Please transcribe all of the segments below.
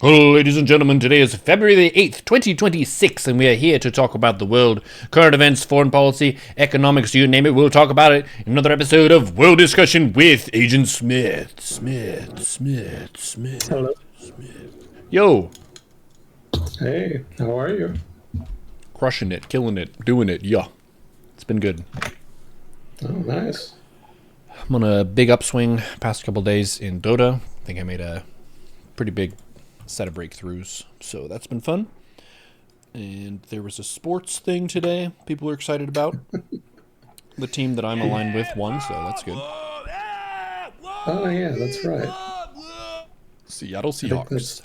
Hello, ladies and gentlemen. Today is February the 8th, 2026, and we are here to talk about the world, current events, foreign policy, economics, you name it. We'll talk about it in another episode of World Discussion with Agent Smith. Smith. Hello. Yo, Hey, how are you? crushing it, killing it, doing it. Yeah, it's been good. Oh, nice. I'm on a big upswing past couple days in Dota. I think I made a pretty big set of breakthroughs, so that's been fun. And there was a sports thing today people were excited about. The team that I'm aligned with won, so that's good. Oh, yeah, that's right. Seattle I think Seahawks.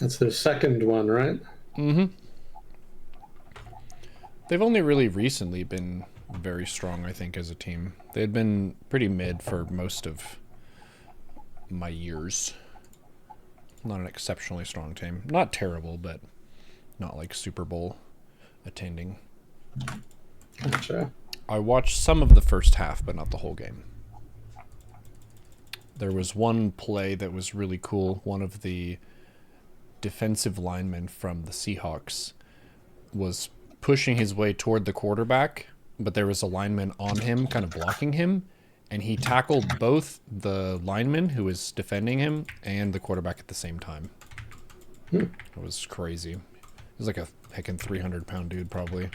that's their second one, right? They've only really recently been very strong, I think, as a team. They had been pretty mid for most of my years. Not an exceptionally strong team. Not terrible, but not like Super Bowl attending. Gotcha. I watched some of the first half, but not the whole game. There was one play that was really cool. One of the defensive linemen from the Seahawks was pushing his way toward the quarterback, but there was a lineman on him, kind of blocking him, and he tackled both the lineman who was defending him and the quarterback at the same time. Hmm. It was crazy. It was like a heckin' 300-pound dude, probably.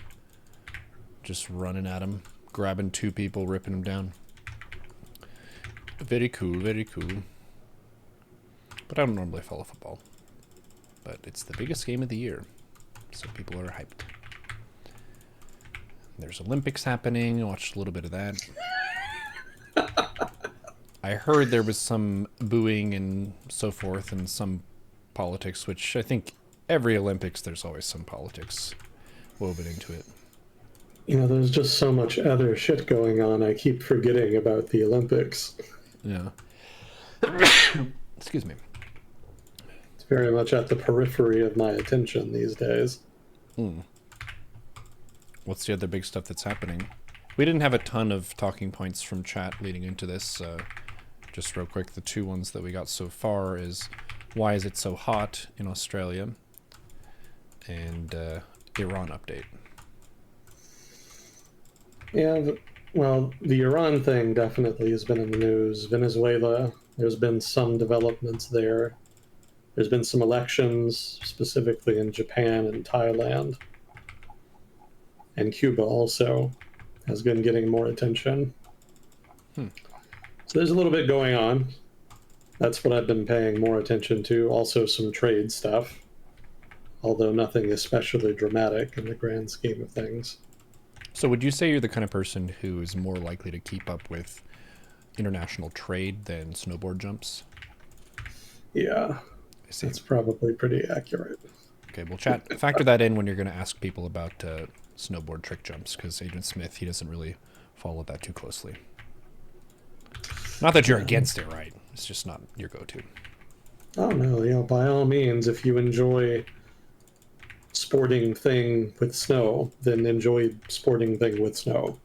Just running at him, grabbing two people, ripping them down. Very cool, very cool. But I don't normally follow football. But it's the biggest game of the year, so people are hyped. There's Olympics happening. I watched a little bit of that. I heard there was some booing and so forth and some politics, which I think every Olympics there's always some politics woven into it. You know, there's just so much other shit going on. I keep forgetting about the Olympics. Yeah. Excuse me. It's very much at the periphery of my attention these days. What's the other big stuff that's happening? We didn't have a ton of talking points from chat leading into this. Just real quick, the two ones that we got so far is why is it so hot in Australia, and Iran update. Yeah, well, the Iran thing definitely has been in the news. Venezuela, there's been some developments there. There's been some elections, specifically in Japan and Thailand. And Cuba also has been getting more attention. So there's a little bit going on. That's what I've been paying more attention to. Also, some trade stuff, although nothing especially dramatic in the grand scheme of things. So would you say you're the kind of person who is more likely to keep up with international trade than snowboard jumps? Yeah, I see. that's probably pretty accurate. Okay, well, chat, factor that in when you're going to ask people about snowboard trick jumps, because Agent Smith, he doesn't really follow that too closely. Not that you're against it, right? It's just not your go-to. Oh no, you know, by all means, if you enjoy sporting thing with snow, then enjoy sporting thing with snow.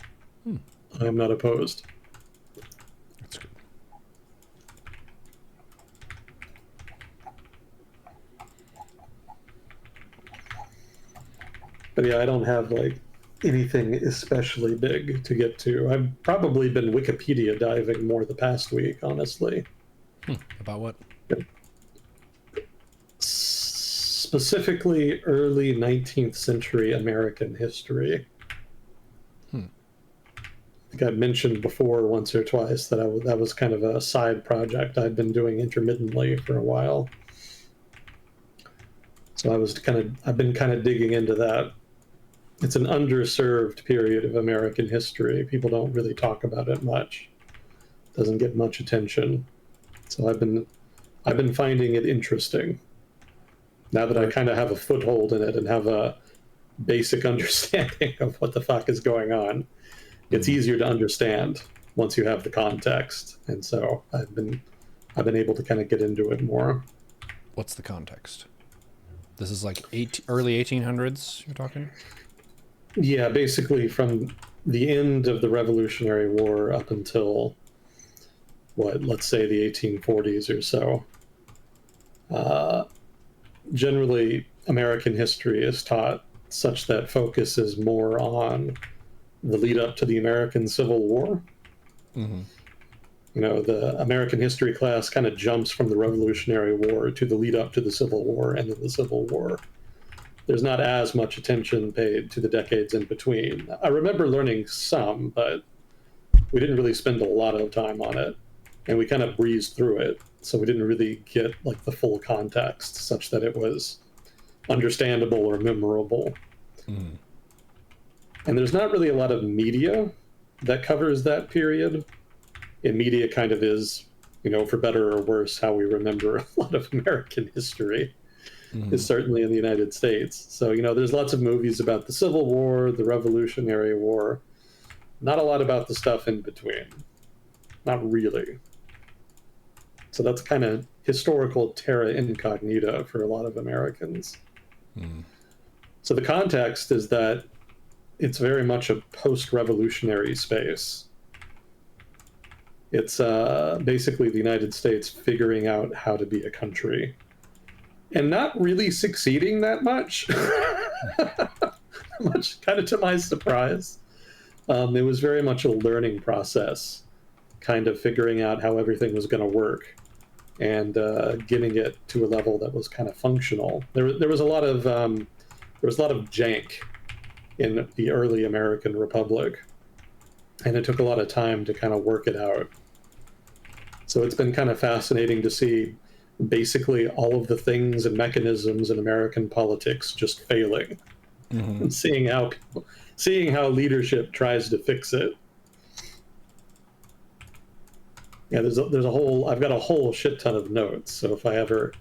I am not opposed. That's good. But yeah, I don't have like anything especially big to get to. I've probably been Wikipedia diving more the past week, honestly. About what? Specifically, early 19th century American history. I think I've mentioned before once or twice that that was kind of a side project I'd been doing intermittently for a while. So I've been kind of digging into that. It's an underserved period of American history. People don't really talk about it much. Doesn't get much attention. So I've been finding it interesting. Now that I kind of have a foothold in it and have a basic understanding of what the fuck is going on, it's easier to understand once you have the context. And so I've been able to kind of get into it more. What's the context? This is like early 1800s you're talking? Yeah, basically from the end of the Revolutionary War up until what, let's say the 1840s or so. generally American history is taught such that focus is more on the lead up to the American Civil War. Mm-hmm. You know, the American history class kind of jumps from the Revolutionary War to the lead up to the Civil War and then the Civil War. There's not as much attention paid to the decades in between. I remember learning some, but we didn't really spend a lot of time on it. And we kind of breezed through it. So we didn't really get like the full context such that it was understandable or memorable. Mm-hmm. And there's not really a lot of media that covers that period. And media kind of is, you know, for better or worse, how we remember a lot of American history, Mm-hmm. is certainly in the United States. So, you know, there's lots of movies about the Civil War, the Revolutionary War, not a lot about the stuff in between. Not really. So that's kind of historical terra incognita for a lot of Americans. Mm-hmm. So the context is that it's very much a post-revolutionary space. It's basically the United States figuring out how to be a country and not really succeeding that much. Much, kind of to my surprise. It was very much a learning process, kind of figuring out how everything was going to work and getting it to a level that was kind of functional. There was a lot of jank in the early American Republic, and it took a lot of time to kind of work it out. So it's been kind of fascinating to see basically all of the things and mechanisms in American politics just failing, Mm-hmm. and seeing how leadership tries to fix it. Yeah, there's a whole. I've got a whole shit ton of notes. So if I ever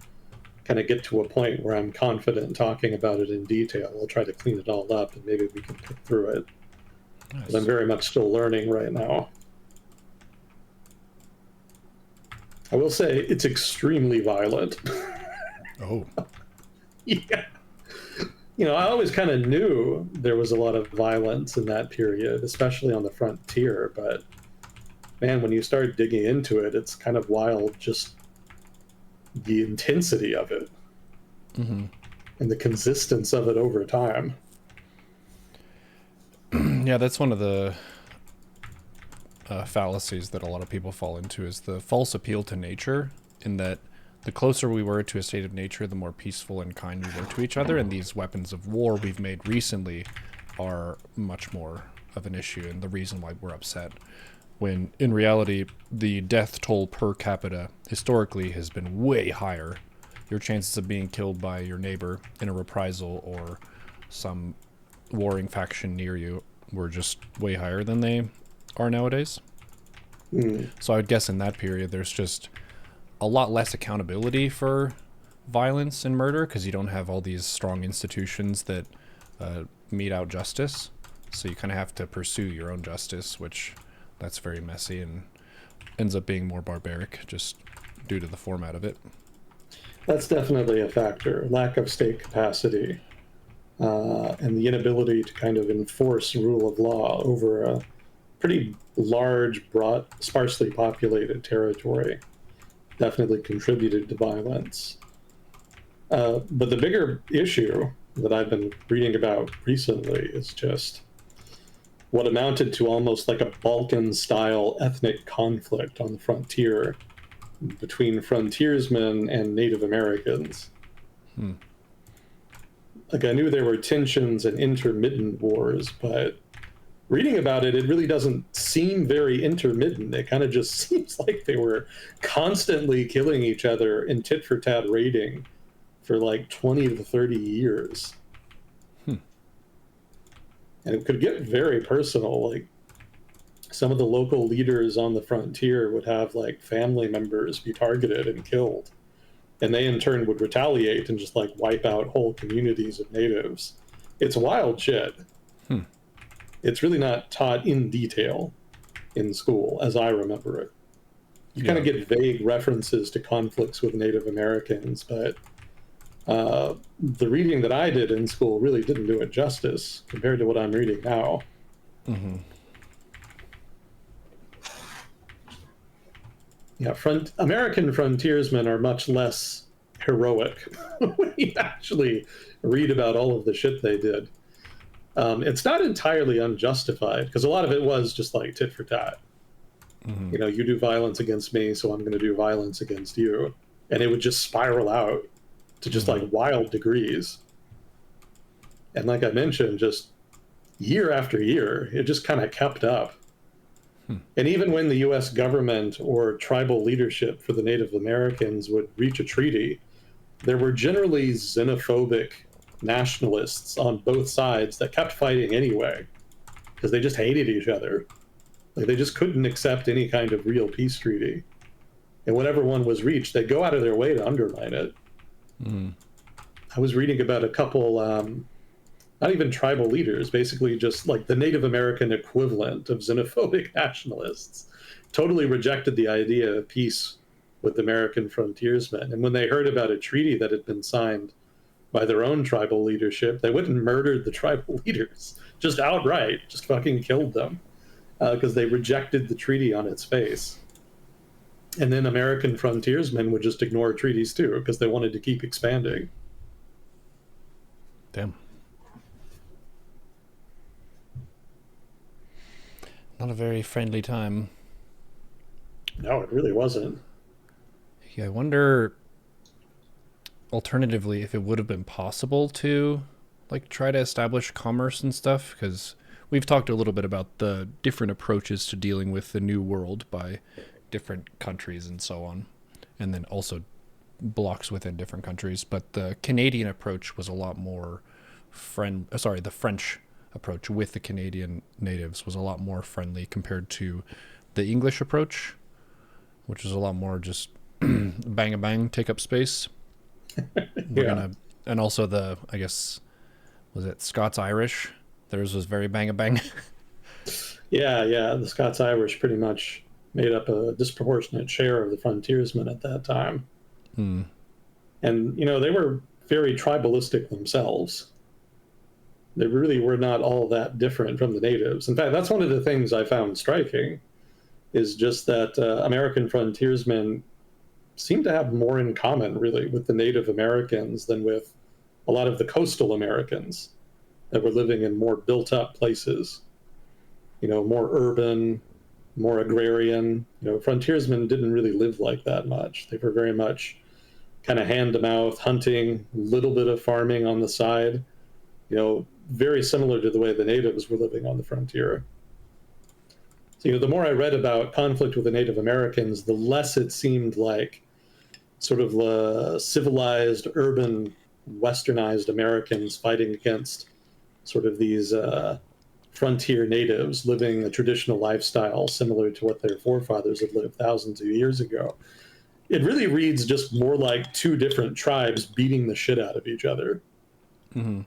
kind of get to a point where I'm confident talking about it in detail, I'll try to clean it all up and maybe we can pick through it. Nice. But I'm very much still learning right now. I will say it's extremely violent. Oh. Yeah. You know, I always kind of knew there was a lot of violence in that period, especially on the frontier. But man, when you start digging into it, it's kind of wild just the intensity of it Mm-hmm. and the consistence of it over time. Yeah, that's one of the fallacies that a lot of people fall into is the false appeal to nature, in that the closer we were to a state of nature, the more peaceful and kind we were to each other, and these weapons of war we've made recently are much more of an issue and the reason why we're upset. When in reality, the death toll per capita historically has been way higher. Your chances of being killed by your neighbor in a reprisal or some warring faction near you were just way higher than they are nowadays. So I would guess in that period there's just a lot less accountability for violence and murder because you don't have all these strong institutions that mete out justice. So you kind of have to pursue your own justice, which that's very messy and ends up being more barbaric just due to the format of it. That's definitely a factor. Lack of state capacity and the inability to kind of enforce rule of law over a pretty large, broad, sparsely populated territory definitely contributed to violence. But the bigger issue that I've been reading about recently is just what amounted to almost like a Balkan-style ethnic conflict on the frontier between frontiersmen and Native Americans. Like, I knew there were tensions and intermittent wars, but reading about it, it really doesn't seem very intermittent. It kind of just seems like they were constantly killing each other in tit-for-tat raiding for like 20 to 30 years. And it could get very personal. Like, some of the local leaders on the frontier would have like family members be targeted and killed. And they in turn would retaliate and just like wipe out whole communities of natives. It's wild shit. It's really not taught in detail in school as I remember it. You kind of get vague references to conflicts with Native Americans, but the reading that I did in school really didn't do it justice compared to what I'm reading now. Yeah, American frontiersmen are much less heroic when you actually read about all of the shit they did. It's not entirely unjustified because a lot of it was just like tit for tat. Mm-hmm. You know, you do violence against me, so I'm going to do violence against you. And it would just spiral out to just Mm-hmm. like wild degrees. And like I mentioned, just year after year, it just kind of kept up. Hmm. And even when the US government or tribal leadership for the Native Americans would reach a treaty, there were generally xenophobic nationalists on both sides that kept fighting anyway because they just hated each other. Like they just couldn't accept any kind of real peace treaty. And whenever one was reached, they'd go out of their way to undermine it. Mm-hmm. I was reading about a couple, not even tribal leaders, basically just like the Native American equivalent of xenophobic nationalists, totally rejected the idea of peace with American frontiersmen. And when they heard about a treaty that had been signed by their own tribal leadership, they went and murdered the tribal leaders, just outright, just fucking killed them because they rejected the treaty on its face. And then American frontiersmen would just ignore treaties too because they wanted to keep expanding. Damn. Not a very friendly time. No, it really wasn't. Yeah, I wonder alternatively if it would have been possible to like try to establish commerce and stuff, because we've talked a little bit about the different approaches to dealing with the new world by different countries and so on, and then also blocks within different countries. But the Canadian approach was a lot more the French approach with the Canadian natives was a lot more friendly compared to the English approach, which is a lot more just bang a bang, take up space. We're Yeah. gonna, and also the, I guess, was it Scots Irish? Theirs was very bang a bang. Yeah, yeah. The Scots Irish pretty much made up a disproportionate share of the frontiersmen at that time. Hmm. And, you know, they were very tribalistic themselves. They really were not all that different from the natives. In fact, that's one of the things I found striking is just that American frontiersmen seem to have more in common, really, with the Native Americans than with a lot of the coastal Americans that were living in more built up places, you know, more urban, more agrarian. You know, frontiersmen didn't really live like that much. They were very much kind of hand to mouth, hunting, a little bit of farming on the side, you know, very similar to the way the natives were living on the frontier. So, you know, the more I read about conflict with the Native Americans, the less it seemed like sort of civilized, urban, westernized Americans fighting against sort of these frontier natives living a traditional lifestyle similar to what their forefathers had lived thousands of years ago. It really reads just more like two different tribes beating the shit out of each other. Mm-hmm.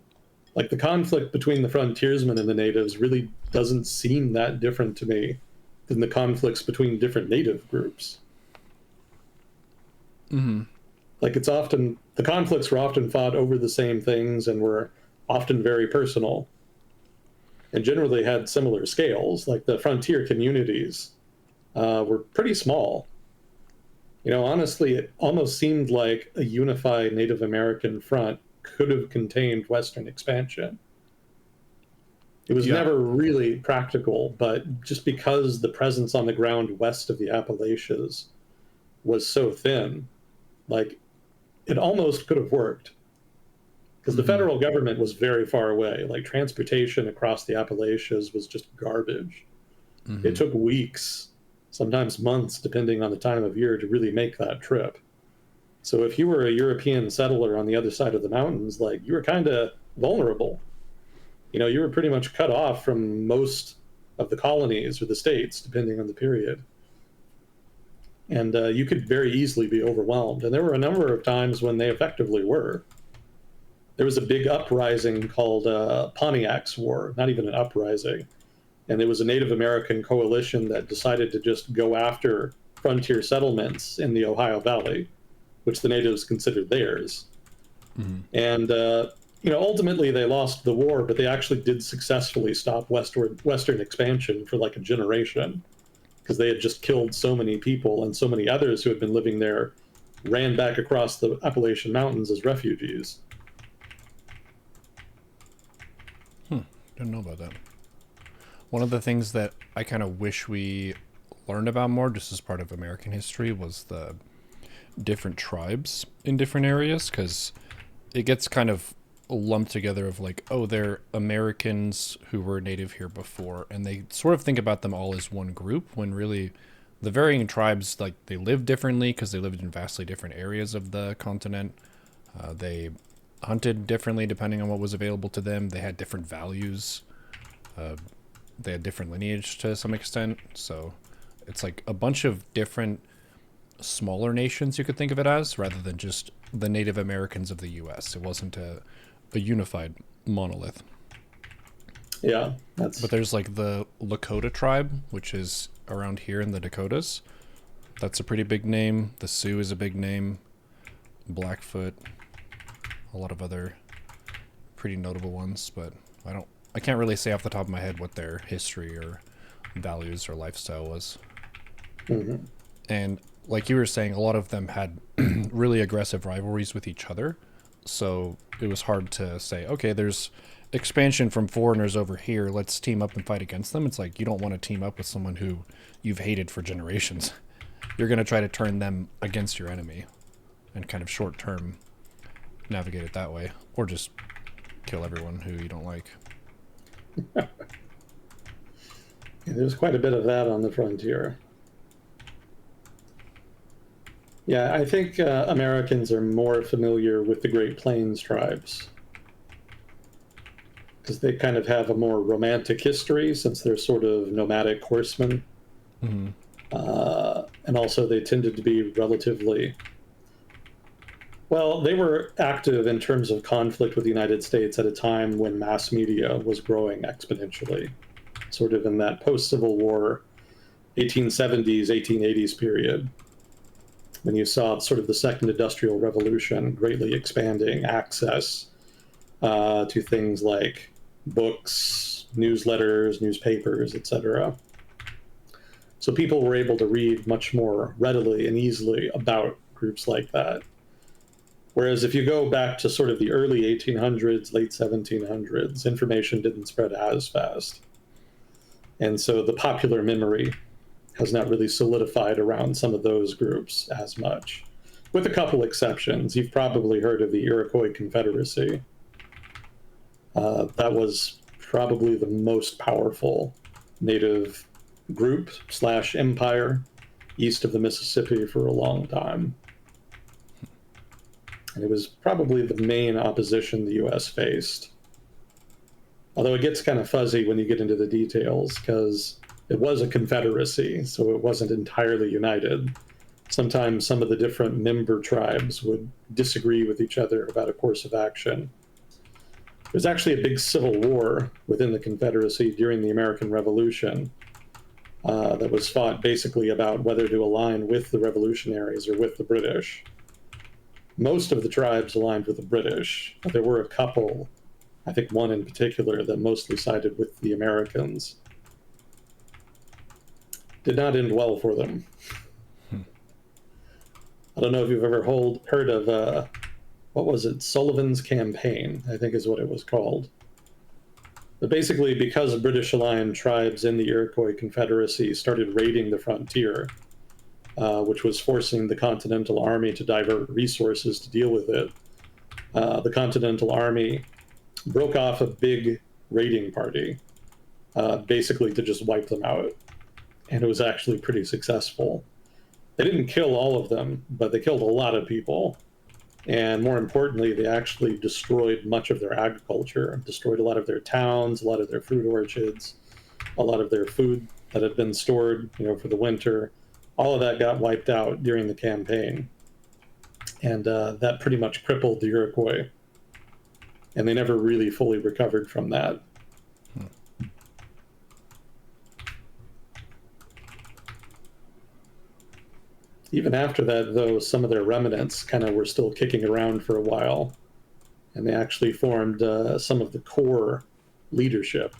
Like the conflict between the frontiersmen and the natives really doesn't seem that different to me than the conflicts between different native groups. Mm-hmm. Like it's often the conflicts were often fought over the same things and were often very personal and generally had similar scales. Like the frontier communities were pretty small. You know, honestly, it almost seemed like a unified Native American front could have contained Western expansion. It was Yeah. never really practical, but just because the presence on the ground west of the Appalachians was so thin, like it almost could have worked because the Mm-hmm. federal government was very far away. Like transportation across the Appalachians was just garbage. Mm-hmm. It took weeks, sometimes months, depending on the time of year, to really make that trip. So if you were a European settler on the other side of the mountains, like you were kind of vulnerable. You know, you were pretty much cut off from most of the colonies or the states, depending on the period. And you could very easily be overwhelmed. And there were a number of times when they effectively were. There was a big uprising called Pontiac's War, not even an uprising. And there was a Native American coalition that decided to just go after frontier settlements in the Ohio Valley, which the natives considered theirs. Mm-hmm. And you know, ultimately they lost the war, but they actually did successfully stop Western expansion for like a generation because they had just killed so many people and so many others who had been living there ran back across the Appalachian Mountains as refugees. Didn't know about that. One of the things that I kind of wish we learned about more, just as part of American history, was the different tribes in different areas, because it gets kind of lumped together of like, oh, they're Americans who were native here before, and they sort of think about them all as one group, when really the varying tribes, like, they live differently because they lived in vastly different areas of the continent. They hunted differently depending on what was available to them. They had different values. They had different lineage to some extent. So it's like a bunch of different smaller nations, you could think of it as, rather than just the Native Americans of the U.S. It wasn't a unified monolith. Yeah, that's But there's like the Lakota tribe, which is around here in the Dakotas. That's a pretty big name. The Sioux is a big name. Blackfoot, a lot of other pretty notable ones, but I can't really say off the top of my head what their history or values or lifestyle was. mhm. And like you were saying, a lot of them had really aggressive rivalries with each other. So it was hard to say, okay, there's expansion from foreigners over here. Let's team up and fight against them. It's like, you don't want to team up with someone who you've hated for generations. You're going to try to turn them against your enemy and kind of short term navigate it that way. Or just kill everyone who you don't like. Yeah, there's quite a bit of that on the frontier. Yeah, I think Americans are more familiar with the Great Plains tribes because they kind of have a more romantic history since they're sort of nomadic horsemen. Mm-hmm. And also, they tended to be relatively well, they were active in terms of conflict with the United States at a time when mass media was growing exponentially, sort of in that post Civil War 1870s, 1880s period, when you saw sort of the second industrial revolution greatly expanding access to things like books, newsletters, newspapers, etc. So people were able to read much more readily and easily about groups like that. Whereas if you go back to sort of the early 1800s, late 1700s, information didn't spread as fast. And so the popular memory has not really solidified around some of those groups as much. With a couple exceptions, you've probably heard of the Iroquois Confederacy. That was probably the most powerful native group slash empire east of the Mississippi for a long time. And it was probably the main opposition the US faced. Although it gets kind of fuzzy when you get into the details because it was a confederacy, so it wasn't entirely united. Sometimes some of the different member tribes would disagree with each other about a course of action. There's actually a big civil war within the Confederacy during the American Revolution that was fought basically about whether to align with the revolutionaries or with the British. Most of the tribes aligned with the British, but there were a couple, I think one in particular, that mostly sided with the Americans. Did not end well for them. I don't know if you've ever heard of, what was it, Sullivan's Campaign, I think is what it was called. But basically, because British aligned tribes in the Iroquois Confederacy started raiding the frontier, which was forcing the Continental Army to divert resources to deal with it, the Continental Army broke off a big raiding party, basically to just wipe them out. And it was actually pretty successful. They didn't kill all of them, but they killed a lot of people. And more importantly, they actually destroyed much of their agriculture, destroyed a lot of their towns, a lot of their fruit orchards, a lot of their food that had been stored, for the winter. All of that got wiped out during the campaign. And that pretty much crippled the Iroquois. And they never really fully recovered from that. Even after that, though, some of their remnants kind of were still kicking around for a while. And they actually formed some of the core leadership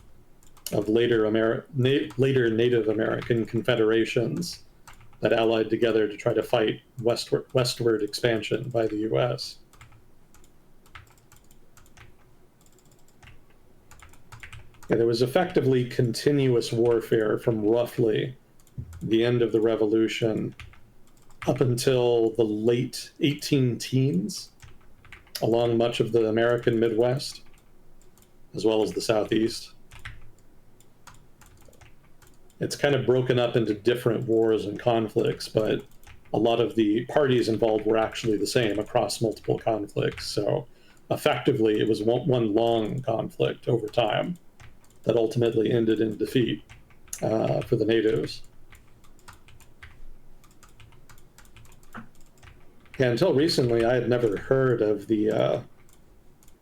of later Native American confederations that allied together to try to fight westward expansion by the US. Yeah, there was effectively continuous warfare from roughly the end of the revolution up until the late 18 teens along much of the American Midwest, as well as the Southeast. It's kind of broken up into different wars and conflicts, but a lot of the parties involved were actually the same across multiple conflicts. So effectively, it was one long conflict over time that ultimately ended in defeat for the natives. Yeah, until recently, I had never heard of the,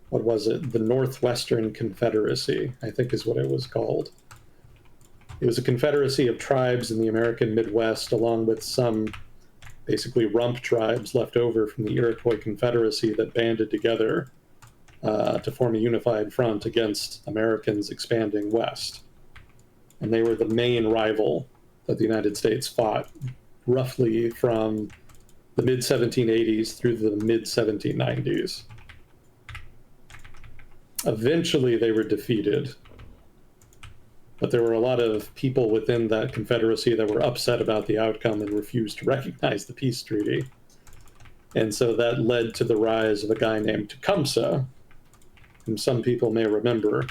what was it? The Northwestern Confederacy, I think is what it was called. It was a confederacy of tribes in the American Midwest, along with some basically rump tribes left over from the Iroquois Confederacy that banded together to form a unified front against Americans expanding west. And they were the main rival that the United States fought roughly from the mid 1780s through the mid 1790s. Eventually, they were defeated, but there were a lot of people within that confederacy that were upset about the outcome and refused to recognize the peace treaty. And so that led to the rise of a guy named Tecumseh, whom some people may remember,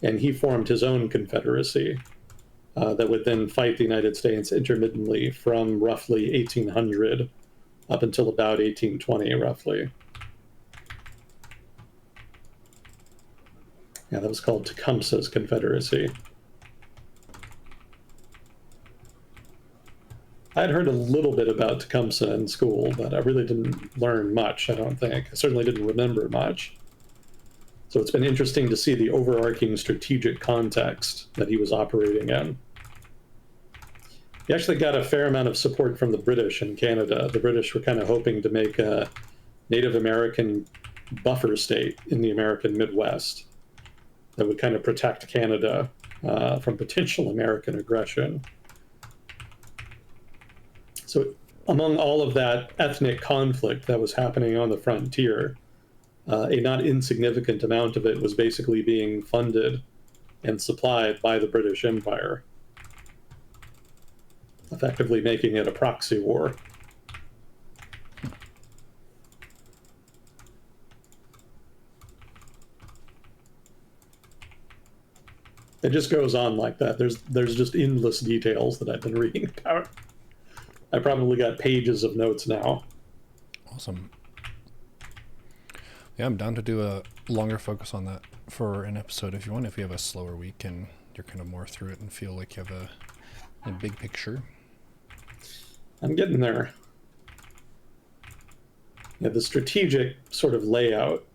and he formed his own confederacy that would then fight the United States intermittently from roughly 1800 up until about 1820, roughly. Yeah, that was called Tecumseh's Confederacy. I'd heard a little bit about Tecumseh in school, but I really didn't learn much, I don't think. I certainly didn't remember much. So it's been interesting to see the overarching strategic context that he was operating in. He actually got a fair amount of support from the British in Canada. The British were kind of hoping to make a Native American buffer state in the American Midwest that would kind of protect Canada from potential American aggression. So among all of that ethnic conflict that was happening on the frontier, a not insignificant amount of it was basically being funded and supplied by the British Empire, effectively making it a proxy war. It just goes on like that. There's just endless details that I've been reading about. I probably got pages of notes now. Awesome. Yeah, I'm down to do a longer focus on that for an episode if you want, if you have a slower week and you're kind of more through it and feel like you have a big picture. I'm getting there. Yeah, the strategic sort of layout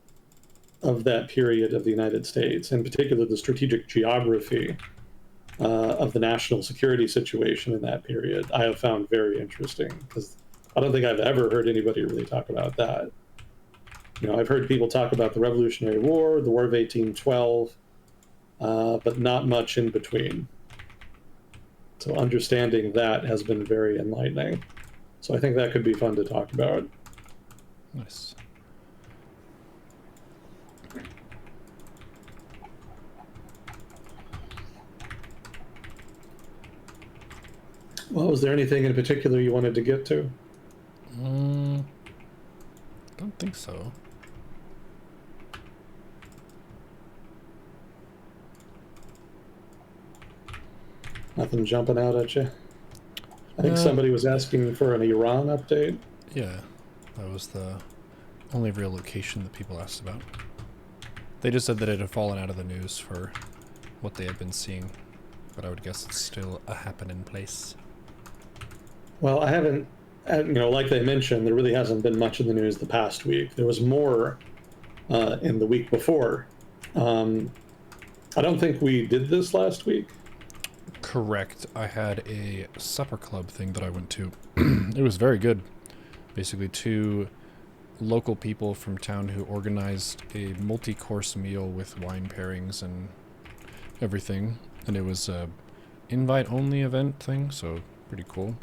of that period of the United States, in particular the strategic geography of the national security situation in that period, I have found very interesting, because I don't think I've ever heard anybody really talk about that. You know, I've heard people talk about the Revolutionary War, the War of 1812, but not much in between. So understanding that has been very enlightening. So I think that could be fun to talk about. Nice. Well, was there anything in particular you wanted to get to? Don't think so. Nothing jumping out at you? I think somebody was asking for an Iran update. Yeah, that was the only real location that people asked about. They just said that it had fallen out of the news for what they had been seeing, but I would guess it's still a happening place. Well, I haven't, like they mentioned, there really hasn't been much in the news the past week. There was more in the week before. I don't think we did this last week. Correct. I had a supper club thing that I went to. It was very good. Basically, two local people from town who organized a multi-course meal with wine pairings and everything. And it was a invite-only event thing, so pretty cool.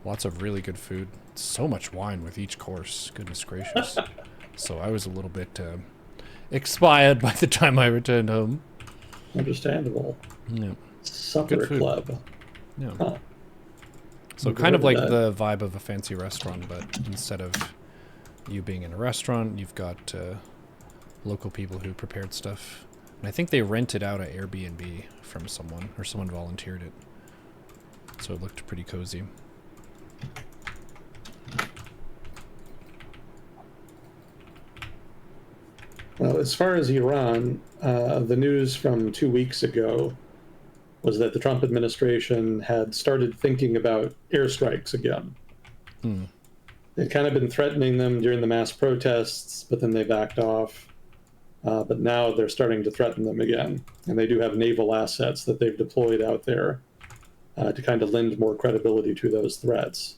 Lots of really good food. So much wine with each course. Goodness gracious. So I was a little bit expired by the time I returned home. Understandable. Yeah. Good Supper food. club. Yeah. Huh. So Never kind heard of of like that. the vibe of a fancy restaurant, but instead of you being in a restaurant, you've got local people who prepared stuff. And I think they rented out an Airbnb from someone, or someone volunteered it. So it looked pretty cozy. Well, as far as Iran, the news from 2 weeks ago was that the Trump administration had started thinking about airstrikes again. Hmm. They'd kind of been threatening them during the mass protests, but then they backed off. But now they're starting to threaten them again. And they do have naval assets that they've deployed out there to kind of lend more credibility to those threats.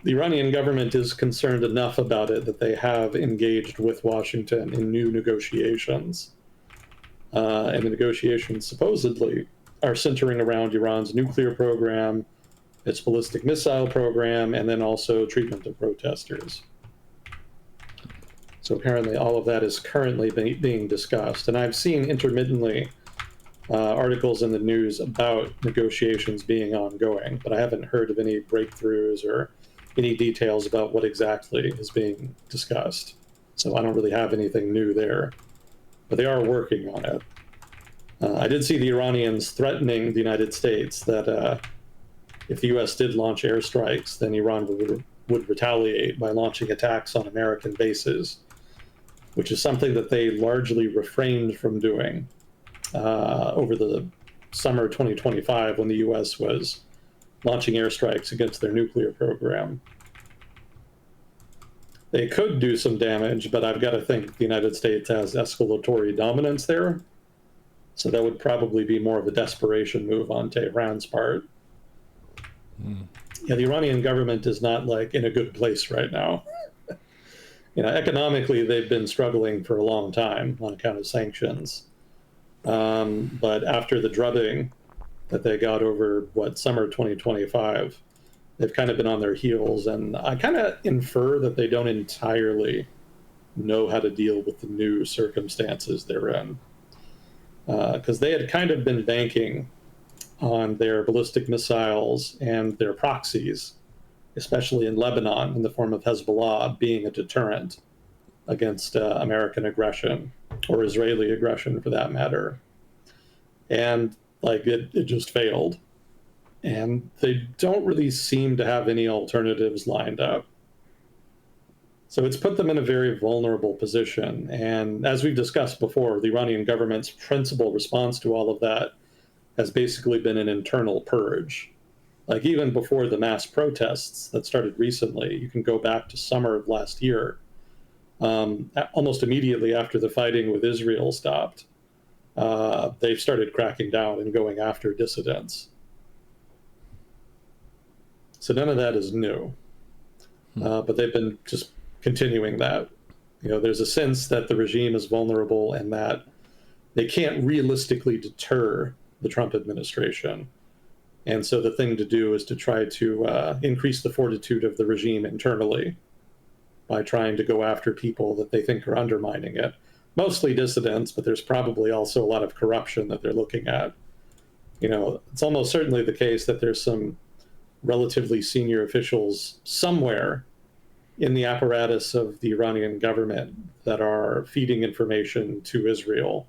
The Iranian government is concerned enough about it that they have engaged with Washington in new negotiations. And the negotiations supposedly are centering around Iran's nuclear program, its ballistic missile program, and then also treatment of protesters. So apparently, all of that is currently being discussed. And I've seen intermittently articles in the news about negotiations being ongoing, but I haven't heard of any breakthroughs or any details about what exactly is being discussed. So I don't really have anything new there. But they are working on it. I did see the Iranians threatening the United States that if the U.S. did launch airstrikes, then Iran would retaliate by launching attacks on American bases, which is something that they largely refrained from doing over the summer 2025 when the U.S. was launching airstrikes against their nuclear program. They could do some damage, but I've got to think the United States has escalatory dominance there. So that would probably be more of a desperation move on Tehran's part. Yeah, the Iranian government is not like in a good place right now. Economically, they've been struggling for a long time on account of sanctions. But after the drubbing that they got over summer 2025, they've kind of been on their heels, and I kind of infer that they don't entirely know how to deal with the new circumstances they're in, because they had kind of been banking on their ballistic missiles and their proxies, especially in Lebanon, in the form of Hezbollah, being a deterrent against American aggression or Israeli aggression, for that matter. And it just failed. And they don't really seem to have any alternatives lined up. So it's put them in a very vulnerable position. And as we've discussed before, the Iranian government's principal response to all of that has basically been an internal purge. Like even before the mass protests that started recently, you can go back to summer of last year, almost immediately after the fighting with Israel stopped, they've started cracking down and going after dissidents. So none of that is new, but they've been just continuing that. There's a sense that the regime is vulnerable and that they can't realistically deter the Trump administration. And so the thing to do is to try to increase the fortitude of the regime internally by trying to go after people that they think are undermining it. Mostly dissidents, but there's probably also a lot of corruption that they're looking at. It's almost certainly the case that there's some relatively senior officials somewhere in the apparatus of the Iranian government that are feeding information to Israel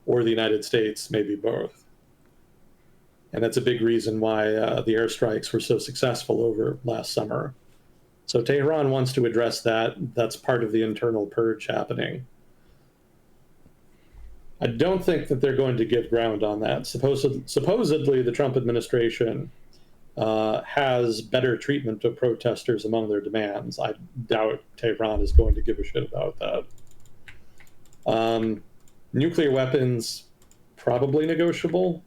or the United States, maybe both. And that's a big reason why the airstrikes were so successful over last summer. So Tehran wants to address that. That's part of the internal purge happening. I don't think that they're going to give ground on that. Supposedly, the Trump administration has better treatment of protesters among their demands. I doubt Tehran is going to give a shit about that. Nuclear weapons, probably negotiable.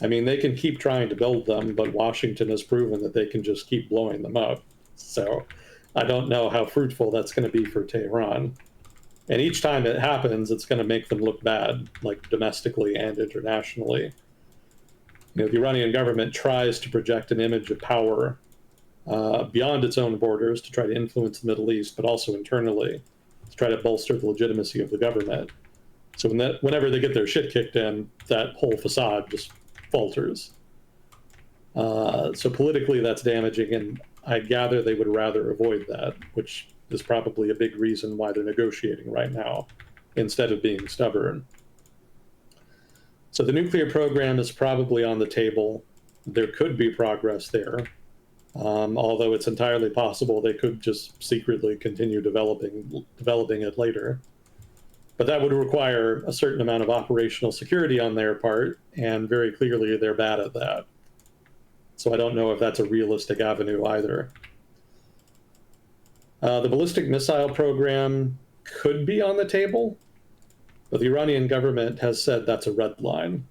I mean, they can keep trying to build them, but Washington has proven that they can just keep blowing them up. So I don't know how fruitful that's going to be for Tehran. And each time it happens, it's going to make them look bad, like domestically and internationally. The Iranian government tries to project an image of power beyond its own borders to try to influence the Middle East, but also internally to try to bolster the legitimacy of the government. So whenever they get their shit kicked in, that whole facade just falters. So politically, that's damaging, and I gather they would rather avoid that, which is probably a big reason why they're negotiating right now instead of being stubborn. So the nuclear program is probably on the table. There could be progress there, although it's entirely possible they could just secretly continue developing it later. But that would require a certain amount of operational security on their part, and very clearly they're bad at that. So I don't know if that's a realistic avenue either. The ballistic missile program could be on the table, but the Iranian government has said that's a red line,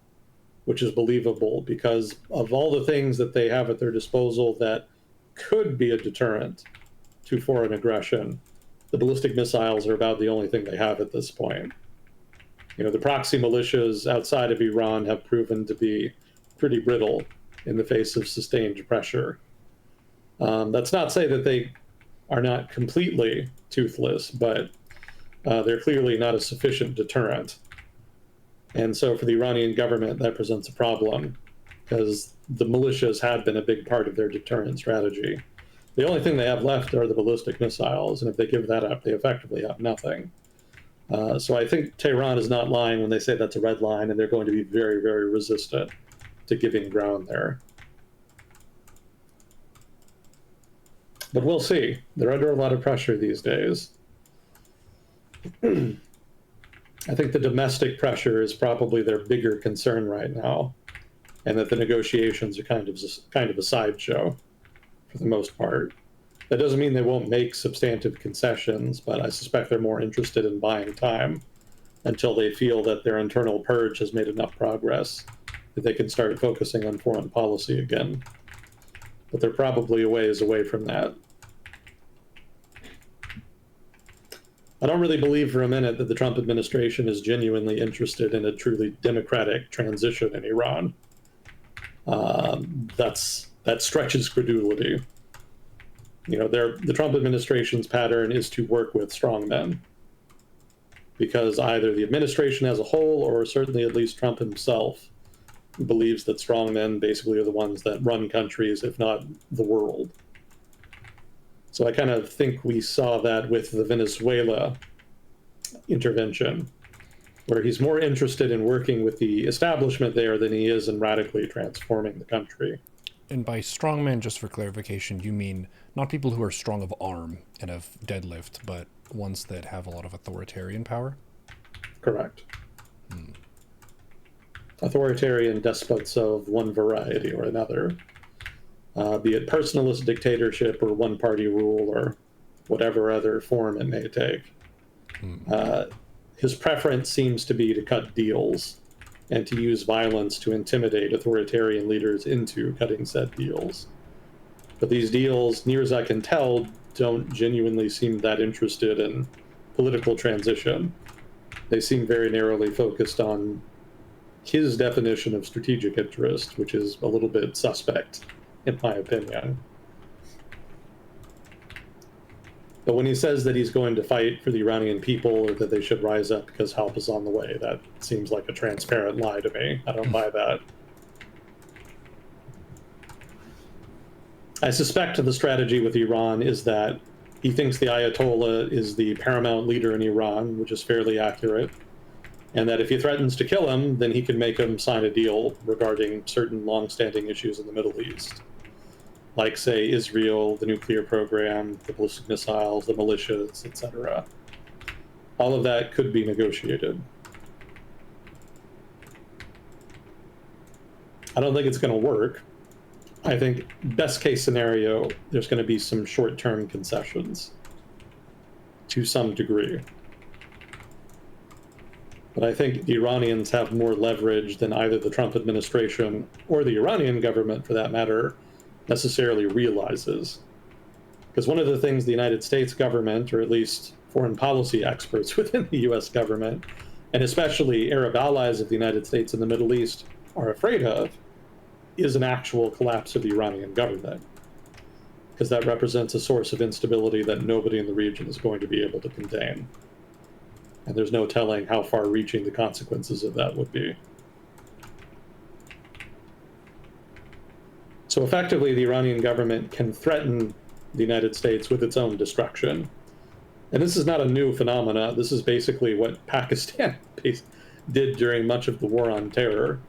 which is believable because of all the things that they have at their disposal that could be a deterrent to foreign aggression. The ballistic missiles are about the only thing they have at this point. The proxy militias outside of Iran have proven to be pretty brittle in the face of sustained pressure. That's not to say that they are not completely toothless, but they're clearly not a sufficient deterrent. And so for the Iranian government, that presents a problem because the militias have been a big part of their deterrent strategy. The only thing they have left are the ballistic missiles, and if they give that up, they effectively have nothing. So I think Tehran is not lying when they say that's a red line, and they're going to be very, very resistant to giving ground there. But we'll see. They're under a lot of pressure these days. I think the domestic pressure is probably their bigger concern right now, and that the negotiations are kind of a sideshow for the most part. That doesn't mean they won't make substantive concessions, but I suspect they're more interested in buying time until they feel that their internal purge has made enough progress that they can start focusing on foreign policy again. But they're probably a ways away from that. I don't really believe for a minute that the Trump administration is genuinely interested in a truly democratic transition in Iran. That stretches credulity. The Trump administration's pattern is to work with strongmen, because either the administration as a whole, or certainly at least Trump himself, believes that strongmen basically are the ones that run countries, if not the world. So I kind of think we saw that with the Venezuela intervention, where he's more interested in working with the establishment there than he is in radically transforming the country. And by strongmen, just for clarification, you mean not people who are strong of arm and of deadlift, but ones that have a lot of authoritarian power? Correct. Authoritarian despots of one variety or another, be it personalist dictatorship or one-party rule or whatever other form it may take. His preference seems to be to cut deals and to use violence to intimidate authoritarian leaders into cutting said deals. But these deals, near as I can tell, don't genuinely seem that interested in political transition. They seem very narrowly focused on his definition of strategic interest, which is a little bit suspect, in my opinion. But when he says that he's going to fight for the Iranian people, or that they should rise up because help is on the way, that seems like a transparent lie to me. I don't buy that. I suspect the strategy with Iran is that he thinks the Ayatollah is the paramount leader in Iran, which is fairly accurate, and that if he threatens to kill him, then he can make him sign a deal regarding certain long-standing issues in the Middle East, like, say, Israel, the nuclear program, the ballistic missiles, the militias, etc. All of that could be negotiated. I don't think it's going to work. I think best case scenario, there's going to be some short-term concessions to some degree. But I think the Iranians have more leverage than either the Trump administration or the Iranian government, for that matter, necessarily realizes. Because one of the things the United States government, or at least foreign policy experts within the US government, and especially Arab allies of the United States in the Middle East, are afraid of, is an actual collapse of the Iranian government, because that represents a source of instability that nobody in the region is going to be able to contain. And there's no telling how far-reaching the consequences of that would be. So effectively, the Iranian government can threaten the United States with its own destruction. And this is not a new phenomena. This is basically what Pakistan did during much of the War on Terror.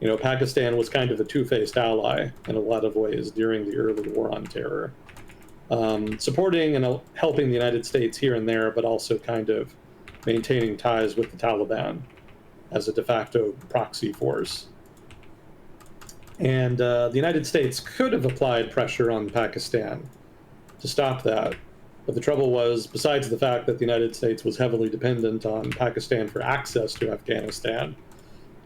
You know, Pakistan was kind of a two-faced ally in a lot of ways during the early War on Terror, supporting and helping the United States here and there, but also kind of maintaining ties with the Taliban as a de facto proxy force. And the United States could have applied pressure on Pakistan to stop that. But the trouble was, besides the fact that the United States was heavily dependent on Pakistan for access to Afghanistan,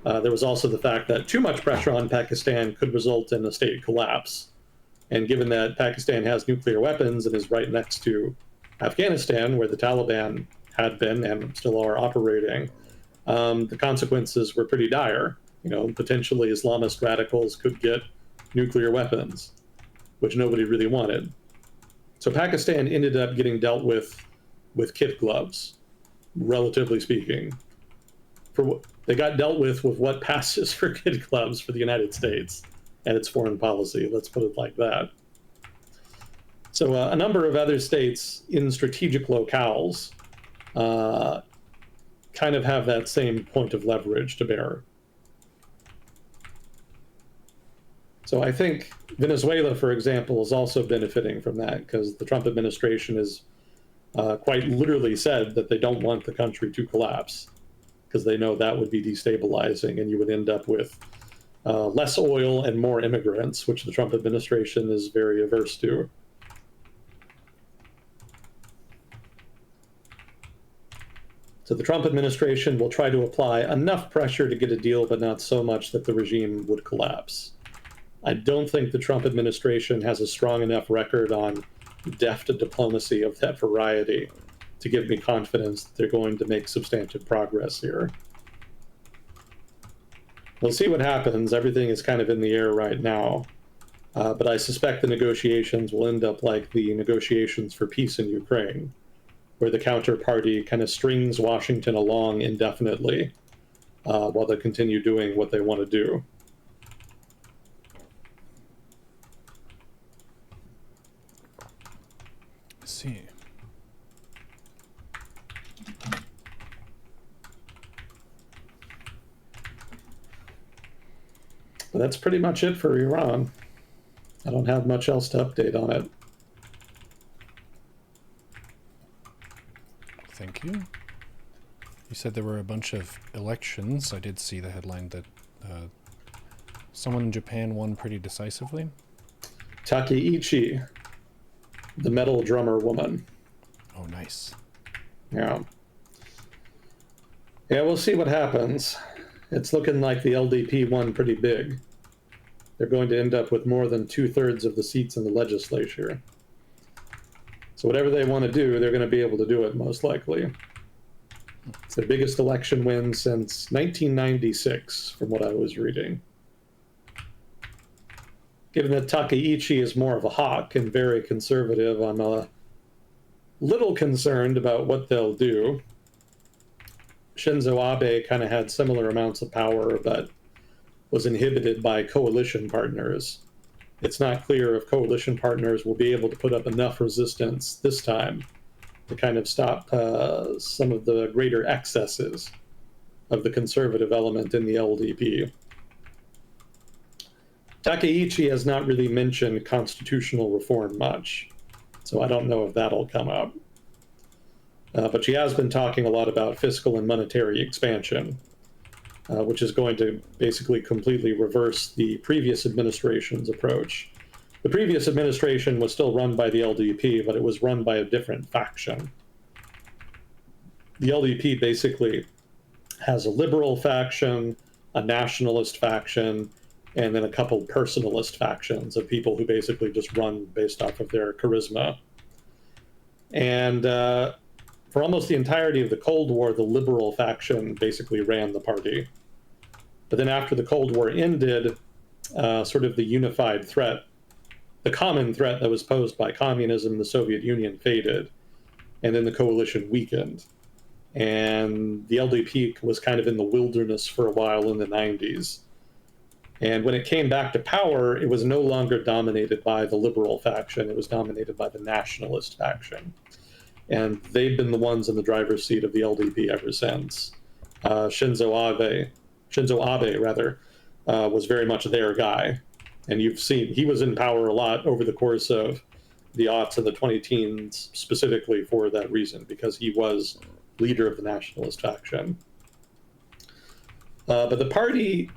there was also the fact that too much pressure on Pakistan could result in a state collapse. And given that Pakistan has nuclear weapons and is right next to Afghanistan, where the Taliban had been and still are operating, the consequences were pretty dire. You know, potentially Islamist radicals could get nuclear weapons, which nobody really wanted. So Pakistan ended up getting dealt with kid gloves, relatively speaking. They got dealt with what passes for kid gloves for the United States and its foreign policy. Let's put it like that. So a number of other states in strategic locales kind of have that same point of leverage to bear. So I think Venezuela, for example, is also benefiting from that, because the Trump administration has quite literally said that they don't want the country to collapse, because they know that would be destabilizing and you would end up with less oil and more immigrants, which the Trump administration is very averse to. So the Trump administration will try to apply enough pressure to get a deal, but not so much that the regime would collapse. I don't think the Trump administration has a strong enough record on deft diplomacy of that variety to give me confidence that they're going to make substantive progress here. We'll see what happens. Everything is kind of in the air right now. But I suspect the negotiations will end up like the negotiations for peace in Ukraine, where the counterparty kind of strings Washington along indefinitely while they continue doing what they want to do. See. But that's pretty much it for Iran. I don't have much else to update on it. Thank you. You said there were a bunch of elections. I did see the headline that someone in Japan won pretty decisively. Takeichi, the metal drummer woman. Oh, nice. Yeah. Yeah, we'll see what happens. It's looking like the LDP won pretty big. They're going to end up with more than 2/3 of the seats in the legislature. So whatever they want to do, they're going to be able to do it, most likely. It's their biggest election win since 1996, from what I was reading. Given that Takeichi is more of a hawk and very conservative, I'm a little concerned about what they'll do. Shinzo Abe kind of had similar amounts of power, but was inhibited by coalition partners. It's not clear if coalition partners will be able to put up enough resistance this time to kind of stop some of the greater excesses of the conservative element in the LDP. Takeichi has not really mentioned constitutional reform much, so I don't know if that'll come up. But she has been talking a lot about fiscal and monetary expansion, which is going to basically completely reverse the previous administration's approach. The previous administration was still run by the LDP, but it was run by a different faction. The LDP basically has a liberal faction, a nationalist faction, and then a couple personalist factions of people who basically just run based off of their charisma. And for almost the entirety of the Cold War, the liberal faction basically ran the party. But then after the Cold War ended, sort of the unified threat, the common threat that was posed by communism in the Soviet Union faded, and then the coalition weakened. And the LDP was kind of in the wilderness for a while in the 90s. And when it came back to power, it was no longer dominated by the liberal faction, it was dominated by the nationalist faction. And they've been the ones in the driver's seat of the LDP ever since. Shinzo Abe rather, was very much their guy. And you've seen he was in power a lot over the course of the aughts and the 20 teens, specifically for that reason, because he was leader of the nationalist faction. But the party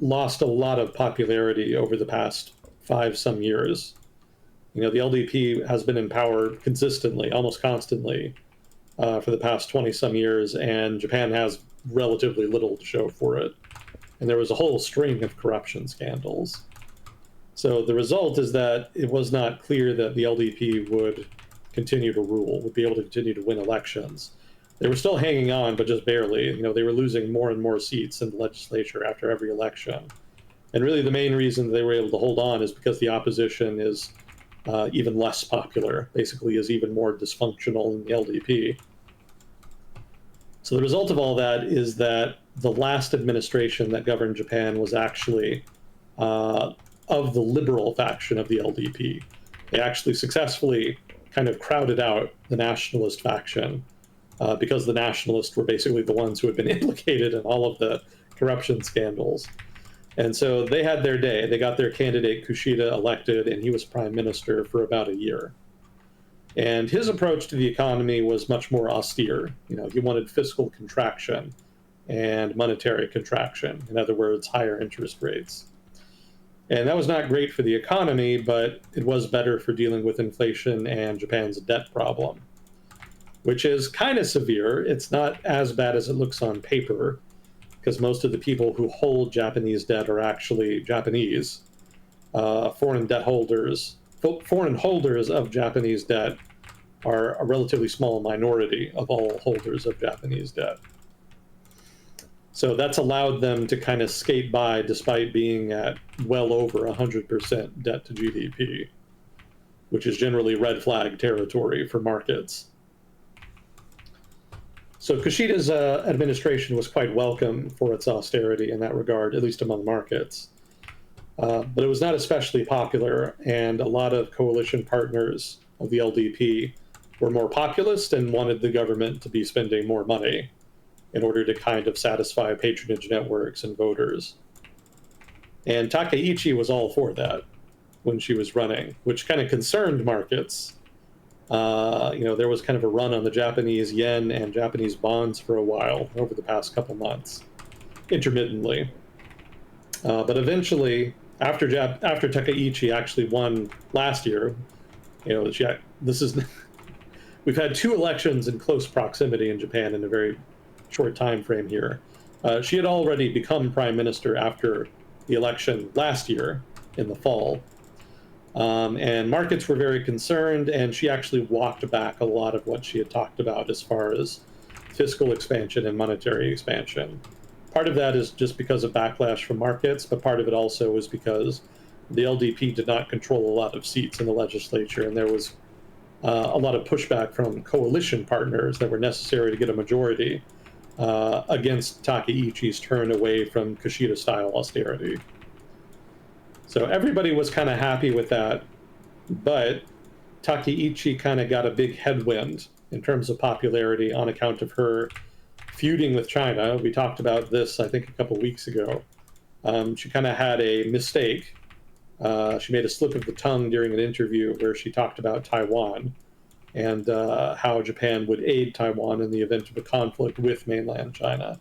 lost a lot of popularity over the past 5 some years. You know, the LDP has been in power consistently, almost constantly, for the past 20 some years, and Japan has relatively little to show for it. And there was a whole string of corruption scandals. So the result is that it was not clear that the LDP would continue to rule, would be able to continue to win elections. They were still hanging on, but just barely. You know, they were losing more and more seats in the legislature after every election. And really the main reason they were able to hold on is because the opposition is even less popular, basically is even more dysfunctional in the LDP. So the result of all that is that the last administration that governed Japan was actually of the liberal faction of the LDP. They actually successfully kind of crowded out the nationalist faction because the nationalists were basically the ones who had been implicated in all of the corruption scandals. And so they had their day. They got their candidate Kushida elected, and he was prime minister for about a year. And his approach to the economy was much more austere. You know, he wanted fiscal contraction and monetary contraction. In other words, higher interest rates. And that was not great for the economy, but it was better for dealing with inflation and Japan's debt problem, which is kind of severe. It's not as bad as it looks on paper, because most of the people who hold Japanese debt are actually Japanese. Foreign holders of Japanese debt are a relatively small minority of all holders of Japanese debt. So that's allowed them to kind of skate by despite being at well over 100% debt to GDP, which is generally red flag territory for markets. So Kushida's administration was quite welcome for its austerity in that regard, at least among markets. But it was not especially popular, and a lot of coalition partners of the LDP were more populist and wanted the government to be spending more money in order to kind of satisfy patronage networks and voters. And Takaichi was all for that when she was running, which kind of concerned markets. You know, there was kind of a run on the Japanese yen and Japanese bonds for a while over the past couple months, intermittently. But eventually, after Takaichi actually won last year, you know, we've had 2 elections in close proximity in Japan in a very short time frame here. She had already become prime minister after the election last year in the fall. And markets were very concerned, and she actually walked back a lot of what she had talked about as far as fiscal expansion and monetary expansion. Part of that is just because of backlash from markets, but part of it also was because the LDP did not control a lot of seats in the legislature, and there was a lot of pushback from coalition partners that were necessary to get a majority against Takaichi's turn away from Kushida-style austerity. So everybody was kind of happy with that, but Takaichi kind of got a big headwind in terms of popularity on account of her feuding with China. We talked about this, I think, a couple weeks ago. She kind of had a mistake. She made a slip of the tongue during an interview where she talked about Taiwan and how Japan would aid Taiwan in the event of a conflict with mainland China.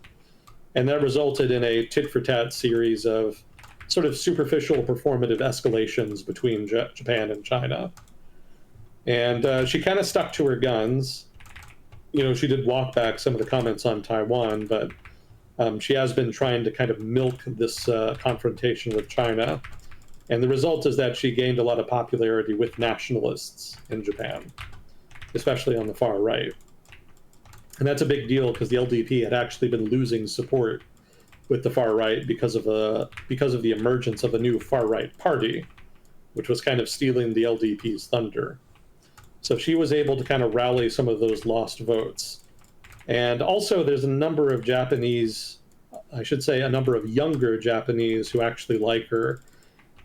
And that resulted in a tit-for-tat series of sort of superficial performative escalations between Japan and China. And she kind of stuck to her guns. You know, she did walk back some of the comments on Taiwan, but she has been trying to kind of milk this confrontation with China. And the result is that she gained a lot of popularity with nationalists in Japan, especially on the far right. And that's a big deal because the LDP had actually been losing support with the far right because of the emergence of a new far right party, which was kind of stealing the LDP's thunder. So she was able to kind of rally some of those lost votes. And also, there's a number of Japanese, I should say, a number of younger Japanese who actually like her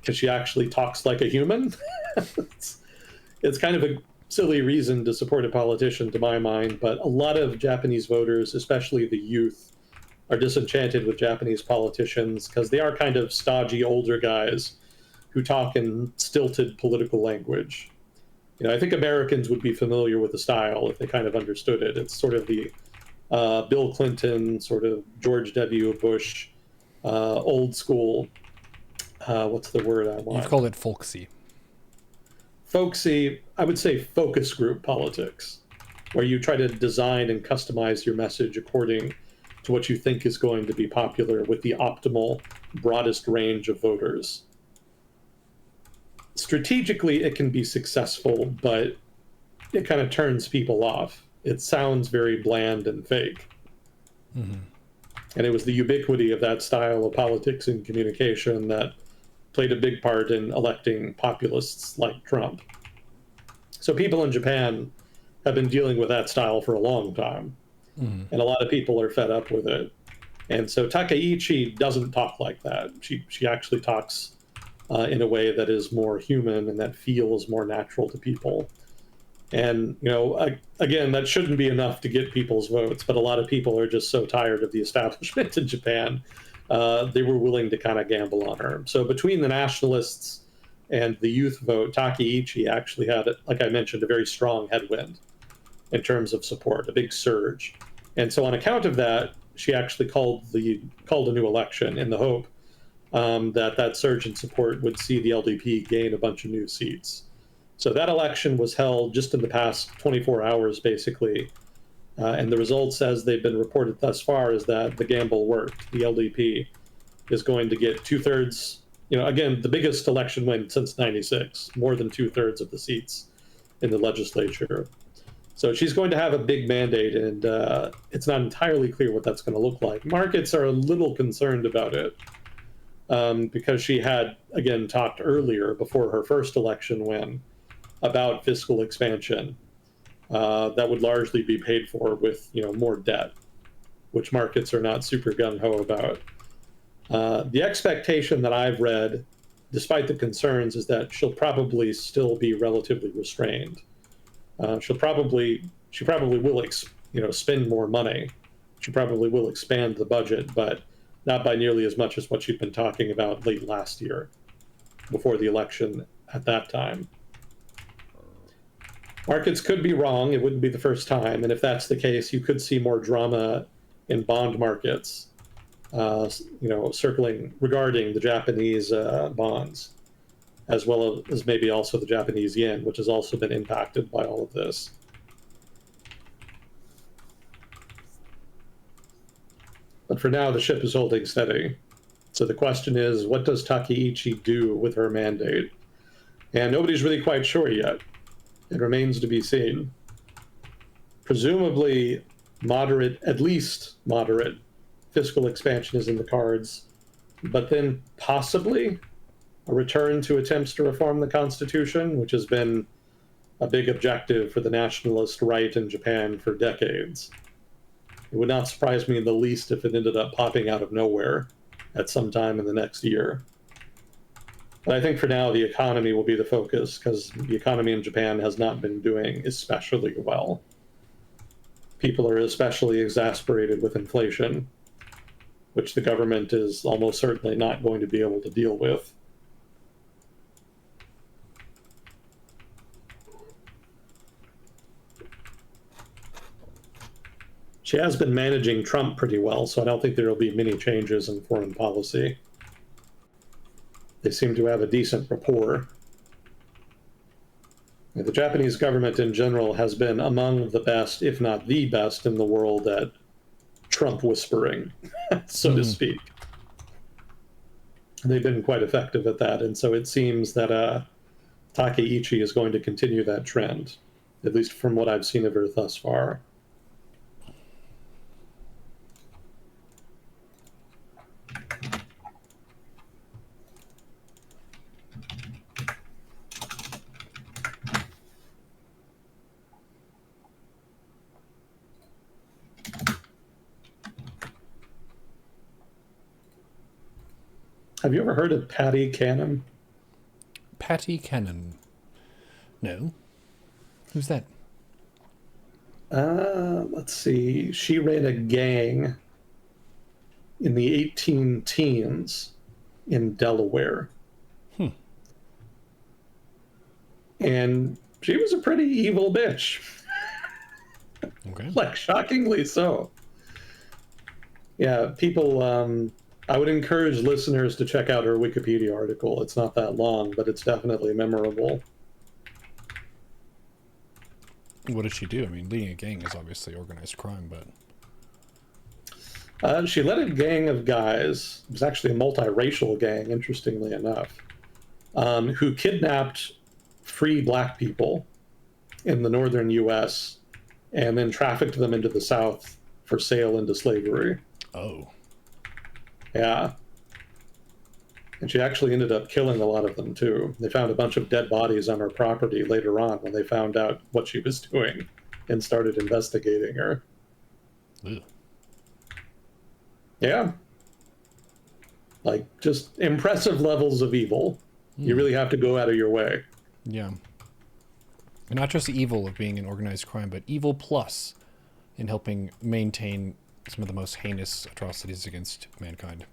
because she actually talks like a human. it's kind of a silly reason to support a politician, to my mind, but a lot of Japanese voters, especially the youth, are disenchanted with Japanese politicians because they are kind of stodgy older guys who talk in stilted political language. I think Americans would be familiar with the style if they kind of understood it. It's sort of the Bill Clinton, sort of George W. Bush, old school. What's the word I want? You've called it folksy. Folksy, I would say focus group politics, where you try to design and customize your message according to what you think is going to be popular with the optimal, broadest range of voters. Strategically, it can be successful, but it kind of turns people off. It sounds very bland and fake. Mm-hmm. And it was the ubiquity of that style of politics and communication that played a big part in electing populists like Trump. So people in Japan have been dealing with that style for a long time. Mm-hmm. And a lot of people are fed up with it. And so Takaichi doesn't talk like that. She actually talks in a way that is more human and that feels more natural to people. And, again, that shouldn't be enough to get people's votes, but a lot of people are just so tired of the establishment in Japan, they were willing to kind of gamble on her. So between the nationalists and the youth vote, Takaichi actually had, like I mentioned, a very strong headwind in terms of support, a big surge. And so on account of that, she actually called a new election in the hope that surge in support would see the LDP gain a bunch of new seats. So that election was held just in the past 24 hours, basically. And the results, as they've been reported thus far, is that the gamble worked. The LDP is going to get 2/3, again, the biggest election win since 96, more than 2/3 of the seats in the legislature. So she's going to have a big mandate, and it's not entirely clear what that's going to look like. Markets are a little concerned about it. Because she had, again, talked earlier before her first election win about fiscal expansion that would largely be paid for with, more debt, which markets are not super gung-ho about. The expectation that I've read, despite the concerns, is that she'll probably still be relatively restrained. She probably will, spend more money. She probably will expand the budget, but not by nearly as much as what she'd been talking about late last year, before the election at that time. Markets could be wrong. It wouldn't be the first time. And if that's the case, you could see more drama in bond markets, circling regarding the Japanese bonds, as well as maybe also the Japanese yen, which has also been impacted by all of this. But for now, the ship is holding steady. So the question is, what does Takaichi do with her mandate? And nobody's really quite sure yet. It remains to be seen. Presumably, at least moderate fiscal expansion is in the cards, but then possibly a return to attempts to reform the Constitution, which has been a big objective for the nationalist right in Japan for decades. It would not surprise me in the least if it ended up popping out of nowhere at some time in the next year. But I think for now, the economy will be the focus, because the economy in Japan has not been doing especially well. People are especially exasperated with inflation, which the government is almost certainly not going to be able to deal with. She has been managing Trump pretty well, so I don't think there will be many changes in foreign policy. They seem to have a decent rapport. The Japanese government in general has been among the best, if not the best, in the world at Trump whispering, so to speak. They've been quite effective at that, and so it seems that Takaichi is going to continue that trend, at least from what I've seen of her thus far. Have you ever heard of Patty Cannon? Patty Cannon. No. Who's that? Let's see. She ran a gang in the 18 teens in Delaware. Hmm. And she was a pretty evil bitch. Okay. Like, shockingly so. Yeah, people, I would encourage listeners to check out her Wikipedia article. It's not that long, but it's definitely memorable. What did she do? I mean, leading a gang is obviously organized crime, but She led a gang of guys. It was actually a multiracial gang, interestingly enough, who kidnapped free black people in the northern U.S. and then trafficked them into the South for sale into slavery. oh, Yeah. And she actually ended up killing a lot of them, too. They found a bunch of dead bodies on her property later on when they found out what she was doing and started investigating her. ugh. Yeah. Like, just impressive levels of evil. You really have to go out of your way. Yeah. And not just the evil of being an organized crime, but evil plus in helping maintain some of the most heinous atrocities against mankind.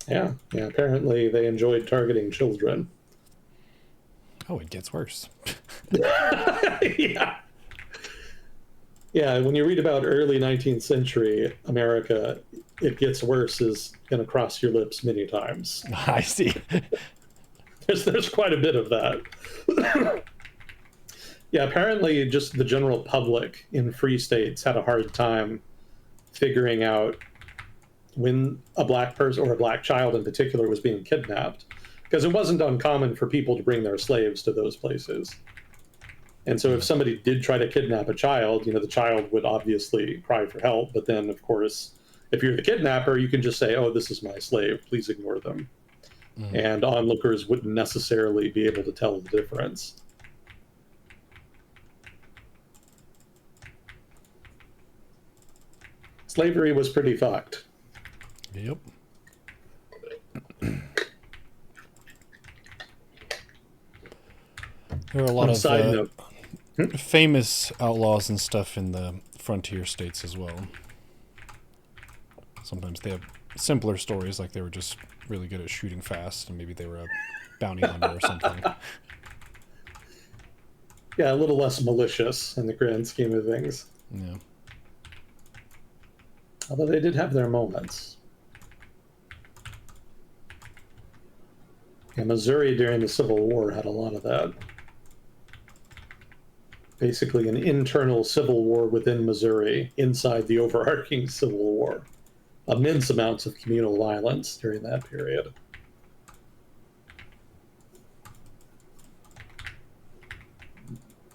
Yeah. Yeah. Apparently, they enjoyed targeting children. Oh, it gets worse. Yeah. Yeah. When you read about early 19th century America, it gets worse is going to cross your lips many times. I see. There's quite a bit of that. Yeah, apparently just the general public in free states had a hard time figuring out when a black person or a black child in particular was being kidnapped, because it wasn't uncommon for people to bring their slaves to those places. And so if somebody did try to kidnap a child, the child would obviously cry for help, but then of course, if you're the kidnapper, you can just say, "Oh, this is my slave, please ignore them." And onlookers wouldn't necessarily be able to tell the difference. Slavery was pretty fucked. Yep. There are a lot of Side note, famous outlaws and stuff in the frontier states as well. Sometimes they have simpler stories, like they were just really good at shooting fast, and maybe they were a bounty hunter or something. yeah, a little less malicious in the grand scheme of things. Yeah. Although they did have their moments. Yeah, Missouri during the Civil War had a lot of that. Basically, an internal civil war within Missouri inside the overarching Civil War. Immense amounts of communal violence during that period.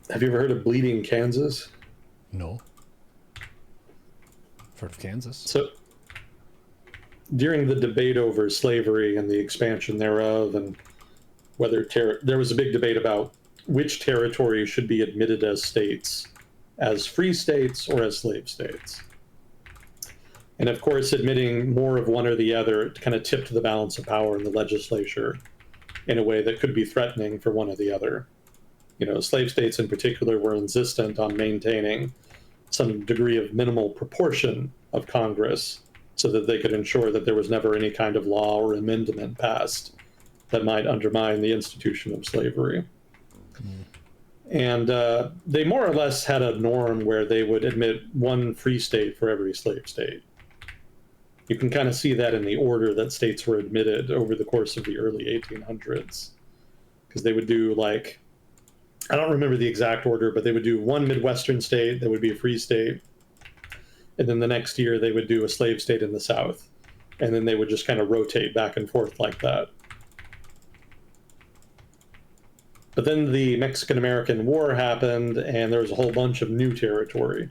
Have you ever heard of Bleeding Kansas? No. Heard of Kansas? So, during the debate over slavery and the expansion thereof, and whether there was a big debate about which territories should be admitted as states, as free states or as slave states. And of course, admitting more of one or the other kind of tipped the balance of power in the legislature in a way that could be threatening for one or the other. Slave states in particular were insistent on maintaining some degree of minimal proportion of Congress so that they could ensure that there was never any kind of law or amendment passed that might undermine the institution of slavery. And they more or less had a norm where they would admit one free state for every slave state. You can kind of see that in the order that states were admitted over the course of the early 1800s. Because they would do I don't remember the exact order, but they would do one Midwestern state that would be a free state. And then the next year they would do a slave state in the South. And then they would just kind of rotate back and forth like that. But then the Mexican-American War happened, and there was a whole bunch of new territory.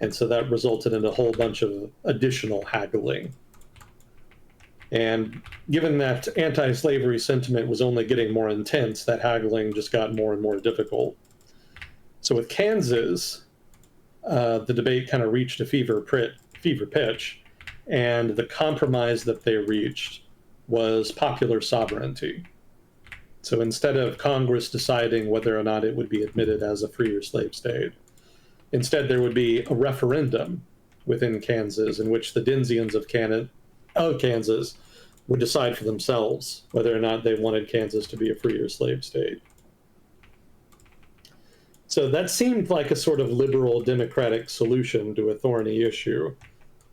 And so that resulted in a whole bunch of additional haggling. And given that anti-slavery sentiment was only getting more intense, that haggling just got more and more difficult. So with Kansas, the debate kind of reached a fever pitch, and the compromise that they reached was popular sovereignty. So instead of Congress deciding whether or not it would be admitted as a free or slave state, instead there would be a referendum within Kansas in which the Denzians of Kansas would decide for themselves whether or not they wanted Kansas to be a free or slave state. So that seemed like a sort of liberal democratic solution to a thorny issue.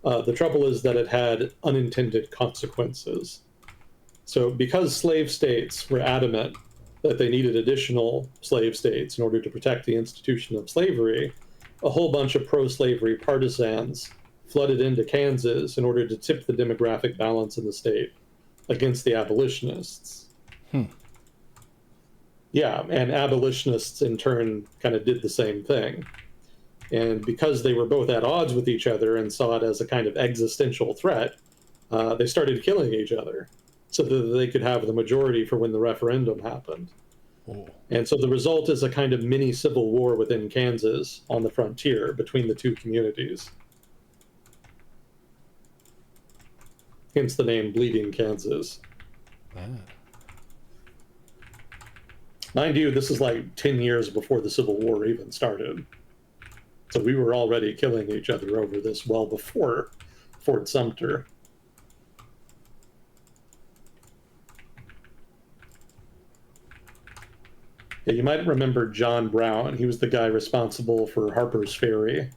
The trouble is that it had unintended consequences. So, because slave states were adamant that they needed additional slave states in order to protect the institution of slavery, a whole bunch of pro slavery partisans flooded into Kansas in order to tip the demographic balance in the state against the abolitionists. Yeah, and abolitionists in turn kind of did the same thing. And because they were both at odds with each other and saw it as a kind of existential threat, they started killing each other so that they could have the majority for when the referendum happened. Oh. And so the result is a kind of mini civil war within Kansas on the frontier between the two communities. Hence the name Bleeding Kansas. Mind you, this is like 10 years before the Civil War even started. So we were already killing each other over this well before Fort Sumter. Yeah, you might remember John Brown. He was the guy responsible for Harper's Ferry.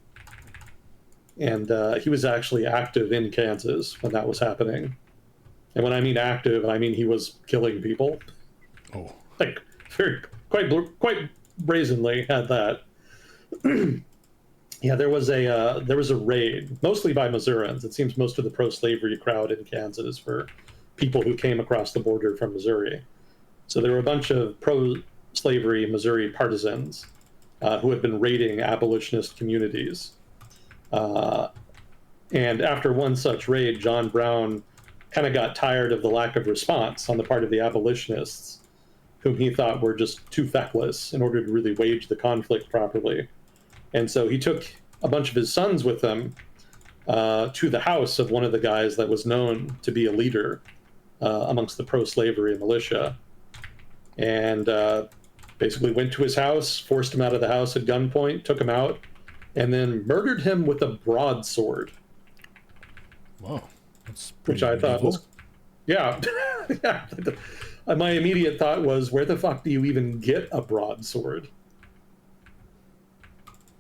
And he was actually active in Kansas when that was happening. And when I mean active, I mean he was killing people. Oh. Like, quite brazenly had that. Yeah, there was a raid, mostly by Missourians. It seems most of the pro-slavery crowd in Kansas were people who came across the border from Missouri. So there were a bunch of pro-slavery Missouri partisans who had been raiding abolitionist communities. And after one such raid, John Brown kind of got tired of the lack of response on the part of the abolitionists, whom he thought were just too feckless in order to really wage the conflict properly. And so he took a bunch of his sons with him to the house of one of the guys that was known to be a leader amongst the pro-slavery militia. And basically went to his house, forced him out of the house at gunpoint, took him out, and then murdered him with a broadsword. Whoa. That's Which I thought was, yeah. Yeah. My immediate thought was, where the fuck do you even get a broadsword?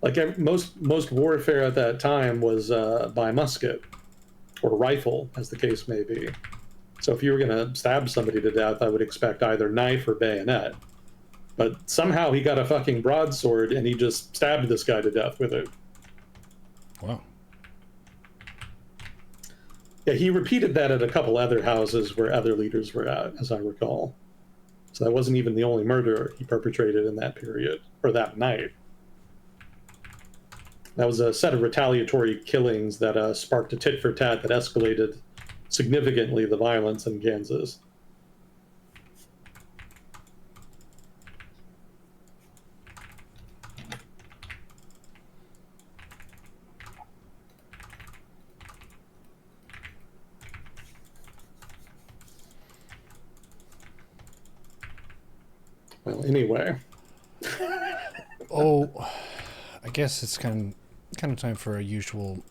Like most warfare at that time was by musket or rifle, as the case may be. So if you were going to stab somebody to death, I would expect either knife or bayonet. But somehow he got a fucking broadsword and he just stabbed this guy to death with it. Wow. Yeah, he repeated that at a couple other houses where other leaders were at, as I recall. So that wasn't even the only murder he perpetrated in that period, or that night. That was a set of retaliatory killings that sparked a tit-for-tat that escalated significantly the violence in Kansas. Well, anyway. Oh, I guess it's kind of time for a usual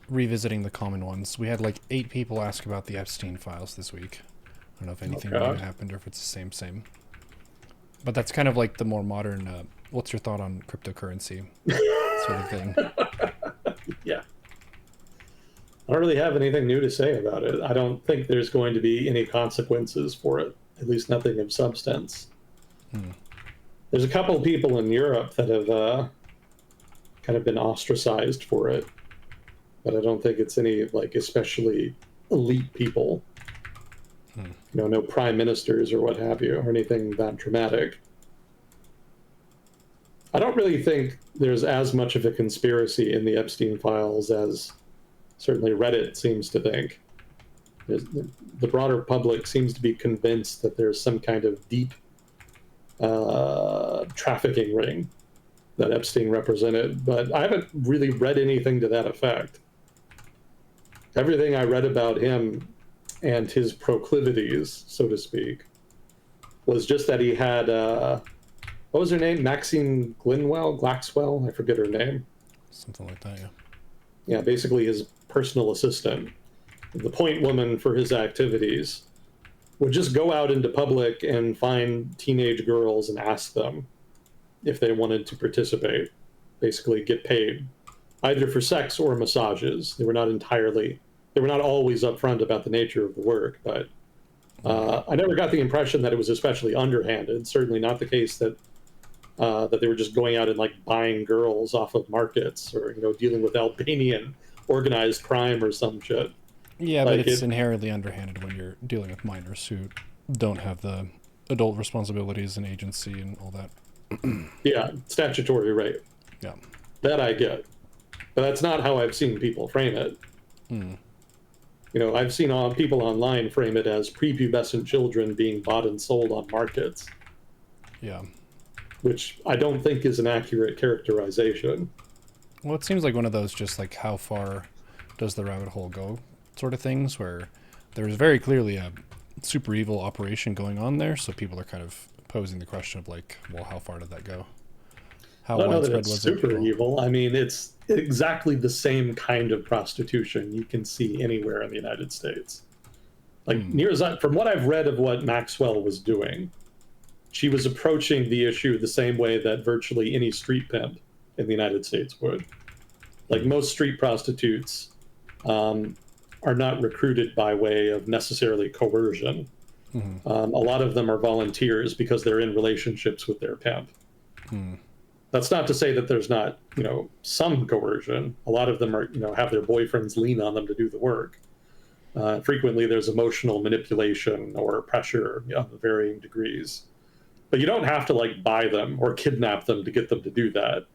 revisiting the common ones. We had like 8 people ask about the Epstein files this week. I don't know if anything new happened or if it's the same. But that's kind of like the more modern, what's your thought on cryptocurrency sort of thing. Yeah. I don't really have anything new to say about it. I don't think there's going to be any consequences for it, at least nothing of substance. There's a couple of people in Europe that have kind of been ostracized for it, but I don't think it's any like especially elite people. You know, no prime ministers or what have you, or anything that dramatic. I don't really think there's as much of a conspiracy in the Epstein files as certainly Reddit seems to think. The broader public seems to be convinced that there's some kind of deep trafficking ring that Epstein represented, but I haven't really read anything to that effect. Everything I read about him and his proclivities, so to speak, was just that he had what was her name? Maxine Glaxwell. I forget her name. Something like that, yeah. Yeah, basically his personal assistant, the point woman for his activities, would just go out into public and find teenage girls and ask them if they wanted to participate, basically get paid, either for sex or massages. They were not always upfront about the nature of the work, but I never got the impression that it was especially underhanded. Certainly not the case that that they were just going out and like buying girls off of markets or dealing with Albanian organized crime or some shit. Yeah, but Like it's it, inherently underhanded when you're dealing with minors who don't have the adult responsibilities and agency and all that. yeah, statutory rape. Yeah. That I get, but that's not how I've seen people frame it. Hmm. I've seen people online frame it as prepubescent children being bought and sold on markets, Yeah. which I don't think is an accurate characterization. Well, it seems like one of those just like how far does the rabbit hole go sort of things where there's very clearly a super evil operation going on there. So people are kind of posing the question of like, well, how far did that go? I How don't know that widespread it's was it? super Well, evil. I mean, it's exactly the same kind of prostitution you can see anywhere in the United States. Like from what I've read of what Maxwell was doing, she was approaching the issue the same way that virtually any street pimp in the United States would. Like most street prostitutes are not recruited by way of necessarily coercion. A lot of them are volunteers because they're in relationships with their pimp. That's not to say that there's not, some coercion. A lot of them are, have their boyfriends lean on them to do the work. Frequently, there's emotional manipulation or pressure of varying degrees. But you don't have to like buy them or kidnap them to get them to do that.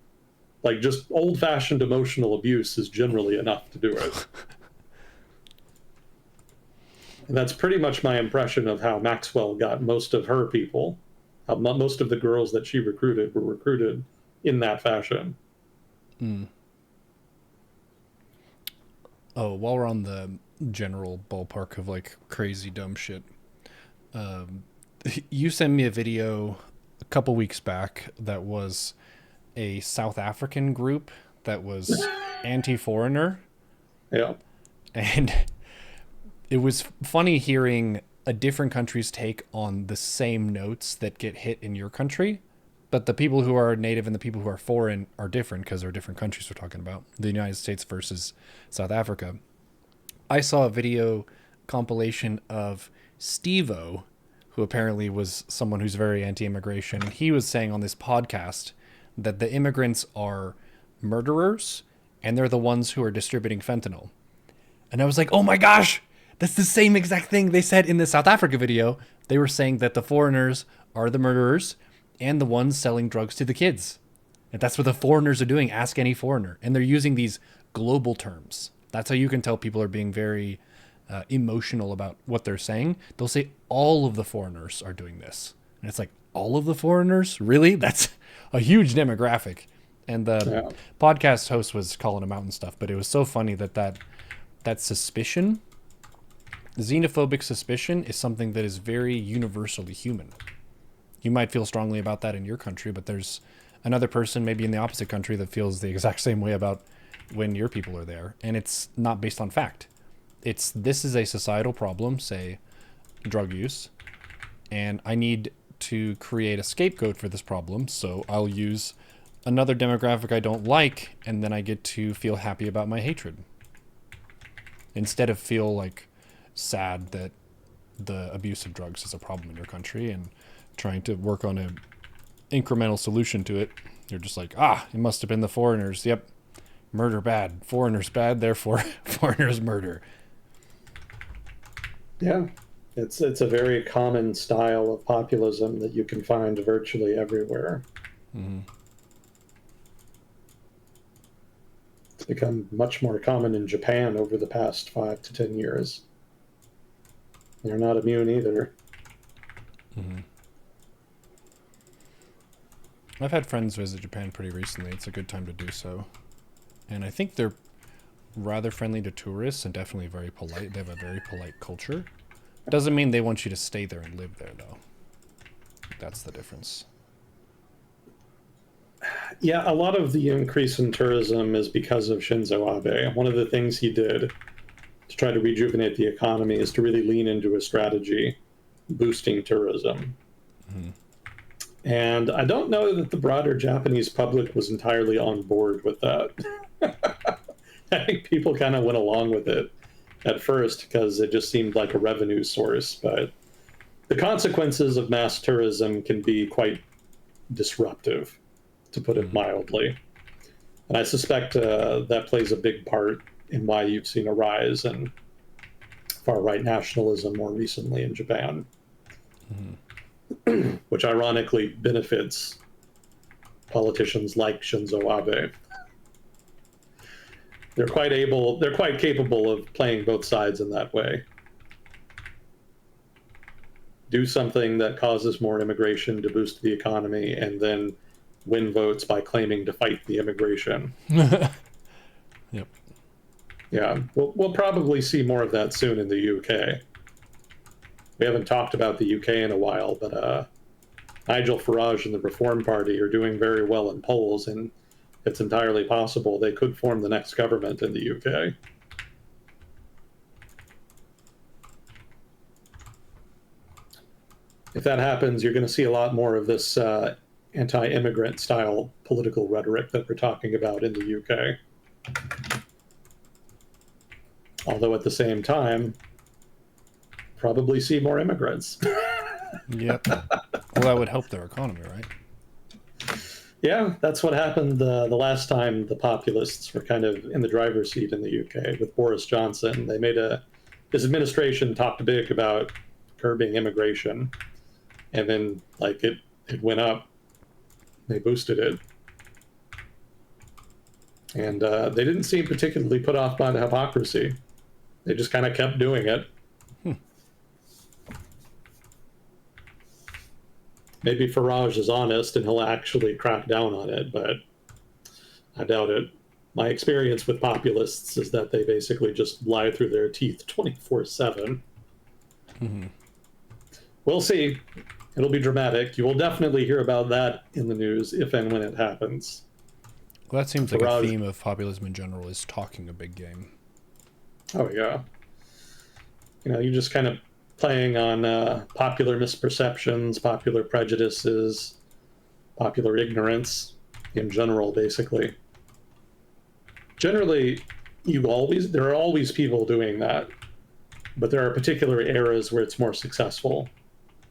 Like just old-fashioned emotional abuse is generally enough to do it. And that's pretty much my impression of how Maxwell got most of her people. How most of the girls that she recruited were recruited in that fashion. oh, while we're on the general ballpark of like crazy dumb shit, you sent me a video a couple weeks back that was a South African group that was anti-foreigner, Yeah. and it was funny hearing a different country's take on the same notes that get hit in your country, but the people who are native and the people who are foreign are different because they're different countries we're talking about. The United States versus South Africa. I saw a video compilation of Steve-O, who apparently was someone who's very anti-immigration. And he was saying on this podcast that the immigrants are murderers and they're the ones who are distributing fentanyl. And I was like, oh my gosh, that's the same exact thing they said in the South Africa video. They were saying that the foreigners are the murderers and the ones selling drugs to the kids. And that's what the foreigners are doing. Ask any foreigner. And they're using these global terms. That's how you can tell people are being very emotional about what they're saying. They'll say all of the foreigners are doing this. And it's like, all of the foreigners? Really? That's a huge demographic. And the podcast host was calling them out and stuff. But it was so funny that suspicion, xenophobic suspicion, is something that is very universally human. You might feel strongly about that in your country, but there's another person maybe in the opposite country that feels the exact same way about when your people are there. And it's not based on fact. This is a societal problem, say drug use, and I need to create a scapegoat for this problem, so I'll use another demographic I don't like, and then I get to feel happy about my hatred. Instead of feel like sad that the abuse of drugs is a problem in your country and trying to work on an incremental solution to it, you're just like, it must have been the foreigners. Yep. Murder bad. Foreigners bad, therefore foreigners murder. Yeah. It's a very common style of populism that you can find virtually everywhere. It's become much more common in Japan over the past 5 to 10 years. They're not immune either. I've had friends visit Japan pretty recently. It's a good time to do so. And I think they're rather friendly to tourists and definitely very polite. They have a very polite culture. Doesn't mean they want you to stay there and live there, though. That's the difference. Yeah, a lot of the increase in tourism is because of Shinzo Abe. One of the things he did to try to rejuvenate the economy is to really lean into a strategy boosting tourism. Mm-hmm. And I don't know that the broader Japanese public was entirely on board with that. I think people kind of went along with it at first because it just seemed like a revenue source. But the consequences of mass tourism can be quite disruptive, to put it Mm-hmm. mildly. And I suspect that plays a big part in why you've seen a rise in far right nationalism more recently in Japan, Mm-hmm. which ironically benefits politicians like Shinzo Abe. They're quite capable of playing both sides in that way. Do something that causes more immigration to boost the economy, and then win votes by claiming to fight the immigration. Yep. Yeah, we'll probably see more of that soon in the UK. We haven't talked about the UK in a while, but Nigel Farage and the Reform Party are doing very well in polls, and it's entirely possible they could form the next government in the UK. If that happens, you're going to see a lot more of this anti-immigrant style political rhetoric that we're talking about in the UK. Although at the same time, probably see more immigrants. Yep. Well, that would help their economy, right? Yeah, that's what happened the last time the populists were kind of in the driver's seat in the UK with Boris Johnson. His administration talked big about curbing immigration, and then like it went up. They boosted it, and they didn't seem particularly put off by the hypocrisy. They just kind of kept doing it. Maybe Farage is honest and he'll actually crack down on it, but I doubt it. My experience with populists is that they basically just lie through their teeth 24/7. Mm-hmm. We'll see. It'll be dramatic. You will definitely hear about that in the news if and when it happens. Well, that seems like Farage, a theme of populism in general is talking a big game. oh yeah. You're just kind of playing on popular misperceptions, popular prejudices, popular ignorance in general, basically. Generally, there are always people doing that, but there are particular eras where it's more successful.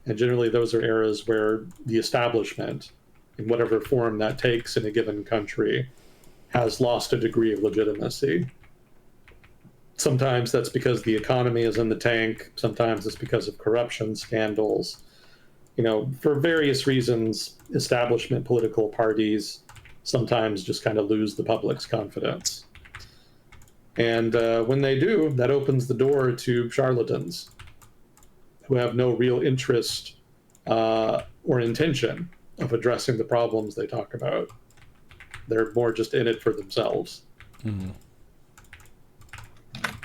And generally, those are eras where the establishment, in whatever form that takes in a given country, has lost a degree of legitimacy. Sometimes that's because the economy is in the tank. Sometimes it's because of corruption scandals. For various reasons, establishment political parties sometimes just kind of lose the public's confidence. And when they do, that opens the door to charlatans who have no real interest or intention of addressing the problems they talk about. They're more just in it for themselves. Mm-hmm.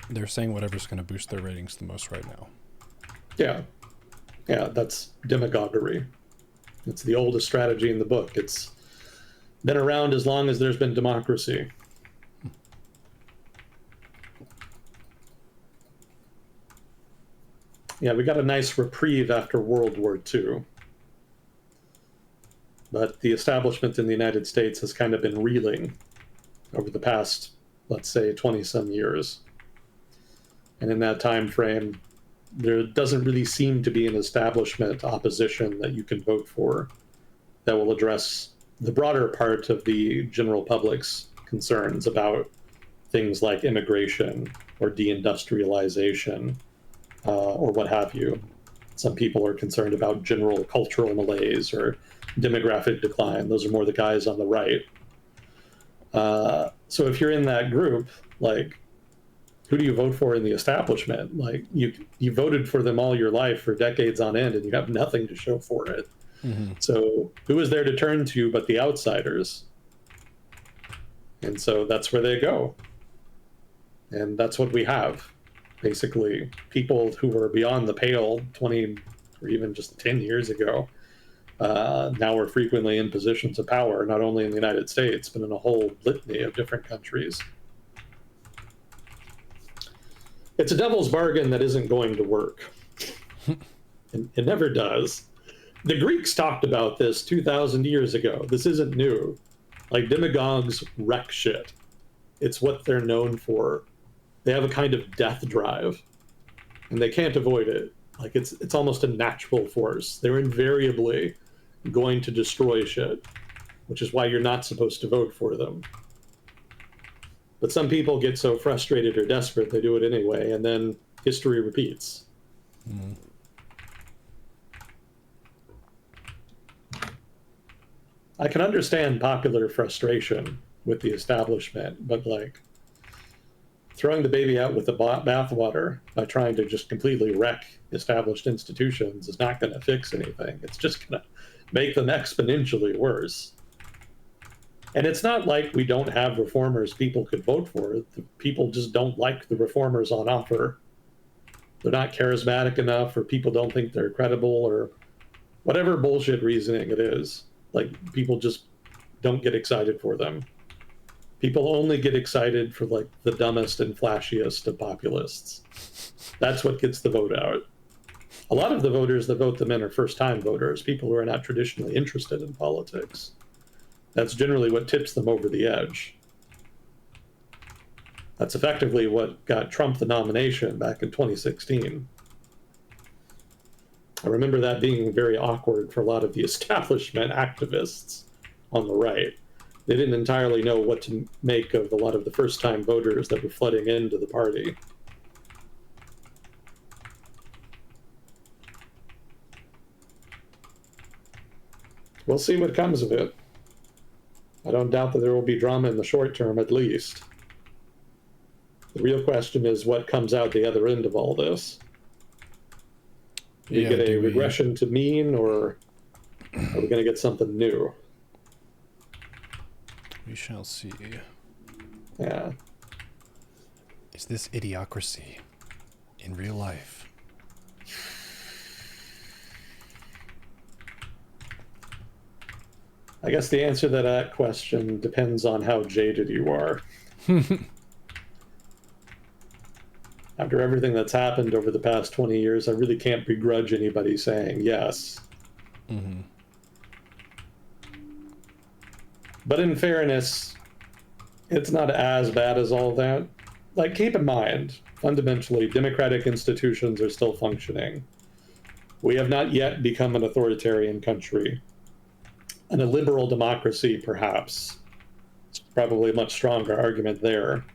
They're saying whatever's going to boost their ratings the most right now. Yeah. Yeah, that's demagoguery. It's the oldest strategy in the book. It's been around as long as there's been democracy. Yeah, we got a nice reprieve after World War II. But the establishment in the United States has kind of been reeling over the past, let's say, 20-some years. And in that time frame, there doesn't really seem to be an establishment opposition that you can vote for that will address the broader part of the general public's concerns about things like immigration or deindustrialization or what have you. Some people are concerned about general cultural malaise or demographic decline. Those are more the guys on the right. So if you're in that group, like, who do you vote for in the establishment? Like, you voted for them all your life for decades on end, and you have nothing to show for it. Mm-hmm. So who is there to turn to but the outsiders? And so that's where they go. And that's what we have. Basically, people who were beyond the pale 20 or even just 10 years ago now are frequently in positions of power, not only in the United States, but in a whole litany of different countries. It's a devil's bargain that isn't going to work. It never does. The Greeks talked about this 2,000 years ago. This isn't new. Like, demagogues wreck shit. It's what they're known for. They have a kind of death drive, and they can't avoid it. Like, it's almost a natural force. They're invariably going to destroy shit, which is why you're not supposed to vote for them. But some people get so frustrated or desperate, they do it anyway, and then history repeats. Mm. I can understand popular frustration with the establishment, but like throwing the baby out with the bathwater by trying to just completely wreck established institutions is not going to fix anything. It's just going to make them exponentially worse. And it's not like we don't have reformers people could vote for. The people just don't like the reformers on offer. They're not charismatic enough, or people don't think they're credible, or whatever bullshit reasoning it is. Like, people just don't get excited for them. People only get excited for like the dumbest and flashiest of populists. That's what gets the vote out. A lot of the voters that vote them in are first-time voters, people who are not traditionally interested in politics. That's generally what tips them over the edge. That's effectively what got Trump the nomination back in 2016. I remember that being very awkward for a lot of the establishment activists on the right. They didn't entirely know what to make of a lot of the first-time voters that were flooding into the party. We'll see what comes of it. I don't doubt that there will be drama in the short term, at least. The real question is what comes out the other end of all this. Do we get a regression to mean, or are we going to get something new? We shall see. Yeah. Is this idiocracy in real life? I guess the answer to that question depends on how jaded you are. After everything that's happened over the past 20 years, I really can't begrudge anybody saying yes. Mm-hmm. But in fairness, it's not as bad as all that. Like, keep in mind, fundamentally, democratic institutions are still functioning. We have not yet become an authoritarian country. And a liberal democracy, perhaps. It's probably a much stronger argument there.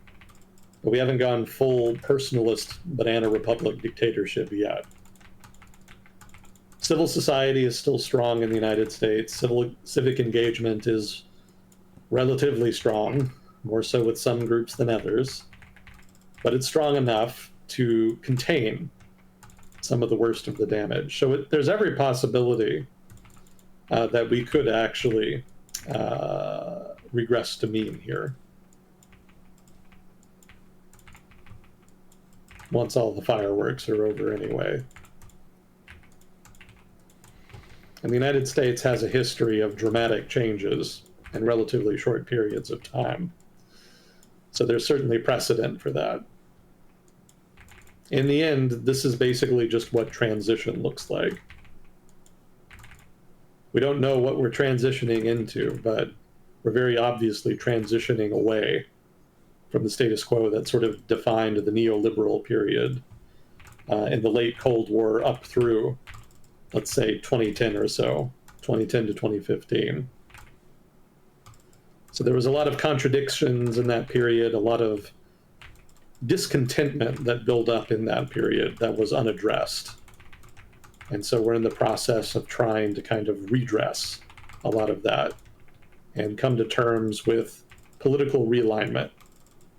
But we haven't gone full personalist banana republic dictatorship yet. Civil society is still strong in the United States. Civic engagement is relatively strong, more so with some groups than others. But it's strong enough to contain some of the worst of the damage. So there's every possibility that we could actually regress to mean here. Once all the fireworks are over anyway. And the United States has a history of dramatic changes in relatively short periods of time. So there's certainly precedent for that. In the end, this is basically just what transition looks like. We don't know what we're transitioning into, but we're very obviously transitioning away from the status quo that sort of defined the neoliberal period in the late Cold War up through, let's say, 2010 or so, 2010 to 2015. So there was a lot of contradictions in that period, a lot of discontentment that built up in that period that was unaddressed. And so we're in the process of trying to kind of redress a lot of that and come to terms with political realignment,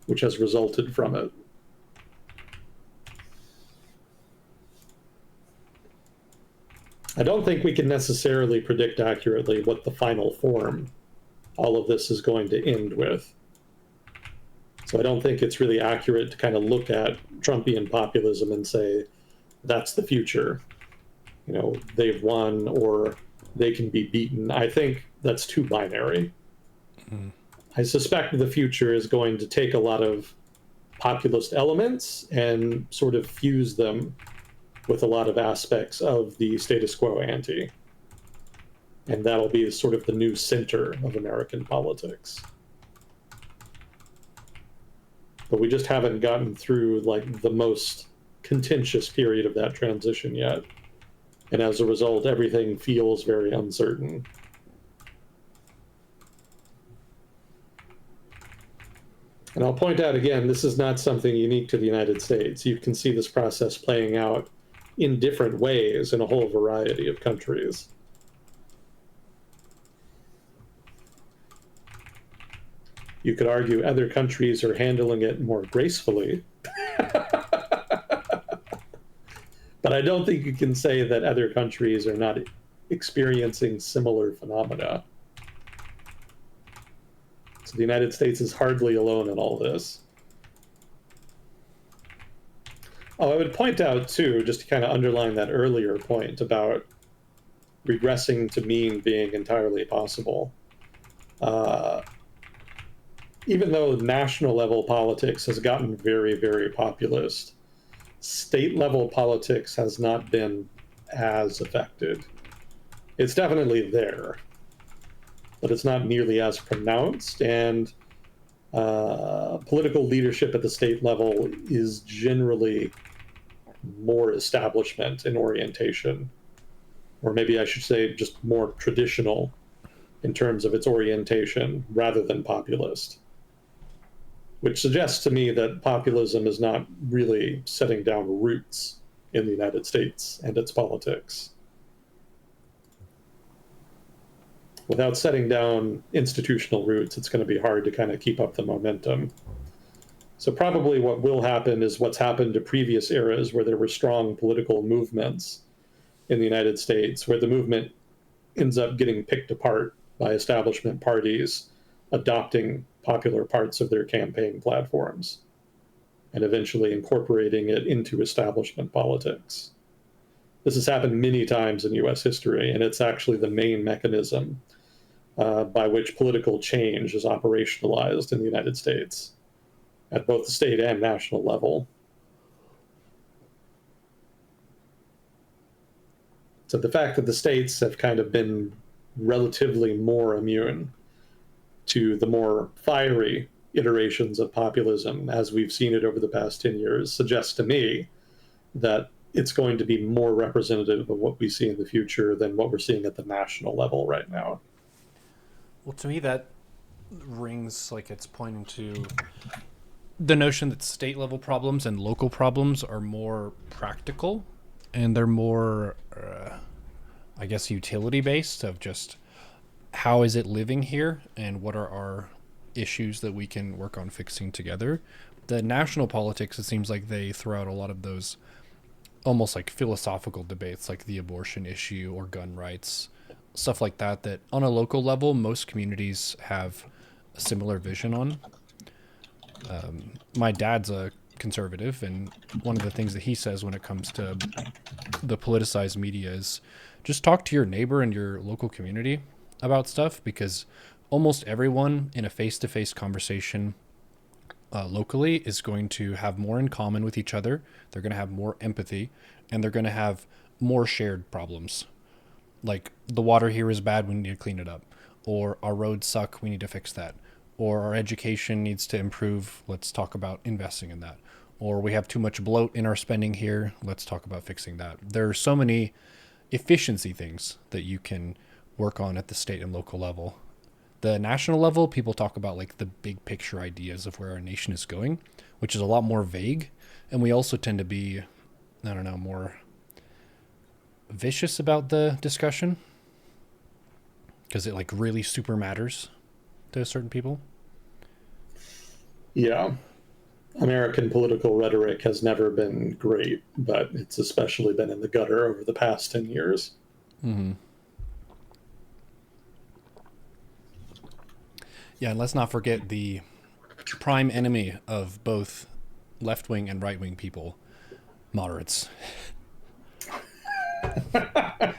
which has resulted from it. I don't think we can necessarily predict accurately what the final form all of this is going to end with. So I don't think it's really accurate to kind of look at Trumpian populism and say that's the future. You know, they've won or they can be beaten. I think that's too binary. Mm. I suspect the future is going to take a lot of populist elements and sort of fuse them with a lot of aspects of the status quo ante. And that'll be sort of the new center of American politics. But we just haven't gotten through like the most contentious period of that transition yet. And as a result, everything feels very uncertain. And I'll point out again, this is not something unique to the United States. You can see this process playing out in different ways in a whole variety of countries. You could argue other countries are handling it more gracefully. But I don't think you can say that other countries are not experiencing similar phenomena. So the United States is hardly alone in all this. Oh, I would point out, too, just to kind of underline that earlier point about regressing to mean being entirely possible. Even though national level politics has gotten very, very populist, state level politics has not been as affected. It's definitely there, but it's not nearly as pronounced. And political leadership at the state level is generally more establishment in orientation, or maybe I should say just more traditional in terms of its orientation rather than populist, which suggests to me that populism is not really setting down roots in the United States and its politics. Without setting down institutional roots, it's going to be hard to kind of keep up the momentum. So probably what will happen is what's happened to previous eras where there were strong political movements in the United States, where the movement ends up getting picked apart by establishment parties adopting popular parts of their campaign platforms and eventually incorporating it into establishment politics. This has happened many times in US history, and it's actually the main mechanism by which political change is operationalized in the United States at both the state and national level. So the fact that the states have kind of been relatively more immune to the more fiery iterations of populism as we've seen it over the past 10 years suggests to me that it's going to be more representative of what we see in the future than what we're seeing at the national level right now. Well, to me, that rings like it's pointing to the notion that state level problems and local problems are more practical and they're more, I guess, utility based of just how is it living here and what are our issues that we can work on fixing together. The national politics, it seems like they throw out a lot of those almost like philosophical debates, like the abortion issue or gun rights, stuff like that, that on a local level, most communities have a similar vision on. My dad's a conservative, and one of the things that he says when it comes to the politicized media is just talk to your neighbor and your local community about stuff, because almost everyone in a face-to-face conversation locally is going to have more in common with each other. They're going to have more empathy, and they're going to have more shared problems. Like, the water here is bad, we need to clean it up. Or our roads suck, we need to fix that. Or our education needs to improve, let's talk about investing in that. Or we have too much bloat in our spending here, let's talk about fixing that. There are so many efficiency things that you can work on at the state and local level. The national level, people talk about like the big picture ideas of where our nation is going, which is a lot more vague. And we also tend to be, I don't know, more vicious about the discussion because it like really super matters to certain people. Yeah. American political rhetoric has never been great, but it's especially been in the gutter over the past 10 years. Mm-hmm. Yeah, and let's not forget the prime enemy of both left wing and right wing people, moderates. How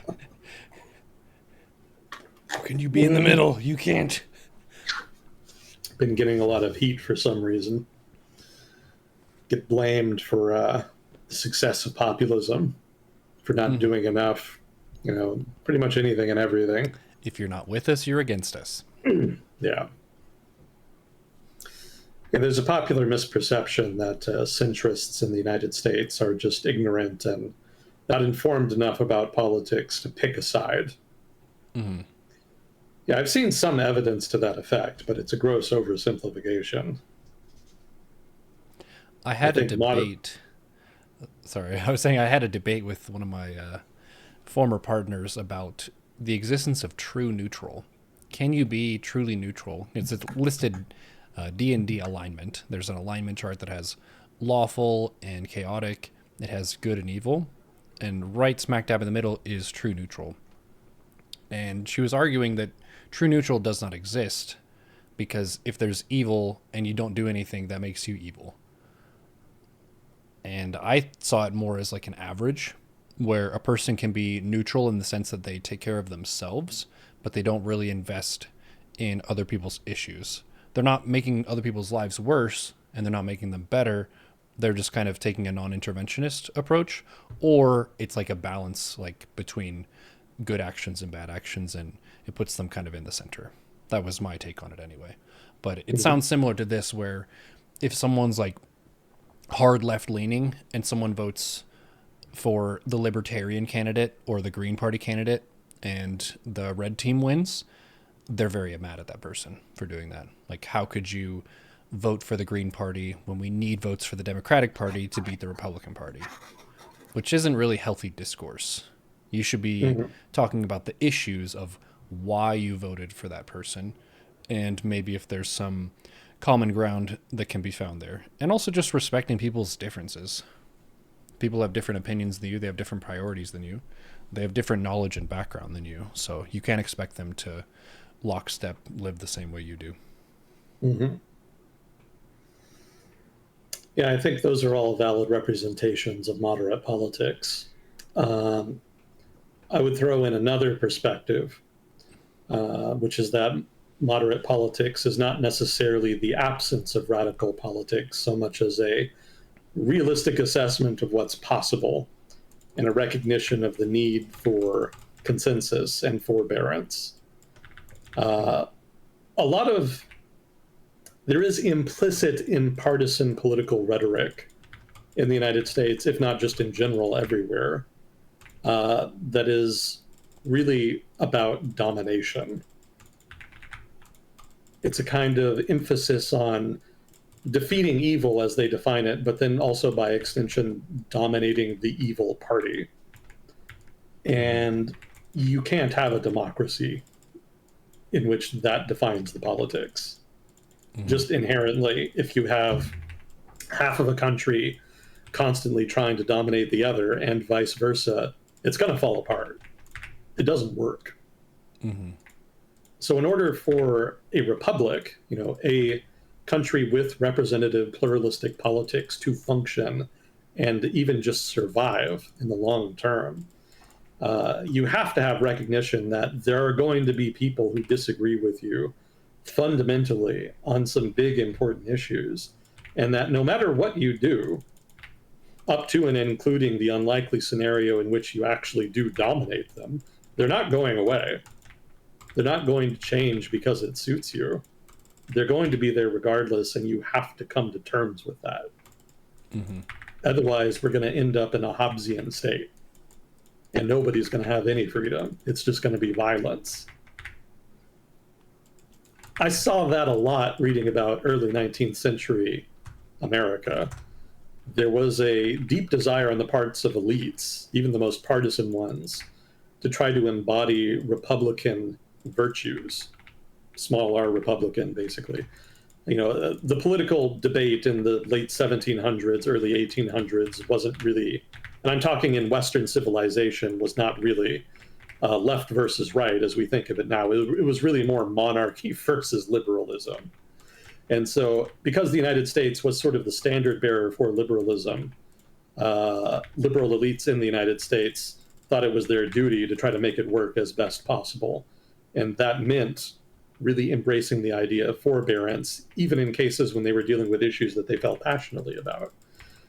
can you be in the middle? You can't. Been getting a lot of heat for some reason. Get blamed for the success of populism, for not doing enough, pretty much anything and everything. If you're not with us, you're against us. Yeah. And there's a popular misperception that centrists in the United States are just ignorant and not informed enough about politics to pick a side. Mm-hmm. Yeah, I've seen some evidence to that effect, but it's a gross oversimplification. I had a debate. Sorry, I was saying I had a debate with one of my former partners about the existence of true neutral. Can you be truly neutral? It's a listed D&D alignment. There's an alignment chart that has lawful and chaotic. It has good and evil. And right smack dab in the middle is true neutral. And she was arguing that true neutral does not exist because if there's evil and you don't do anything, that makes you evil. And I saw it more as like an average where a person can be neutral in the sense that they take care of themselves, but they don't really invest in other people's issues. They're not making other people's lives worse and they're not making them better. They're just kind of taking a non-interventionist approach, or it's like a balance like between good actions and bad actions, and it puts them kind of in the center. That was my take on it anyway. But it sounds similar to this, where if someone's like hard left leaning and someone votes for the libertarian candidate or the Green Party candidate and the red team wins, they're very mad at that person for doing that. Like, how could you vote for the Green Party when we need votes for the Democratic Party to beat the Republican Party? Which isn't really healthy discourse. You should be talking about the issues of why you voted for that person, and maybe if there's some common ground that can be found there. And also just respecting people's differences. People have different opinions than you. They have different priorities than you. They have different knowledge and background than you. So you can't expect them to lockstep live the same way you do. Mm-hmm. Yeah, I think those are all valid representations of moderate politics. I would throw in another perspective, which is that moderate politics is not necessarily the absence of radical politics so much as a realistic assessment of what's possible and a recognition of the need for consensus and forbearance. There is implicit in partisan political rhetoric in the United States, if not just in general everywhere, that is really about domination. It's a kind of emphasis on defeating evil as they define it, but then also by extension dominating the evil party. And you can't have a democracy in which that defines the politics. Just inherently, if you have half of a country constantly trying to dominate the other and vice versa, it's going to fall apart. It doesn't work. So in order for a republic, a country with representative pluralistic politics to function and even just survive in the long term, you have to have recognition that there are going to be people who disagree with you fundamentally on some big important issues, and that no matter what you do, up to and including the unlikely scenario in which you actually do dominate them, they're not going away. They're not going to change because it suits you. They're going to be there regardless, and you have to come to terms with that. Otherwise, we're going to end up in a Hobbesian state, and nobody's going to have any freedom. It's just going to be violence. I saw that a lot reading about early 19th century America. There was a deep desire on the parts of elites, even the most partisan ones, to try to embody Republican virtues, small r Republican, basically. The political debate in the late 1700s, early 1800s wasn't really, and I'm talking in Western civilization, was not really left versus right as we think of it now. It was really more monarchy versus liberalism. And so, because the United States was sort of the standard bearer for liberalism, liberal elites in the United States thought it was their duty to try to make it work as best possible. And that meant really embracing the idea of forbearance, even in cases when they were dealing with issues that they felt passionately about.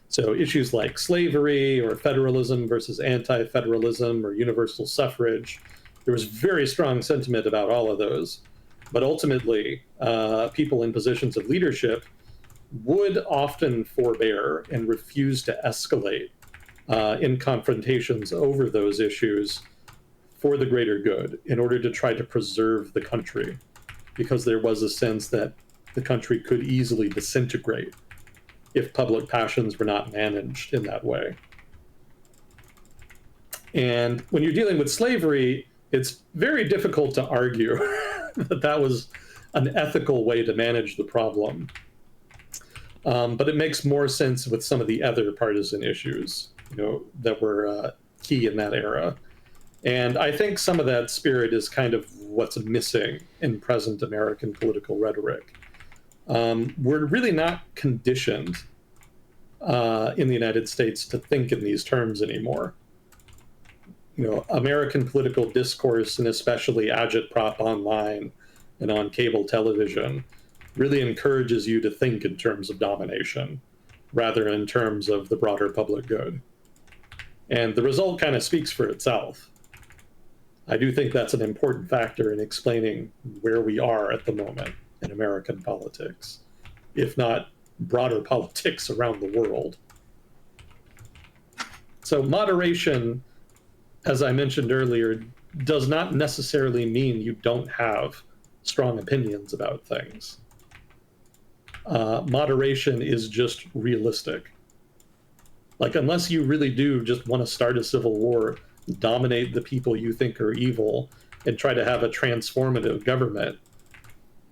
So issues like slavery or federalism versus anti-federalism or universal suffrage, there was very strong sentiment about all of those. But ultimately, people in positions of leadership would often forbear and refuse to escalate in confrontations over those issues for the greater good in order to try to preserve the country, because there was a sense that the country could easily disintegrate if public passions were not managed in that way. And when you're dealing with slavery, it's very difficult to argue that that was an ethical way to manage the problem. But it makes more sense with some of the other partisan issues, that were key in that era. And I think some of that spirit is kind of what's missing in present American political rhetoric. We're really not conditioned in the United States to think in these terms anymore. American political discourse, and especially agitprop online and on cable television, really encourages you to think in terms of domination rather than in terms of the broader public good. And the result kind of speaks for itself. I do think that's an important factor in explaining where we are at the moment in American politics, if not broader politics around the world. So moderation, as I mentioned earlier, does not necessarily mean you don't have strong opinions about things. Moderation is just realistic. Like, unless you really do just want to start a civil war, dominate the people you think are evil, and try to have a transformative government,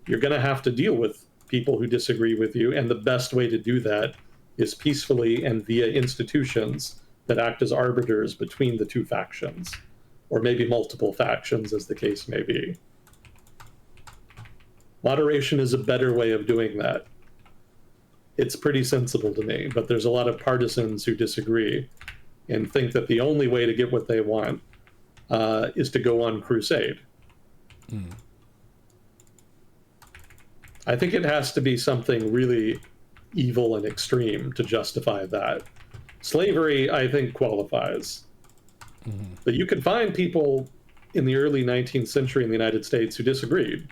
you're going to have to deal with people who disagree with you. And the best way to do that is peacefully and via institutions that act as arbiters between the two factions, or maybe multiple factions, as the case may be. Moderation is a better way of doing that. It's pretty sensible to me, but there's a lot of partisans who disagree and think that the only way to get what they want is to go on crusade. I think it has to be something really evil and extreme to justify that. Slavery, I think, qualifies. But you can find people in the early 19th century in the United States who disagreed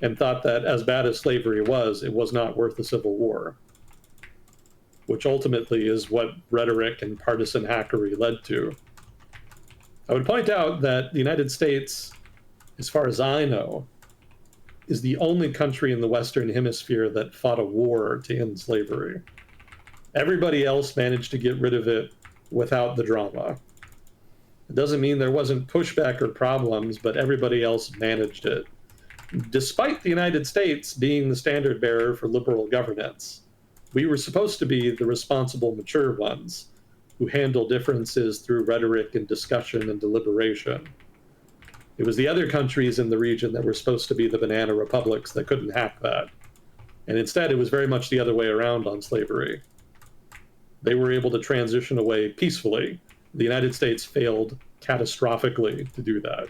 and thought that as bad as slavery was, it was not worth a civil war, which ultimately is what rhetoric and partisan hackery led to. I would point out that the United States, as far as I know, is the only country in the Western Hemisphere that fought a war to end slavery. Everybody else managed to get rid of it without the drama. It doesn't mean there wasn't pushback or problems, but everybody else managed it, despite the United States being the standard bearer for liberal governance. We were supposed to be the responsible, mature ones who handle differences through rhetoric and discussion and deliberation. It was the other countries in the region that were supposed to be the banana republics that couldn't hack that. And instead, it was very much the other way around on slavery. They were able to transition away peacefully. The United States failed catastrophically to do that.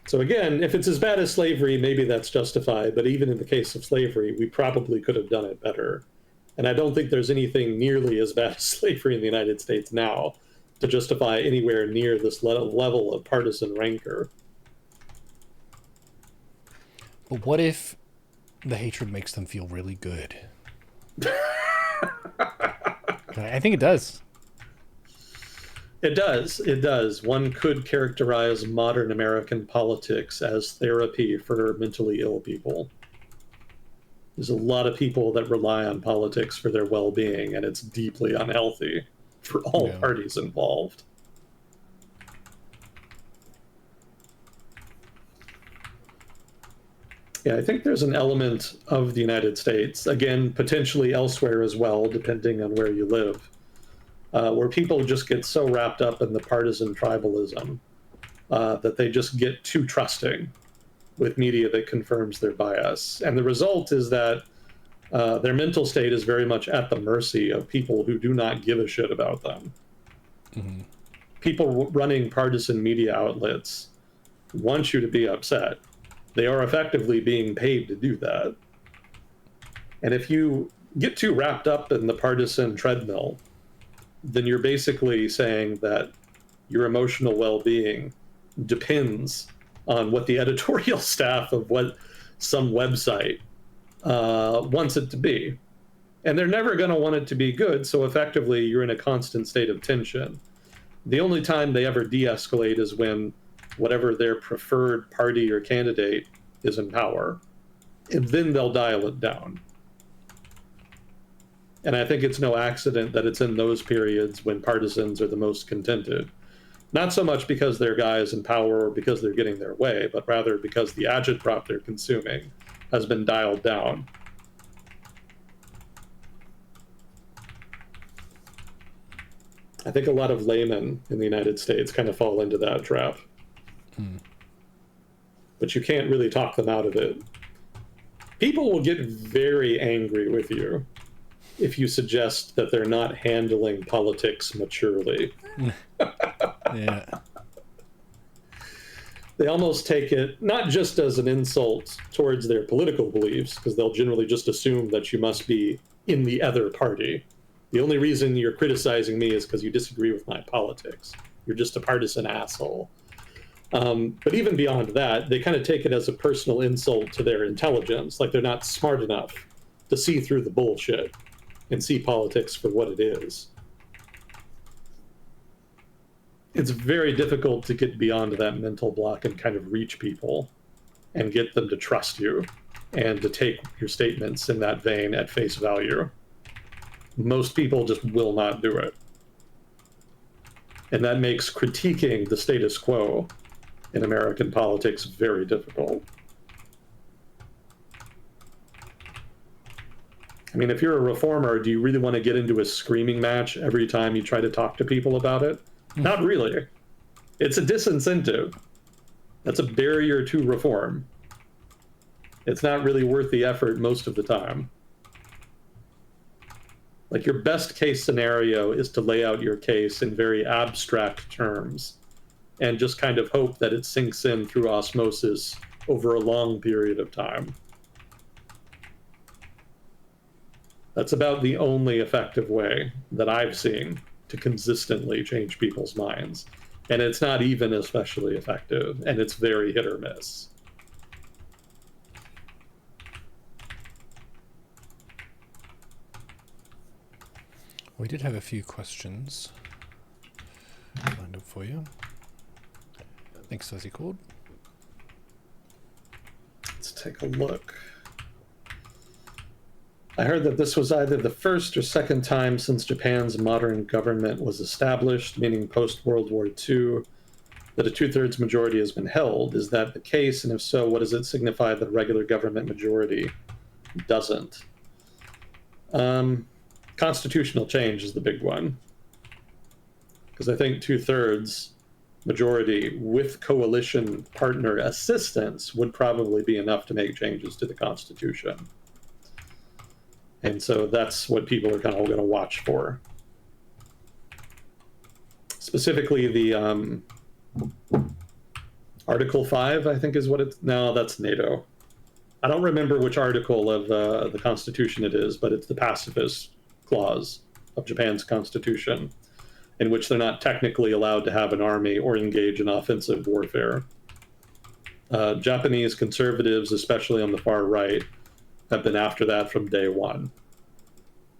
So again, if it's as bad as slavery, maybe that's justified. But even in the case of slavery, we probably could have done it better. And I don't think there's anything nearly as bad as slavery in the United States now to justify anywhere near this level of partisan rancor. But what if the hatred makes them feel really good? I think it does. It does. It does. One could characterize modern American politics as therapy for mentally ill people. There's a lot of people that rely on politics for their well-being, and it's deeply unhealthy for all parties involved. Yeah, I think there's an element of the United States, again, potentially elsewhere as well, depending on where you live, where people just get so wrapped up in the partisan tribalism that they just get too trusting with media that confirms their bias. And the result is that their mental state is very much at the mercy of people who do not give a shit about them. Mm-hmm. People running partisan media outlets want you to be upset. They are effectively being paid to do that. And if you get too wrapped up in the partisan treadmill, then you're basically saying that your emotional well-being depends on what the editorial staff of what some website wants it to be. And they're never going to want it to be good, so effectively you're in a constant state of tension. The only time they ever de-escalate is when whatever their preferred party or candidate is in power. And then they'll dial it down. And I think it's no accident that it's in those periods when partisans are the most contented. Not so much because they're guys in power or because they're getting their way, but rather because the agitprop they're consuming has been dialed down. I think a lot of laymen in the United States kind of fall into that trap. But you can't really talk them out of it. People will get very angry with you if you suggest that they're not handling politics maturely. Yeah. They almost take it not just as an insult towards their political beliefs, because they'll generally just assume that you must be in the other party. The only reason you're criticizing me is because you disagree with my politics. You're just a partisan asshole. But even beyond that, they kind of take it as a personal insult to their intelligence, like they're not smart enough to see through the bullshit and see politics for what it is. It's very difficult to get beyond that mental block and kind of reach people and get them to trust you and to take your statements in that vein at face value. Most people just will not do it. And that makes critiquing the status quo in American politics very difficult. I mean, if you're a reformer, do you really want to get into a screaming match every time you try to talk to people about it? Not really. It's a disincentive. That's a barrier to reform. It's not really worth the effort most of the time. Like, your best case scenario is to lay out your case in very abstract terms and just kind of hope that it sinks in through osmosis over a long period of time. That's about the only effective way that I've seen to consistently change people's minds. And it's not even especially effective, and it's very hit or miss. We did have a few questions lined up for you. Thanks, Fuzzy Cord. Let's take a look. I heard that this was either the first or second time since Japan's modern government was established, meaning post-World War II, that a two-thirds majority has been held. Is that the case? And if so, what does it signify that a regular government majority doesn't? Constitutional change is the big one. Because I think two-thirds majority with coalition partner assistance would probably be enough to make changes to the Constitution. And so that's what people are kind of going to watch for. Specifically, the Article 5, I think is what it's... No, that's NATO. I don't remember which article of the Constitution it is, but it's the pacifist clause of Japan's Constitution, in which they're not technically allowed to have an army or engage in offensive warfare. Japanese conservatives, especially on the far right, have been after that from day one.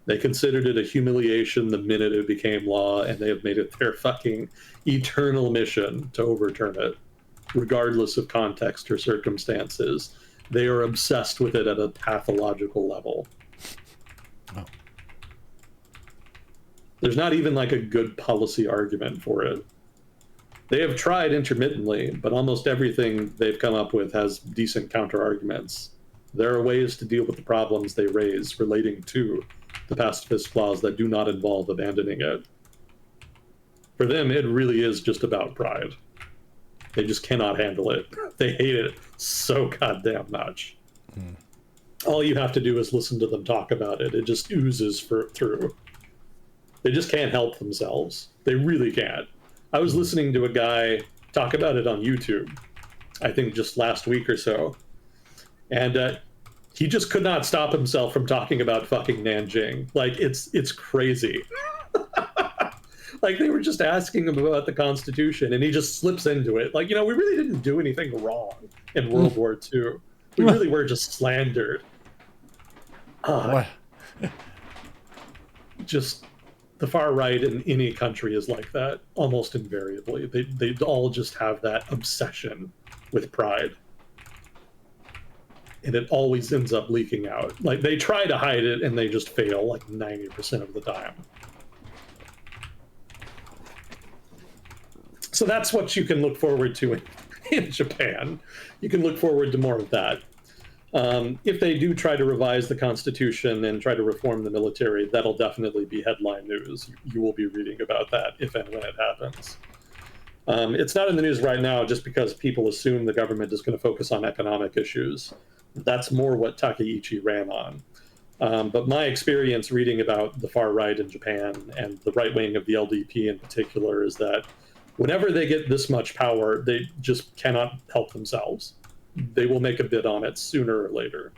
They considered it a humiliation the minute it became law, and they have made it their fucking eternal mission to overturn it, regardless of context or circumstances. They are obsessed with it at a pathological level. Oh. There's not even like a good policy argument for it. They have tried intermittently, but almost everything they've come up with has decent counter arguments. There are ways to deal with the problems they raise relating to the pacifist clause that do not involve abandoning it. For them, it really is just about pride. They just cannot handle it. They hate it so goddamn much. All you have to do is listen to them talk about it. It just oozes through. They just can't help themselves. They really can't. I was listening to a guy talk about it on YouTube, I think just last week or so, and he just could not stop himself from talking about fucking Nanjing. Like, it's crazy. Like, they were just asking him about the Constitution, and he just slips into it. Like, we really didn't do anything wrong in World War II. We really were just slandered. What? Just the far right in any country is like that, almost invariably. They all just have that obsession with pride. And it always ends up leaking out. Like, they try to hide it, and they just fail like 90% of the time. So that's what you can look forward to in Japan. You can look forward to more of that. If they do try to revise the Constitution and try to reform the military, that'll definitely be headline news. You will be reading about that if and when it happens. It's not in the news right now just because people assume the government is going to focus on economic issues. That's more what Takeichi ran on. But my experience reading about the far right in Japan and the right wing of the LDP in particular is that whenever they get this much power, they just cannot help themselves. They will make a bid on it sooner or later.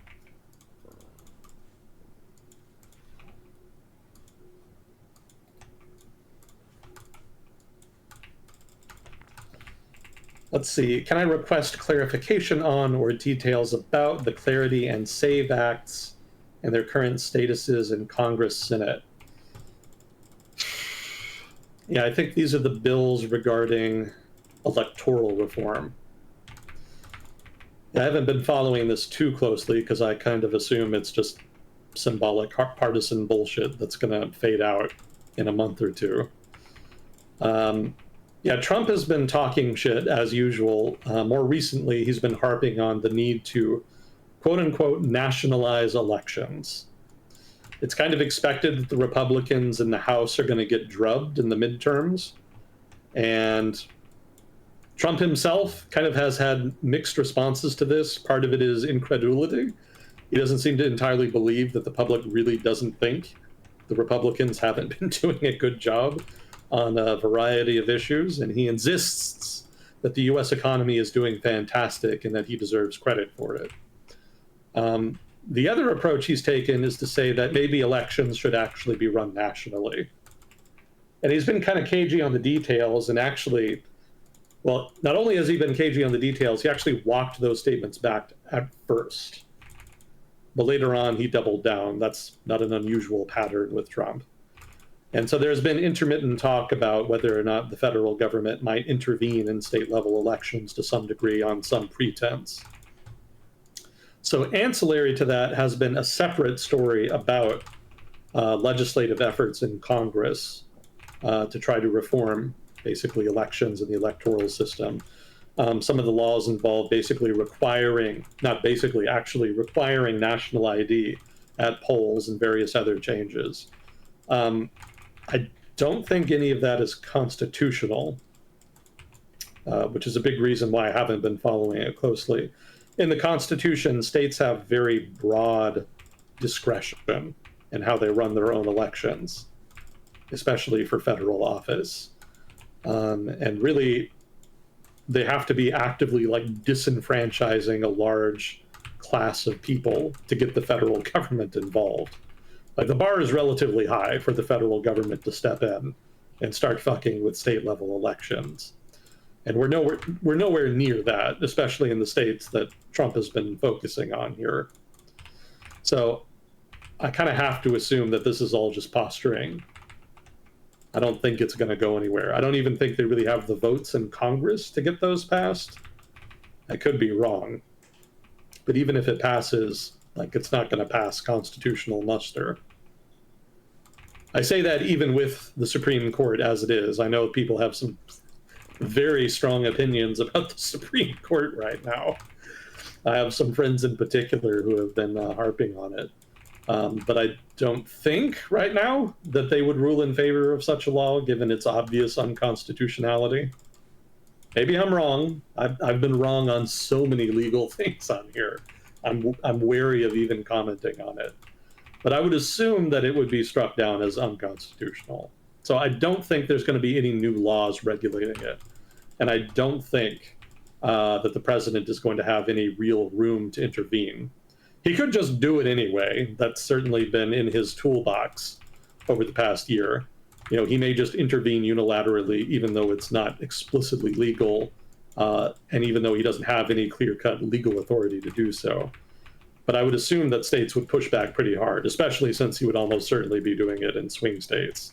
Let's see. Can I request clarification on or details about the Clarity and Save Acts and their current statuses in Congress, Senate? Yeah, I think these are the bills regarding electoral reform. I haven't been following this too closely because I kind of assume it's just symbolic partisan bullshit that's going to fade out in a month or two. Yeah, Trump has been talking shit as usual. More recently, he's been harping on the need to, quote unquote, nationalize elections. It's kind of expected that the Republicans in the House are going to get drubbed in the midterms. And Trump himself kind of has had mixed responses to this. Part of it is incredulity. He doesn't seem to entirely believe that the public really doesn't think the Republicans haven't been doing a good job on a variety of issues. And he insists that the US economy is doing fantastic and that he deserves credit for it. The other approach he's taken is to say that maybe elections should actually be run nationally. And he's been kind of cagey on the details, and actually, well, not only has he been cagey on the details, he actually walked those statements back at first. But later on, he doubled down. That's not an unusual pattern with Trump. And so there's been intermittent talk about whether or not the federal government might intervene in state-level elections to some degree on some pretense. So ancillary to that has been a separate story about legislative efforts in Congress to try to reform basically elections and the electoral system. Some of the laws involve basically actually requiring national ID at polls and various other changes. I don't think any of that is constitutional, which is a big reason why I haven't been following it closely. In the Constitution, states have very broad discretion in how they run their own elections, especially for federal office. And really, they have to be actively like disenfranchising a large class of people to get the federal government involved. Like, the bar is relatively high for the federal government to step in and start fucking with state level elections. And we're nowhere near that, especially in the states that Trump has been focusing on here. So I kind of have to assume that this is all just posturing. I don't think it's going to go anywhere. I don't even think they really have the votes in Congress to get those passed. I could be wrong. But even if it passes, like, it's not going to pass constitutional muster. I say that even with the Supreme Court as it is. I know people have some very strong opinions about the Supreme Court right now. I have some friends in particular who have been harping on it. But I don't think right now that they would rule in favor of such a law, given its obvious unconstitutionality. Maybe I'm wrong. I've been wrong on so many legal things on here. I'm wary of even commenting on it. But I would assume that it would be struck down as unconstitutional. So I don't think there's going to be any new laws regulating it. And I don't think that the president is going to have any real room to intervene. He could just do it anyway. That's certainly been in his toolbox over the past year. You know, he may just intervene unilaterally, even though it's not explicitly legal, and even though he doesn't have any clear-cut legal authority to do so. But I would assume that states would push back pretty hard, especially since he would almost certainly be doing it in swing states.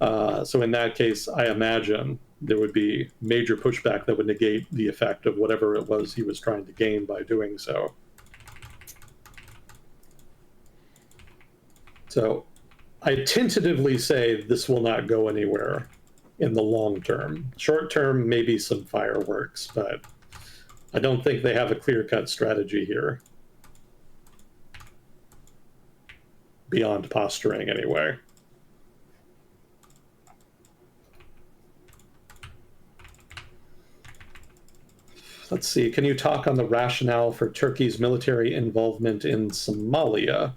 So in that case, I imagine there would be major pushback that would negate the effect of whatever it was he was trying to gain by doing so. So I tentatively say this will not go anywhere in the long term. Short term, maybe some fireworks, but I don't think they have a clear-cut strategy here. Beyond posturing, anyway. Let's see, can you talk on the rationale for Turkey's military involvement in Somalia?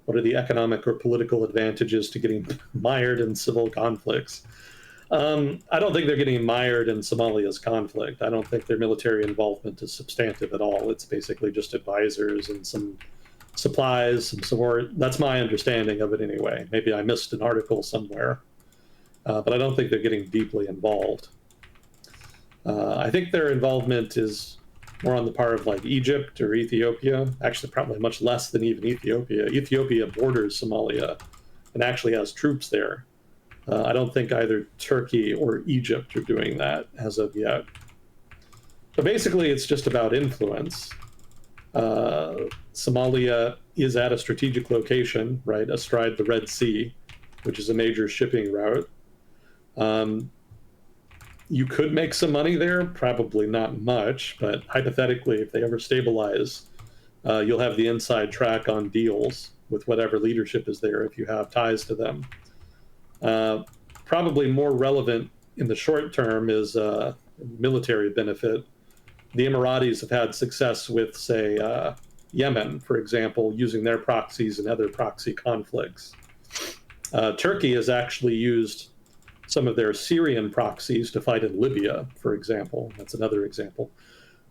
What are the economic or political advantages to getting mired in civil conflicts? I don't think they're getting mired in Somalia's conflict. I don't think their military involvement is substantive at all. It's basically just advisors and some supplies, some support. That's my understanding of it anyway. Maybe I missed an article somewhere, but I don't think they're getting deeply involved. I think their involvement is more on the part of like Egypt or Ethiopia. Actually, probably much less than even Ethiopia. Ethiopia borders Somalia and actually has troops there. I don't think either Turkey or Egypt are doing that as of yet. But basically, it's just about influence. Somalia is at a strategic location, right, astride the Red Sea, which is a major shipping route. You could make some money there, probably not much, but hypothetically, if they ever stabilize, you'll have the inside track on deals with whatever leadership is there if you have ties to them. Probably more relevant in the short term is military benefit. The Emiratis have had success with, say, Yemen, for example, using their proxies in other proxy conflicts. Turkey has actually used some of their Syrian proxies to fight in Libya, for example. That's another example.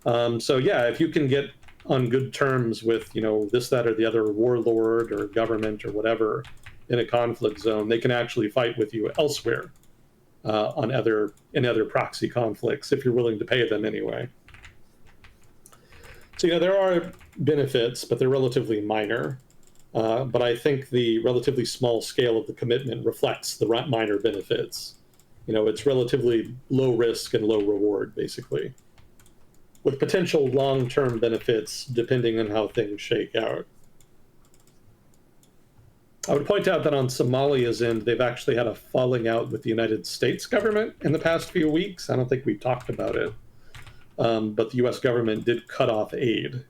So yeah, if you can get on good terms with, you know, this, that, or the other warlord or government or whatever in a conflict zone, they can actually fight with you elsewhere in other proxy conflicts if you're willing to pay them anyway. So yeah, there are benefits, but they're relatively minor. But I think the relatively small scale of the commitment reflects the minor benefits. You know, it's relatively low risk and low reward, basically, with potential long-term benefits depending on how things shake out. I would point out that on Somalia's end, they've actually had a falling out with the United States government in the past few weeks. I don't think we talked about it, but the US government did cut off aid.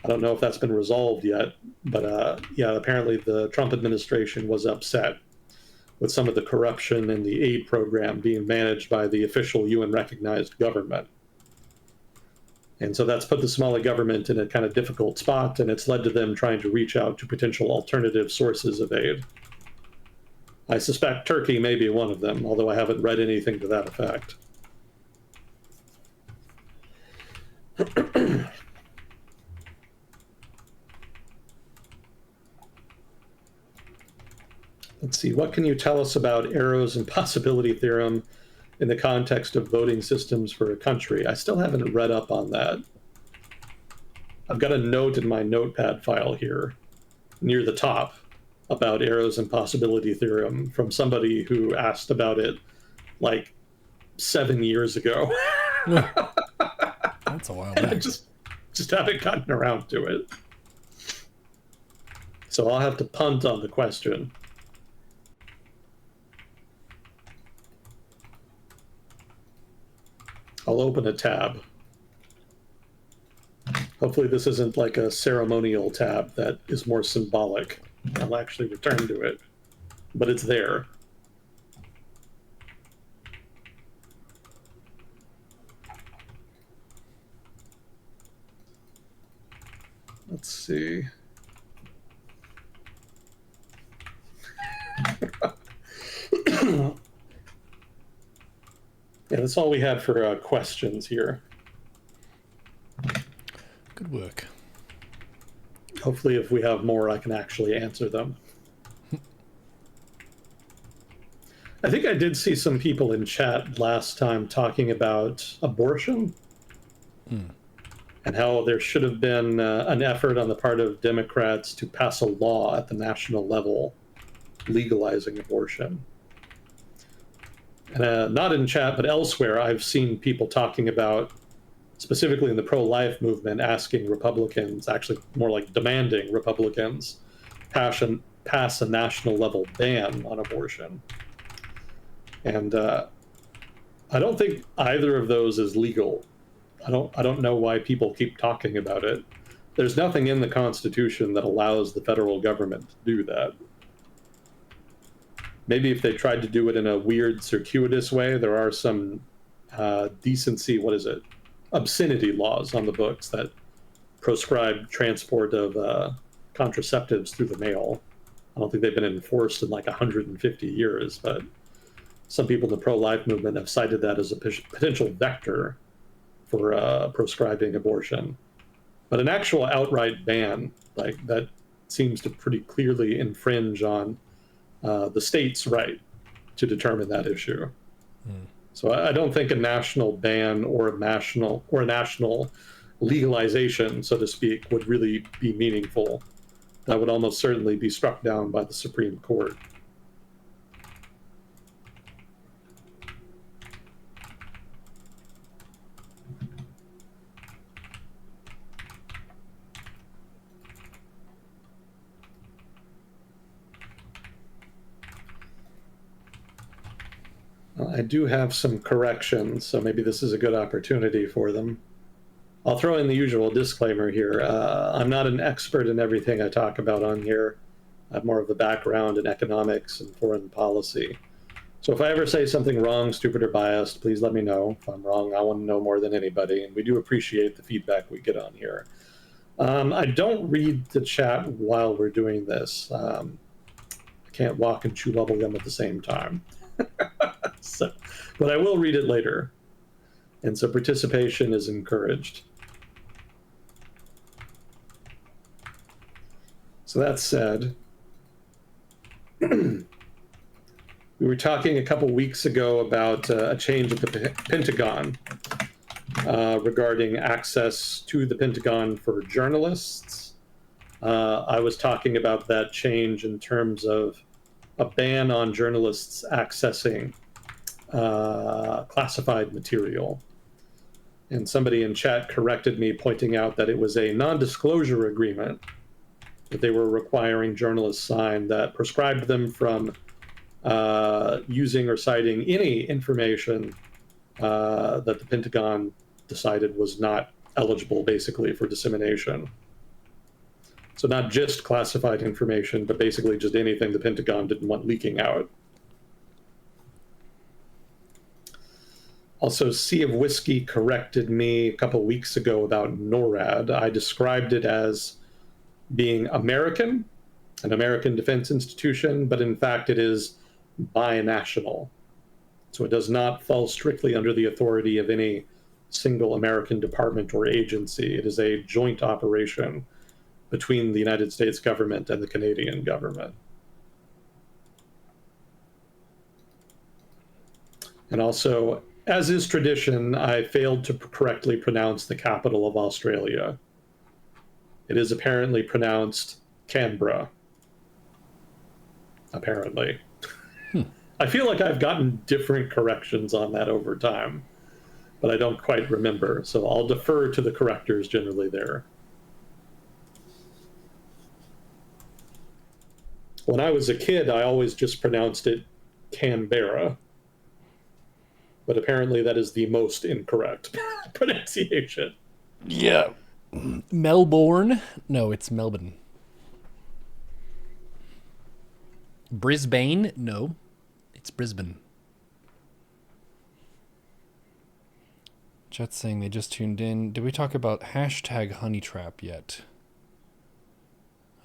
I don't know if that's been resolved yet, but yeah, apparently the Trump administration was upset with some of the corruption in the aid program being managed by the official UN-recognized government. And so that's put the Somali government in a kind of difficult spot, and it's led to them trying to reach out to potential alternative sources of aid. I suspect Turkey may be one of them, although I haven't read anything to that effect. Let's see, what can you tell us about Arrow's impossibility theorem in the context of voting systems for a country? I still haven't read up on that. I've got a note in my notepad file here near the top about Arrow's impossibility theorem from somebody who asked about it like 7 years ago. That's a while back. I just haven't gotten around to it. So I'll have to punt on the question. I'll open a tab. Hopefully this isn't like a ceremonial tab that is more symbolic. I'll actually return to it, but it's there. Let's see. Yeah, that's all we had for questions here. Good work. Hopefully, if we have more, I can actually answer them. I think I did see some people in chat last time talking about abortion and how there should have been an effort on the part of Democrats to pass a law at the national level legalizing abortion. And not in chat, but elsewhere, I've seen people talking about, specifically in the pro-life movement, asking Republicans, actually more like demanding Republicans, pass a national level ban on abortion. And I don't think either of those is legal. I don't know why people keep talking about it. There's nothing in the Constitution that allows the federal government to do that. Maybe if they tried to do it in a weird, circuitous way, there are some decency, obscenity laws on the books that proscribe transport of contraceptives through the mail. I don't think they've been enforced in like 150 years, but some people in the pro-life movement have cited that as a potential vector for proscribing abortion. But an actual outright ban, like that, seems to pretty clearly infringe on the state's right to determine that issue. So I don't think a national ban or a national legalization, so to speak, would really be meaningful. That would almost certainly be struck down by the Supreme Court. I do have some corrections, so maybe this is a good opportunity for them. I'll throw in the usual disclaimer here. I'm not an expert in everything I talk about on here. I have more of the background in economics and foreign policy. So if I ever say something wrong, stupid, or biased, please let me know. If I'm wrong, I want to know more than anybody, and we do appreciate the feedback we get on here. I don't read the chat while we're doing this. I can't walk and chew bubblegum at the same time. So, but I will read it later. And so participation is encouraged. So that said, we were talking a couple weeks ago about a change at the Pentagon regarding access to the Pentagon for journalists. I was talking about that change in terms of a ban on journalists accessing classified material. And somebody in chat corrected me, pointing out that it was a non-disclosure agreement that they were requiring journalists sign that prescribed them from using or citing any information that the Pentagon decided was not eligible, basically, for dissemination. So not just classified information, but basically just anything the Pentagon didn't want leaking out. Also, Sea of Whiskey corrected me a couple weeks ago about NORAD. I described it as being American, an American defense institution, but in fact it is binational. So it does not fall strictly under the authority of any single American department or agency. It is a joint operation between the United States government and the Canadian government. And also, as is tradition, I failed to correctly pronounce the capital of Australia. It is apparently pronounced Canberra. Apparently. I feel like I've gotten different corrections on that over time, but I don't quite remember. So I'll defer to the correctors generally there. When I was a kid, I always just pronounced it Canberra. But apparently that is the most incorrect pronunciation. Yeah. Melbourne? No, it's Melbourne. Brisbane? No, it's Brisbane. Chat's saying they just tuned in. Did we talk about hashtag honeytrap yet?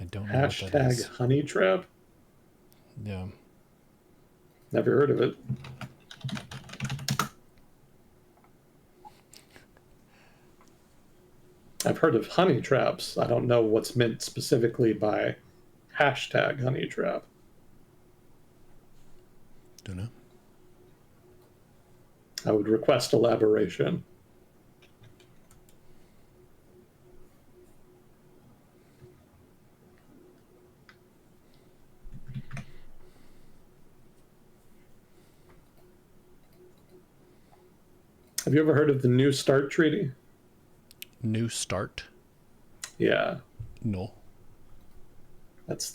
I don't know what that Hashtag is. honey trap? Yeah. Never heard of it. I've heard of honey traps. I don't know what's meant specifically by hashtag honey trap. Don't know. I would request elaboration. Have you ever heard of the New START Treaty? New Start? Yeah, No. that's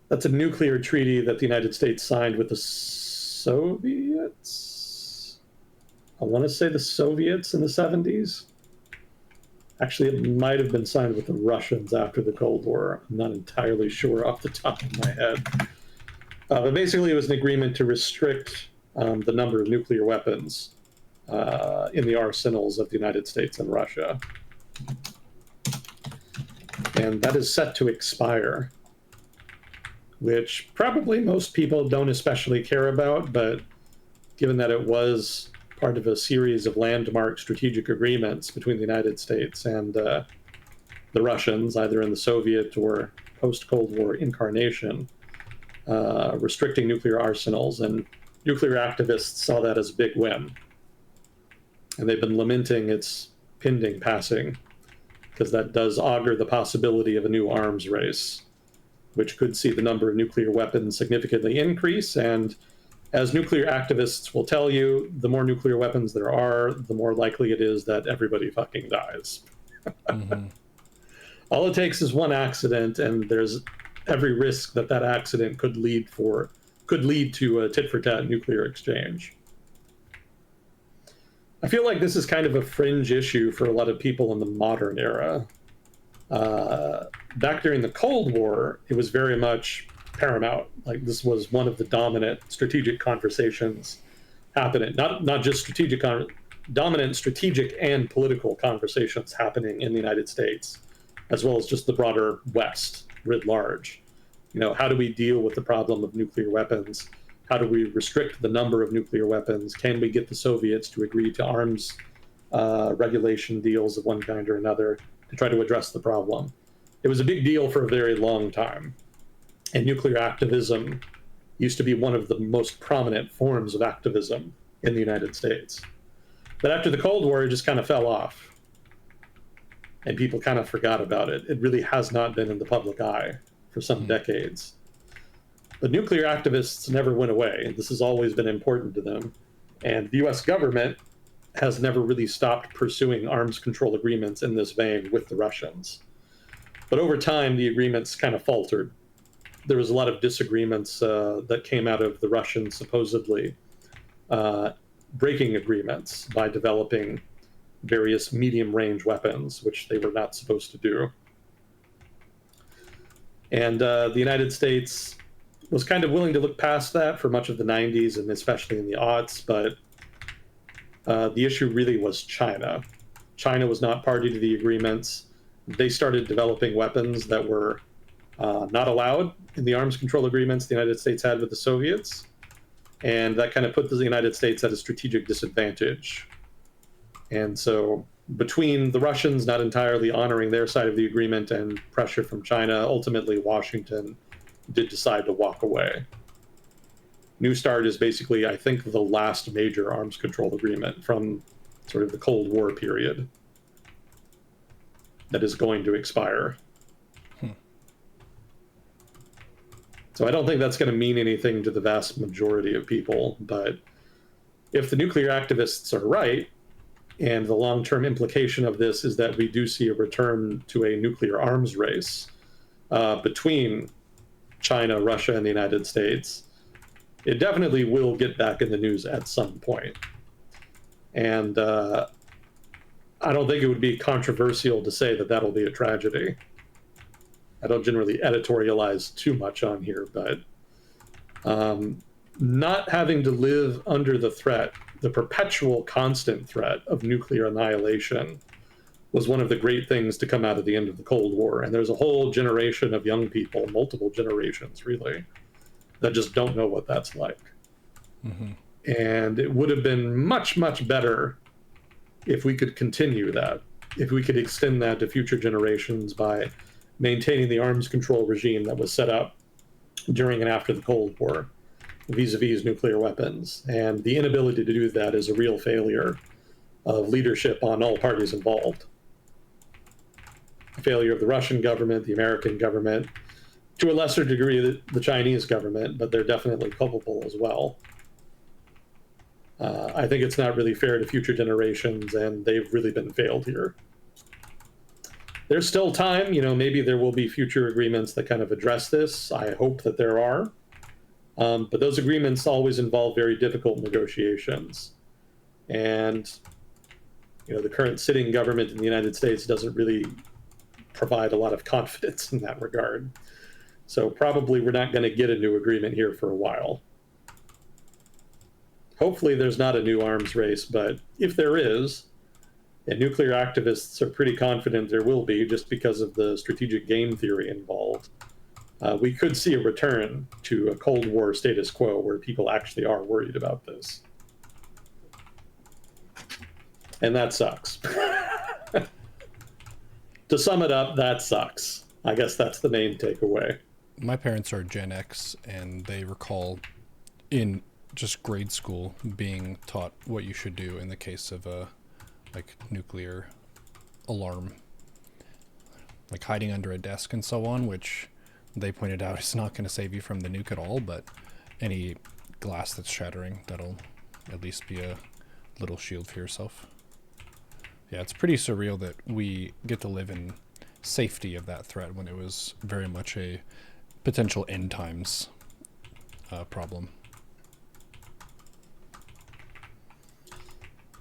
that's a nuclear treaty that the United States signed with the Soviets. I want to say the Soviets in the 70s. Actually, it might have been signed with the Russians after the Cold War. I'm not entirely sure off the top of my head. But basically, it was an agreement to restrict the number of nuclear weapons in the arsenals of the United States and Russia. And that is set to expire, which probably most people don't especially care about, but given that it was part of a series of landmark strategic agreements between the United States and the Russians, either in the Soviet or post-Cold War incarnation, restricting nuclear arsenals, and nuclear activists saw that as a big win. And they've been lamenting its pending passing, because that does augur the possibility of a new arms race, which could see the number of nuclear weapons significantly increase. And as nuclear activists will tell you, the more nuclear weapons there are, the more likely it is that everybody fucking dies. Mm-hmm. All it takes is one accident, and there's every risk that that accident could lead to a tit-for-tat nuclear exchange. I feel like this is kind of a fringe issue for a lot of people in the modern era. Back during the Cold War, it was very much paramount. Like, this was one of the dominant strategic conversations happening. Not just dominant strategic and political conversations happening in the United States, as well as just the broader West writ large. You know, how do we deal with the problem of nuclear weapons? How do we restrict the number of nuclear weapons? Can we get the Soviets to agree to arms regulation deals of one kind or another to try to address the problem? It was a big deal for a very long time. And nuclear activism used to be one of the most prominent forms of activism in the United States. But after the Cold War, it just kind of fell off. And people kind of forgot about it. It really has not been in the public eye for some decades. But nuclear activists never went away. This has always been important to them. And the US government has never really stopped pursuing arms control agreements in this vein with the Russians. But over time, the agreements kind of faltered. There was a lot of disagreements that came out of the Russians supposedly breaking agreements by developing various medium-range weapons, which they were not supposed to do. And the United States was kind of willing to look past that for much of the 90s and especially in the aughts, but the issue really was China. China was not party to the agreements. They started developing weapons that were not allowed in the arms control agreements the United States had with the Soviets. And that kind of put the United States at a strategic disadvantage. And so between the Russians not entirely honoring their side of the agreement and pressure from China, ultimately Washington did decide to walk away. New START is basically, I think, the last major arms control agreement from sort of the Cold War period that is going to expire. So I don't think that's going to mean anything to the vast majority of people, but if the nuclear activists are right, and the long-term implication of this is that we do see a return to a nuclear arms race between China, Russia, and the United States, it definitely will get back in the news at some point. And I don't think it would be controversial to say that that'll be a tragedy. I don't generally editorialize too much on here, but not having to live under the threat, the perpetual constant threat of nuclear annihilation, was one of the great things to come out of the end of the Cold War. And there's a whole generation of young people, multiple generations really, that just don't know what that's like. Mm-hmm. And it would have been much, much better if we could continue that, if we could extend that to future generations by maintaining the arms control regime that was set up during and after the Cold War vis-a-vis nuclear weapons. And the inability to do that is a real failure of leadership on all parties involved. A failure of the Russian government, the American government, to a lesser degree the Chinese government, but they're definitely culpable as well. I think it's not really fair to future generations, and they've really been failed here. There's still time, maybe there will be future agreements that kind of address this. I hope that there are. But those agreements always involve very difficult negotiations. And, the current sitting government in the United States doesn't really provide a lot of confidence in that regard. So probably we're not going to get a new agreement here for a while. Hopefully there's not a new arms race, but if there is, and nuclear activists are pretty confident there will be just because of the strategic game theory involved, we could see a return to a Cold War status quo where people actually are worried about this. And that sucks. To sum it up, that sucks. I guess that's the main takeaway. My parents are Gen X, and they recall in just grade school being taught what you should do in the case of a nuclear alarm, like hiding under a desk and so on, which they pointed out is not going to save you from the nuke at all, but any glass that's shattering, that'll at least be a little shield for yourself. Yeah, it's pretty surreal that we get to live in safety of that threat when it was very much a potential end times problem.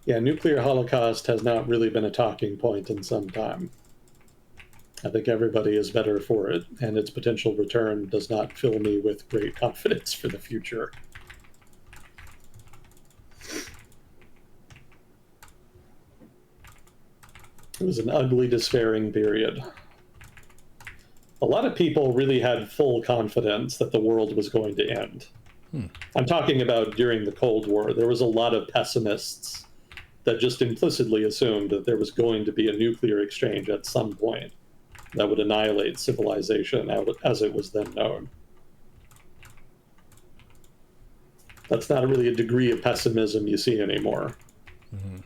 Yeah, nuclear holocaust has not really been a talking point in some time. I think everybody is better for it, and its potential return does not fill me with great confidence for the future. It was an ugly, despairing period. A lot of people really had full confidence that the world was going to end. I'm talking about during the Cold War. There was a lot of pessimists that just implicitly assumed that there was going to be a nuclear exchange at some point that would annihilate civilization as it was then known. That's not really a degree of pessimism you see anymore. Mm-hmm.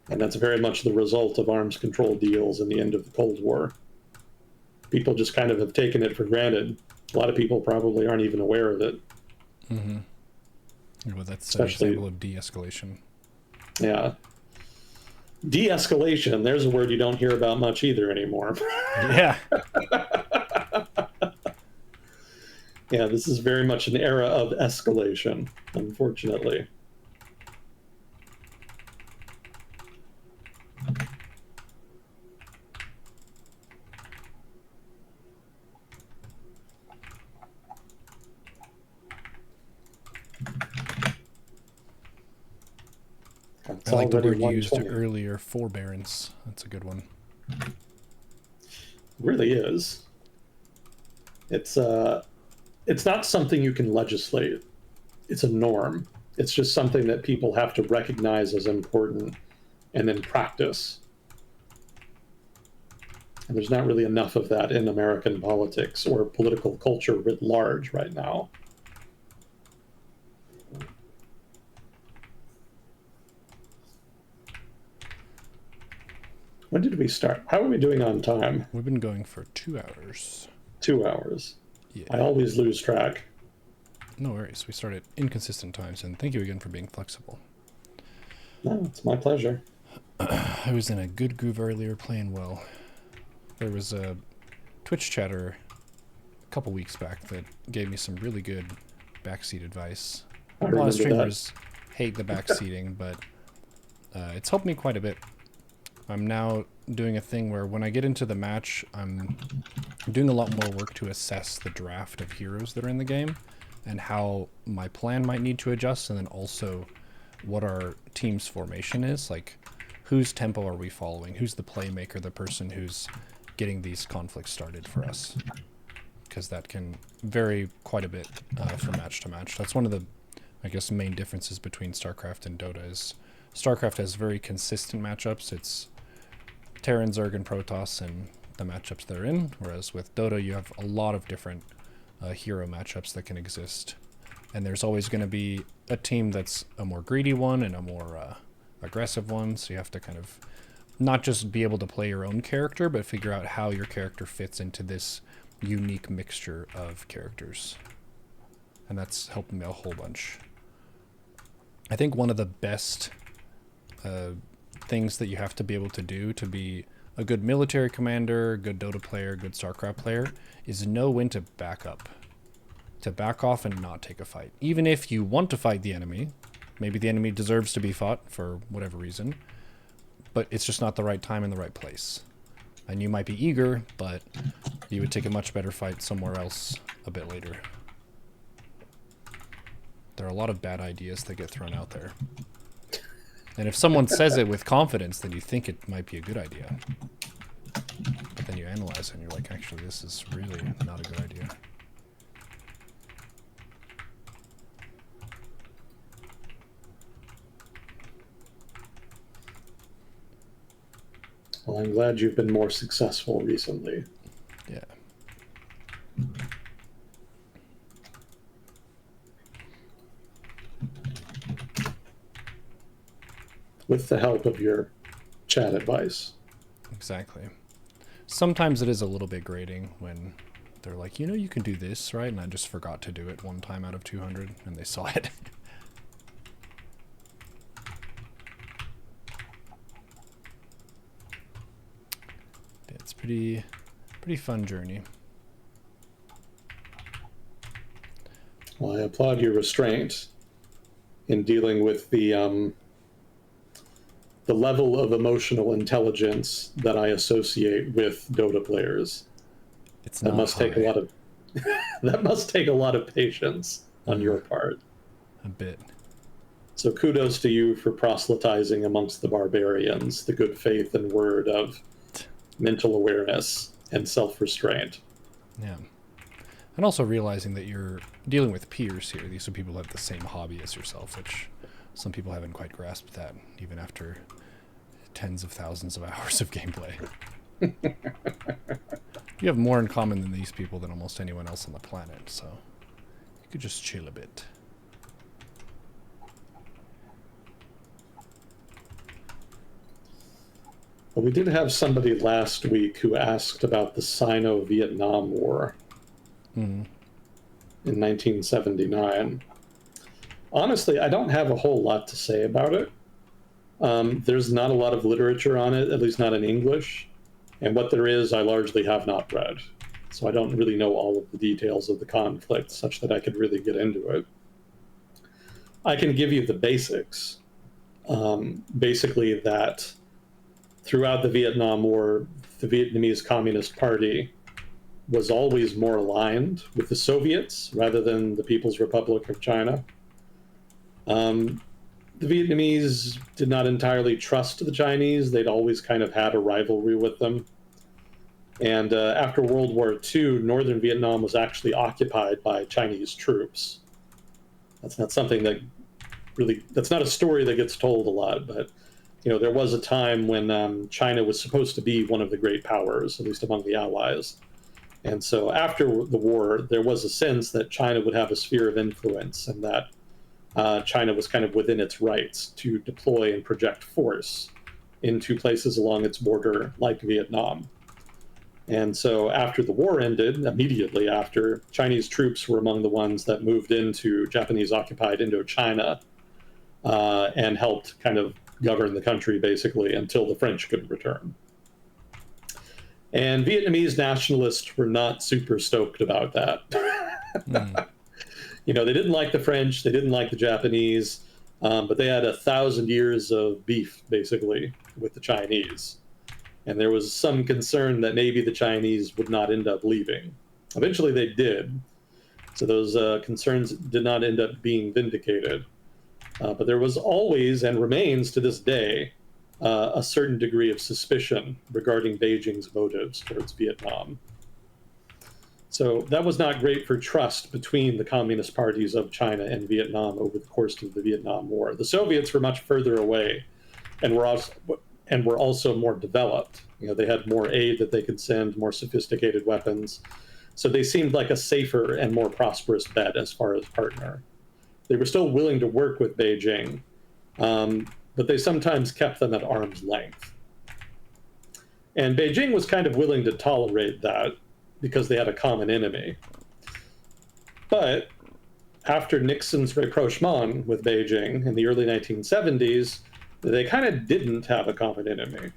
And that's very much the result of arms control deals and the end of the Cold War. People just kind of have taken it for granted. A lot of people probably aren't even aware of it. Mm-hmm. Well, that's Especially, an example of de-escalation. Yeah. De-escalation, there's a word you don't hear about much either anymore. Yeah. Yeah, this is very much an era of escalation, unfortunately. I like the word you used earlier, forbearance. That's a good one. It really is. It's not something you can legislate. It's a norm. It's just something that people have to recognize as important and then practice. And there's not really enough of that in American politics or political culture writ large right now. When did we start? How are we doing on time? We've been going for 2 hours. 2 hours. Yeah. I always lose track. No worries. We start at inconsistent times, and thank you again for being flexible. No, it's my pleasure. I was in a good groove earlier, playing well. There was a Twitch chatter a couple weeks back that gave me some really good backseat advice. A lot of streamers hate the backseating, but it's helped me quite a bit. I'm now doing a thing where when I get into the match, I'm doing a lot more work to assess the draft of heroes that are in the game and how my plan might need to adjust, and then also what our team's formation is. Like, whose tempo are we following? Who's the playmaker, the person who's getting these conflicts started for us? Because that can vary quite a bit from match to match. That's one of the, I guess, main differences between StarCraft and Dota is StarCraft has very consistent matchups. It's Terran, Zerg, and Protoss and the matchups they're in, whereas with Dota you have a lot of different hero matchups that can exist. And there's always going to be a team that's a more greedy one and a more aggressive one, so you have to kind of not just be able to play your own character, but figure out how your character fits into this unique mixture of characters. And that's helped me a whole bunch. I think one of the best things that you have to be able to do to be a good military commander, good Dota player, good StarCraft player, is know when to back up. To back off and not take a fight. Even if you want to fight the enemy, maybe the enemy deserves to be fought for whatever reason, but it's just not the right time and the right place. And you might be eager, but you would take a much better fight somewhere else a bit later. There are a lot of bad ideas that get thrown out there. And if someone says it with confidence, then you think it might be a good idea. But then you analyze it and you're like, actually, this is really not a good idea. Well, I'm glad you've been more successful recently. Yeah. With the help of your chat advice. Exactly. Sometimes it is a little bit grating when they're like, you know, you can do this, right? And I just forgot to do it one time out of 200 and they saw it. It's pretty fun journey. Well, I applaud your restraint in dealing with the level of emotional intelligence that I associate with Dota players. It's that not must high. take a lot of that must take a lot of patience on your part. A bit. So kudos to you for proselytizing amongst the barbarians the good faith and word of mental awareness and self-restraint. Yeah. And also realizing that you're dealing with peers here. These are people who have the same hobby as yourself, which some people haven't quite grasped that, even after tens of thousands of hours of gameplay. You have more in common than these people than almost anyone else on the planet, so you could just chill a bit. Well, we did have somebody last week who asked about the Sino-Vietnam War in 1979. Honestly, I don't have a whole lot to say about it. There's not a lot of literature on it, at least not in English. And what there is, I largely have not read. So I don't really know all of the details of the conflict such that I could really get into it. I can give you the basics. Basically that throughout the Vietnam War, the Vietnamese Communist Party was always more aligned with the Soviets rather than the People's Republic of China. The Vietnamese did not entirely trust the Chinese. They'd always kind of had a rivalry with them. And after World War II, northern Vietnam was actually occupied by Chinese troops. That's not something that really, that's not a story that gets told a lot, but you know, there was a time when China was supposed to be one of the great powers, at least among the Allies. And so after the war, there was a sense that China would have a sphere of influence and that China was kind of within its rights to deploy and project force into places along its border like Vietnam. And so after the war ended, immediately after, Chinese troops were among the ones that moved into Japanese-occupied Indochina and helped kind of govern the country, basically, until the French could return. And Vietnamese nationalists were not super stoked about that. You know, they didn't like the French, they didn't like the Japanese, but they had 1,000 years of beef, basically, with the Chinese. And there was some concern that maybe the Chinese would not end up leaving. Eventually they did. So those concerns did not end up being vindicated. But there was always, and remains to this day, a certain degree of suspicion regarding Beijing's motives towards Vietnam. So that was not great for trust between the communist parties of China and Vietnam over the course of the Vietnam War. The Soviets were much further away and were also more developed. You know, they had more aid that they could send, more sophisticated weapons. So they seemed like a safer and more prosperous bet as far as partner. They were still willing to work with Beijing, but they sometimes kept them at arm's length. And Beijing was kind of willing to tolerate that because they had a common enemy. But after Nixon's rapprochement with Beijing in the early 1970s, they kind of didn't have a common enemy.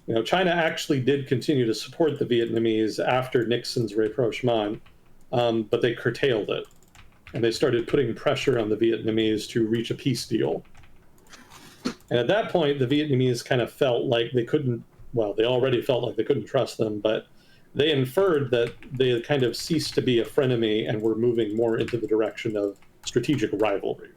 You know, China actually did continue to support the Vietnamese after Nixon's rapprochement, but they curtailed it. And they started putting pressure on the Vietnamese to reach a peace deal. And at that point, the Vietnamese kind of felt like they couldn't, well, they already felt like they couldn't trust them, but they inferred that they had kind of ceased to be a frenemy and were moving more into the direction of strategic rivalry.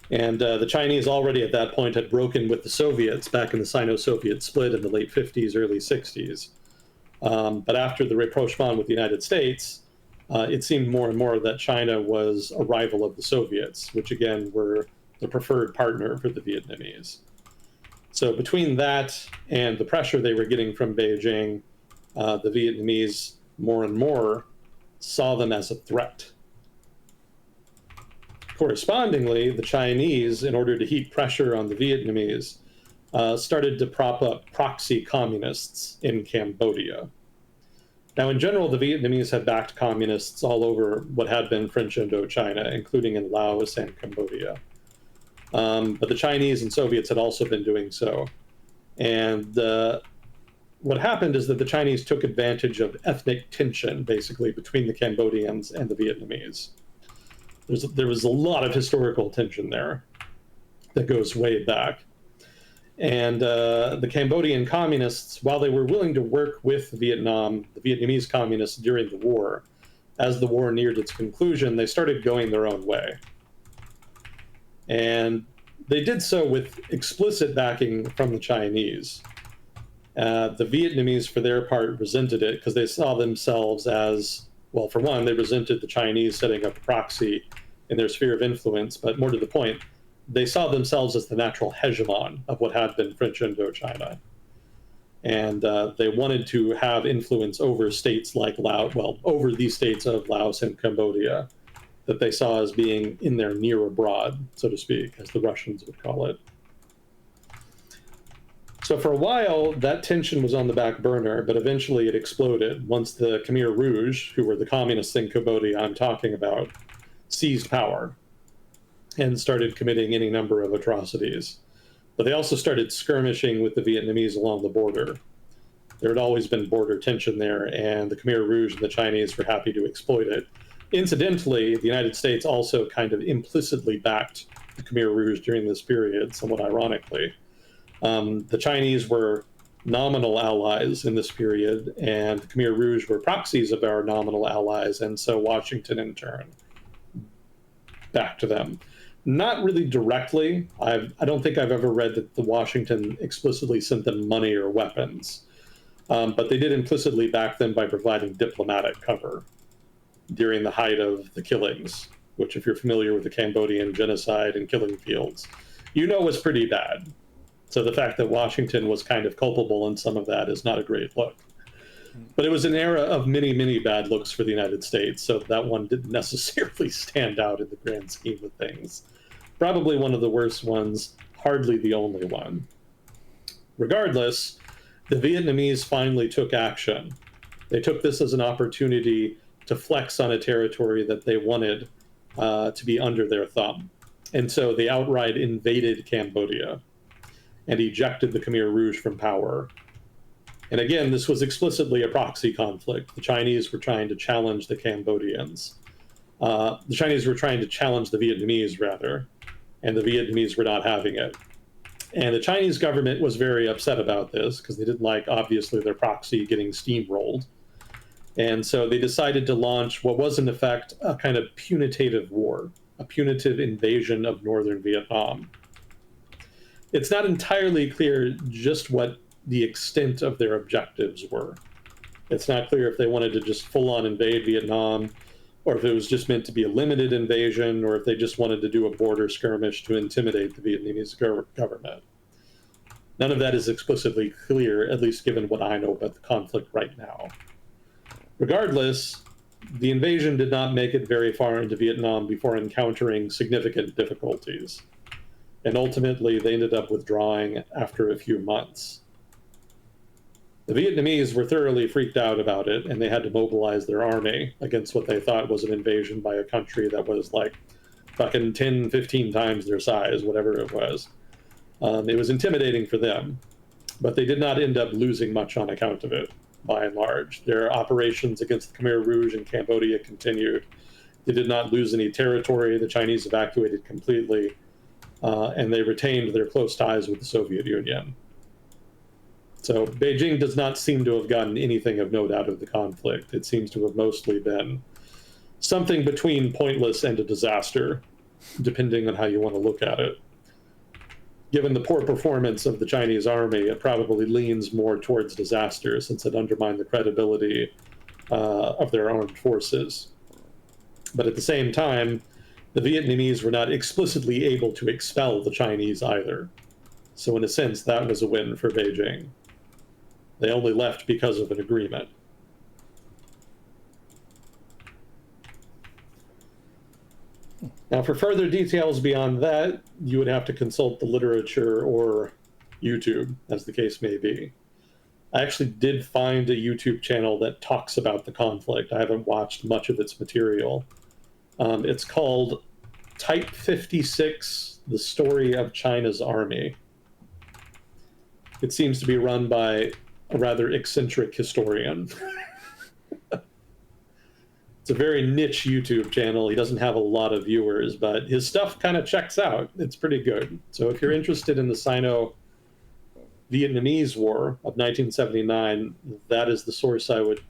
And the Chinese already at that point had broken with the Soviets back in the Sino-Soviet split in the late 50s, early 60s. But after the rapprochement with the United States, it seemed more and more that China was a rival of the Soviets, which again were the preferred partner for the Vietnamese. So between that and the pressure they were getting from Beijing, the Vietnamese more and more saw them as a threat. Correspondingly, the Chinese, in order to heap pressure on the Vietnamese, started to prop up proxy communists in Cambodia. Now, in general, the Vietnamese had backed communists all over what had been French Indochina, including in Laos and Cambodia. But the Chinese and Soviets had also been doing so. And what happened is that the Chinese took advantage of ethnic tension, basically, between the Cambodians and the Vietnamese. There was a lot of historical tension there that goes way back. And the Cambodian communists, while they were willing to work with Vietnam, the Vietnamese communists during the war, as the war neared its conclusion, they started going their own way. And they did so with explicit backing from the Chinese. The Vietnamese, for their part, resented it because they saw themselves as, well, for one, they resented the Chinese setting up a proxy in their sphere of influence, but more to the point, they saw themselves as the natural hegemon of what had been French Indochina. And they wanted to have influence over states like Laos, well, over these states of Laos and Cambodia, that they saw as being in their near abroad, so to speak, as the Russians would call it. So for a while, that tension was on the back burner, but eventually it exploded once the Khmer Rouge, who were the communists in Cambodia I'm talking about, seized power and started committing any number of atrocities. But they also started skirmishing with the Vietnamese along the border. There had always been border tension there, and the Khmer Rouge and the Chinese were happy to exploit it. Incidentally, the United States also kind of implicitly backed the Khmer Rouge during this period, somewhat ironically. The Chinese were nominal allies in this period, and the Khmer Rouge were proxies of our nominal allies, and so Washington, in turn, backed them. Not really directly. I don't think I've ever read that the Washington explicitly sent them money or weapons, but they did implicitly back them by providing diplomatic cover during the height of the killings, which, if you're familiar with the Cambodian genocide and killing fields, you know was pretty bad. So the fact that Washington was kind of culpable in some of that is not a great look. But it was an era of many, many bad looks for the United States, so that one didn't necessarily stand out in the grand scheme of things. Probably one of the worst ones, hardly the only one. Regardless, the Vietnamese finally took action. They took this as an opportunity to flex on a territory that they wanted to be under their thumb. And so they outright invaded Cambodia and ejected the Khmer Rouge from power. And again, this was explicitly a proxy conflict. The Chinese were trying to challenge the Cambodians. The Chinese were trying to challenge the Vietnamese, rather, and the Vietnamese were not having it. And the Chinese government was very upset about this because they didn't like, obviously, their proxy getting steamrolled. And so they decided to launch what was, in effect, a kind of punitive war, a punitive invasion of northern Vietnam. It's not entirely clear just what the extent of their objectives were. It's not clear if they wanted to just full on invade Vietnam, or if it was just meant to be a limited invasion, or if they just wanted to do a border skirmish to intimidate the Vietnamese government. None of that is explicitly clear, at least given what I know about the conflict right now. Regardless, the invasion did not make it very far into Vietnam before encountering significant difficulties. And ultimately, they ended up withdrawing after a few months. The Vietnamese were thoroughly freaked out about it, and they had to mobilize their army against what they thought was an invasion by a country that was like fucking 10, 15 times their size, whatever it was. It was intimidating for them, but they did not end up losing much on account of it, by and large. Their operations against the Khmer Rouge in Cambodia continued. They did not lose any territory. The Chinese evacuated completely, and they retained their close ties with the Soviet Union. So Beijing does not seem to have gotten anything of note out of the conflict. It seems to have mostly been something between pointless and a disaster, depending on how you want to look at it. Given the poor performance of the Chinese army, it probably leans more towards disaster, since it undermined the credibility of their armed forces. But at the same time, the Vietnamese were not explicitly able to expel the Chinese either. So in a sense, that was a win for Beijing. They only left because of an agreement. Now, for further details beyond that, you would have to consult the literature or YouTube, as the case may be. I actually did find a YouTube channel that talks about the conflict. I haven't watched much of its material. It's called Type 56, The Story of China's Army. It seems to be run by a rather eccentric historian. It's a very niche YouTube channel. He doesn't have a lot of viewers, but his stuff kind of checks out. It's pretty good. So if you're interested in the Sino-Vietnamese War of 1979, that is the source I would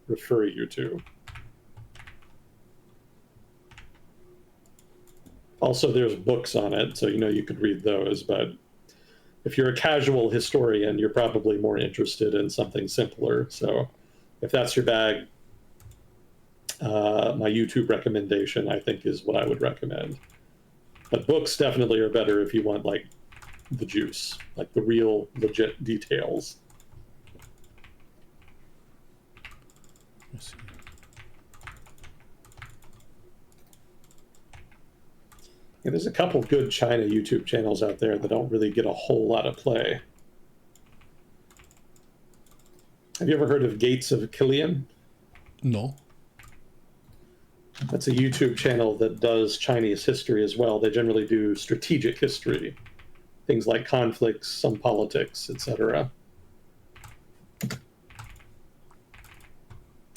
refer you to. Also, there's books on it, so you could read those, but if you're a casual historian, you're probably more interested in something simpler. So if that's your bag, my YouTube recommendation, I think, is what I would recommend. But books definitely are better if you want, like, the juice, like the real, legit details. Let's see. Yeah, there's a couple good China YouTube channels out there that don't really get a whole lot of play. Have you ever heard of Gates of Killian? No. That's a YouTube channel that does Chinese history as well. They generally do strategic history, things like conflicts, some politics, etc.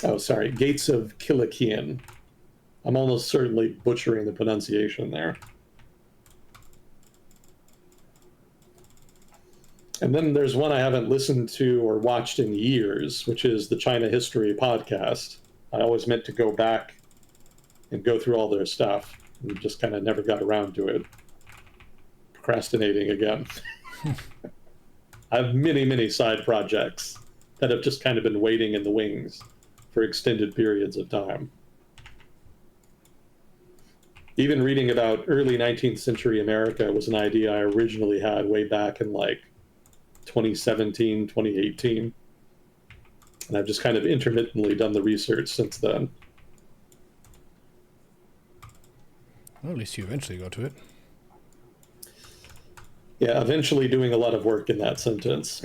Oh, sorry, Gates of Killian. I'm almost certainly butchering the pronunciation there. And then there's one I haven't listened to or watched in years, which is the China History podcast. I always meant to go back and go through all their stuff, and just kind of never got around to it. Procrastinating again. I have many, many side projects that have just kind of been waiting in the wings for extended periods of time. Even reading about early 19th century America was an idea I originally had way back in like 2017, 2018. And I've just kind of intermittently done the research since then. Well, at least you eventually got to it. Yeah, eventually doing a lot of work in that sentence.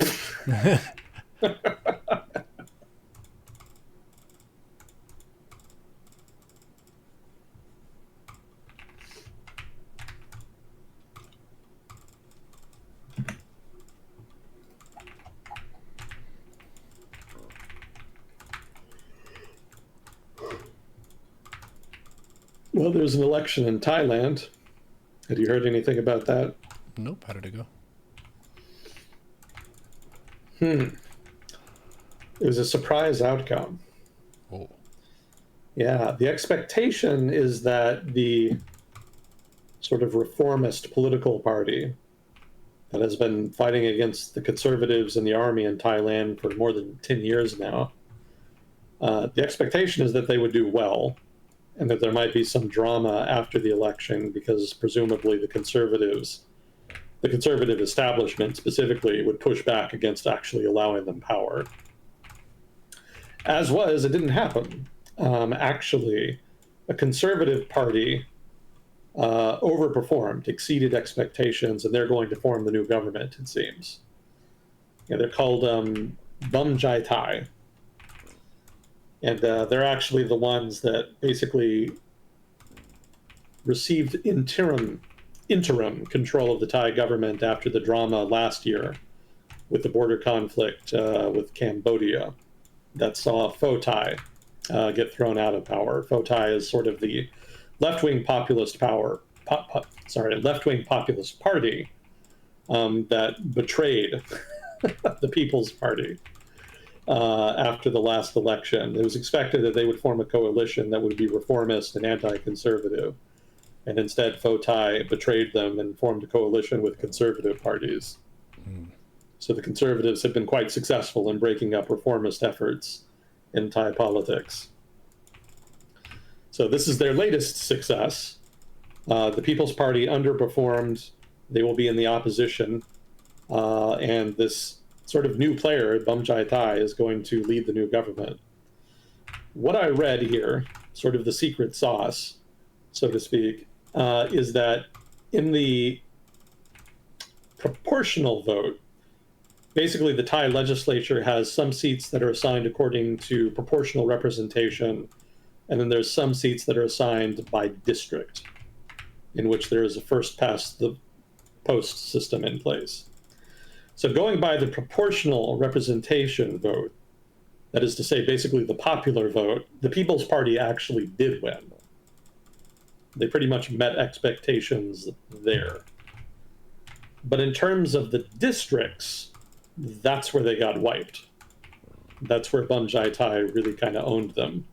Well, there's an election in Thailand. Have you heard anything about that? Nope. How did it go? It was a surprise outcome. Oh. Yeah, the expectation is that the sort of reformist political party that has been fighting against the conservatives and the army in Thailand for more than 10 years now. The expectation is that they would do well, and that there might be some drama after the election because presumably the conservative establishment specifically would push back against actually allowing them power. As was, it didn't happen. Actually, a conservative party overperformed, exceeded expectations, and they're going to form the new government, it seems. Yeah, they're called Bum Jai Thai. And they're actually the ones that basically received interim control of the Thai government after the drama last year with the border conflict with Cambodia that saw Pho Thai get thrown out of power. Pho Thai is sort of the left-wing populist left-wing populist party that betrayed the People's Party after the last election. It was expected that they would form a coalition that would be reformist and anti-conservative, and instead Pho Thai betrayed them and formed a coalition with conservative parties. So the conservatives have been quite successful in breaking up reformist efforts in Thai politics. So this is their latest success. The People's Party underperformed. They will be in the opposition. And this sort of new player, Bum Jai Thai, is going to lead the new government. What I read here, sort of the secret sauce, so to speak, is that in the proportional vote, basically the Thai legislature has some seats that are assigned according to proportional representation, and then there's some seats that are assigned by district, in which there is a first past the post system in place. So going by the proportional representation vote, that is to say, basically the popular vote, the People's Party actually did win. They pretty much met expectations there. But in terms of the districts, that's where they got wiped. That's where Bum Jai Thai really kind of owned them.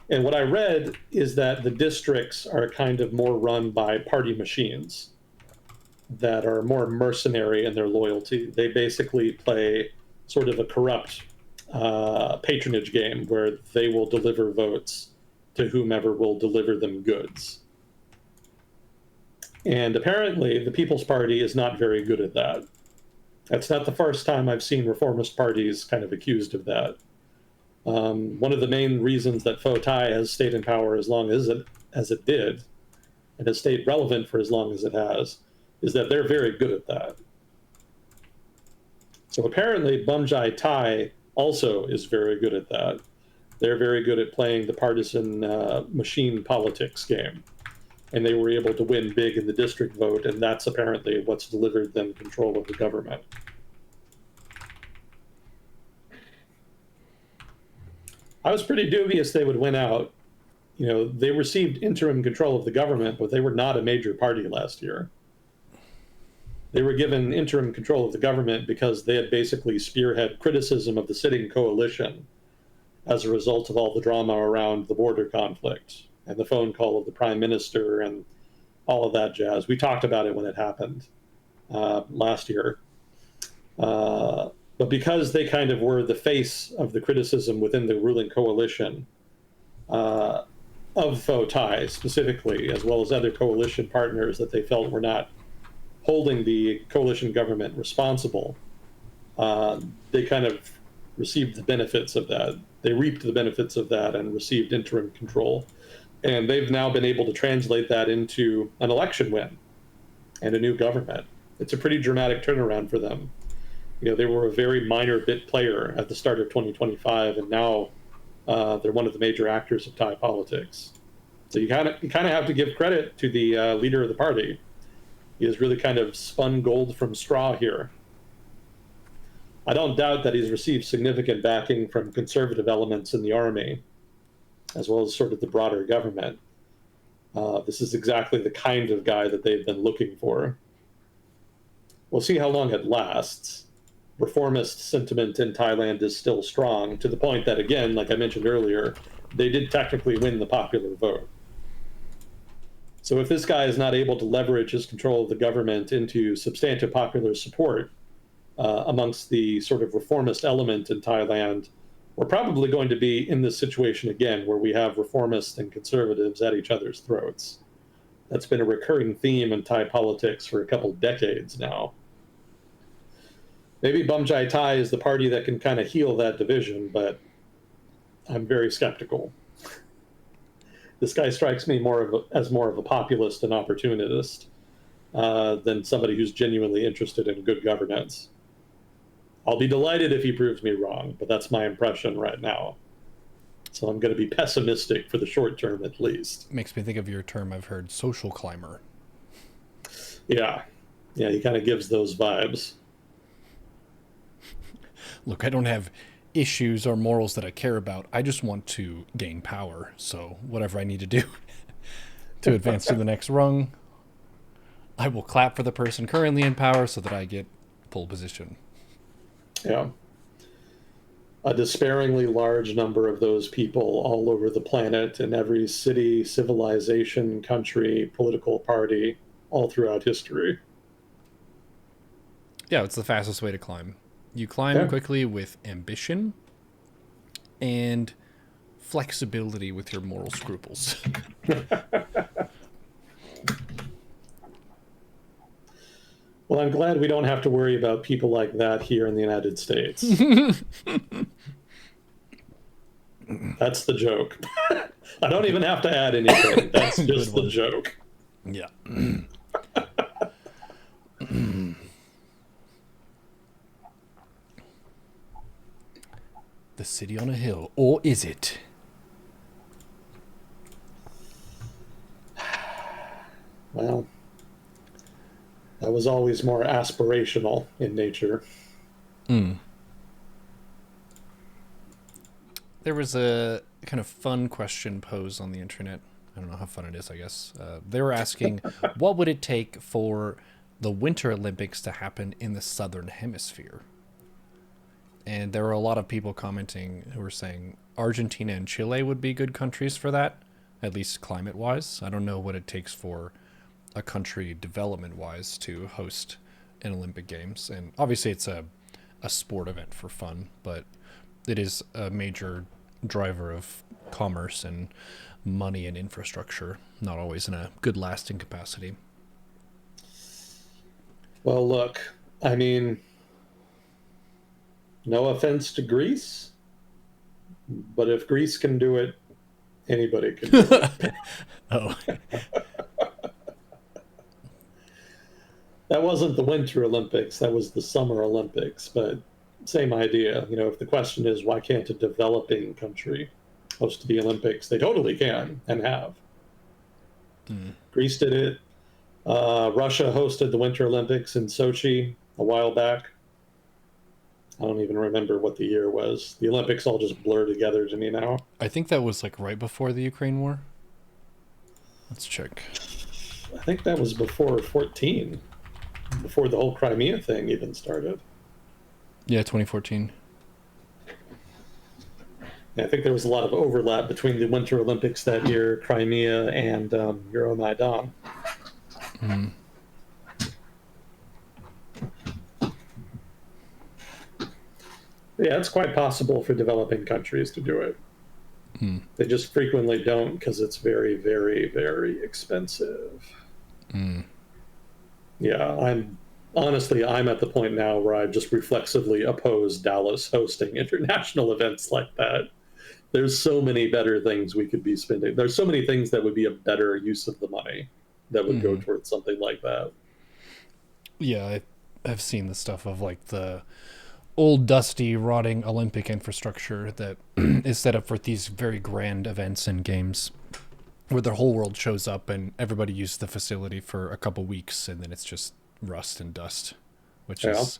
And what I read is that the districts are kind of more run by party machines that are more mercenary in their loyalty. They basically play sort of a corrupt patronage game where they will deliver votes to whomever will deliver them goods. And apparently the People's Party is not very good at that. That's not the first time I've seen reformist parties kind of accused of that. One of the main reasons that Pho Thai has stayed in power as long as it did, and has stayed relevant for as long as it has, is that they're very good at that. So apparently Bum Jai Thai also is very good at that. They're very good at playing the partisan machine politics game. And they were able to win big in the district vote, and that's apparently what's delivered them control of the government. I was pretty dubious they would win out. You know, they received interim control of the government, but they were not a major party last year. They were given interim control of the government because they had basically spearhead criticism of the sitting coalition as a result of all the drama around the border conflict and the phone call of the prime minister and all of that jazz. We talked about it when it happened last year. But because they kind of were the face of the criticism within the ruling coalition of Pho Thai specifically, as well as other coalition partners that they felt were not holding the coalition government responsible, they kind of received the benefits of that. They reaped the benefits of that and received interim control. And they've now been able to translate that into an election win and a new government. It's a pretty dramatic turnaround for them. You know, they were a very minor bit player at the start of 2025, and now they're one of the major actors of Thai politics. So you kind of have to give credit to the leader of the party. He has really kind of spun gold from straw here. I don't doubt that he's received significant backing from conservative elements in the army, as well as sort of the broader government. This is exactly the kind of guy that they've been looking for. We'll see how long it lasts. Reformist sentiment in Thailand is still strong, to the point that, again, like I mentioned earlier, they did technically win the popular vote. So if this guy is not able to leverage his control of the government into substantive popular support amongst the sort of reformist element in Thailand, we're probably going to be in this situation again where we have reformists and conservatives at each other's throats. That's been a recurring theme in Thai politics for a couple decades now. Maybe Bumjai Thai is the party that can kind of heal that division, but I'm very skeptical. This guy strikes me as more of a populist and opportunist than somebody who's genuinely interested in good governance. I'll be delighted if he proves me wrong, but that's my impression right now. So I'm going to be pessimistic for the short term, at least. Makes me think of your term I've heard, social climber. Yeah. Yeah, he kind of gives those vibes. Look, I don't have issues or morals that I care about. I just want to gain power. So whatever I need to do to advance to the next rung, I will clap for the person currently in power so that I get pole position. Yeah. A despairingly large number of those people all over the planet in every city, civilization, country, political party, all throughout history. Yeah, it's the fastest way to climb. You climb quickly with ambition and flexibility with your moral scruples. Well, I'm glad we don't have to worry about people like that here in the United States. That's the joke. I don't even have to add anything. That's just the joke. Yeah. The city on a hill, or is it? Well, that was always more aspirational in nature. There was a kind of fun question posed on the internet. I don't know how fun it is, I guess. They were asking, what would it take for the Winter Olympics to happen in the Southern Hemisphere? And there were a lot of people commenting who were saying Argentina and Chile would be good countries for that, at least climate-wise. I don't know what it takes for a country development-wise to host an Olympic Games. And obviously it's a sport event for fun, but it is a major driver of commerce and money and infrastructure, not always in a good lasting capacity. Well, look, I mean, no offense to Greece, but if Greece can do it, anybody can do it. Oh. That wasn't the Winter Olympics, that was the Summer Olympics, but same idea. You know, if the question is why can't a developing country host the Olympics, they totally can and have. Greece did it. Russia hosted the Winter Olympics in Sochi a while back. I don't even remember what the year was. The Olympics all just blur together to me now. I think that was like right before the Ukraine war. Let's check. I think that was before 14, before the whole Crimea thing even started. Yeah, 2014. I think there was a lot of overlap between the Winter Olympics that year, Crimea, and Euromaidan. Yeah, it's quite possible for developing countries to do it. They just frequently don't because it's very, very, very expensive. Yeah, I'm at the point now where I just reflexively oppose Dallas hosting international events like that. There's so many better things we could be spending. There's so many things that would be a better use of the money that would go towards something like that. Yeah, I've seen the stuff of like the old, dusty, rotting Olympic infrastructure that is set up for these very grand events and games where the whole world shows up and everybody uses the facility for a couple weeks and then it's just rust and dust, which is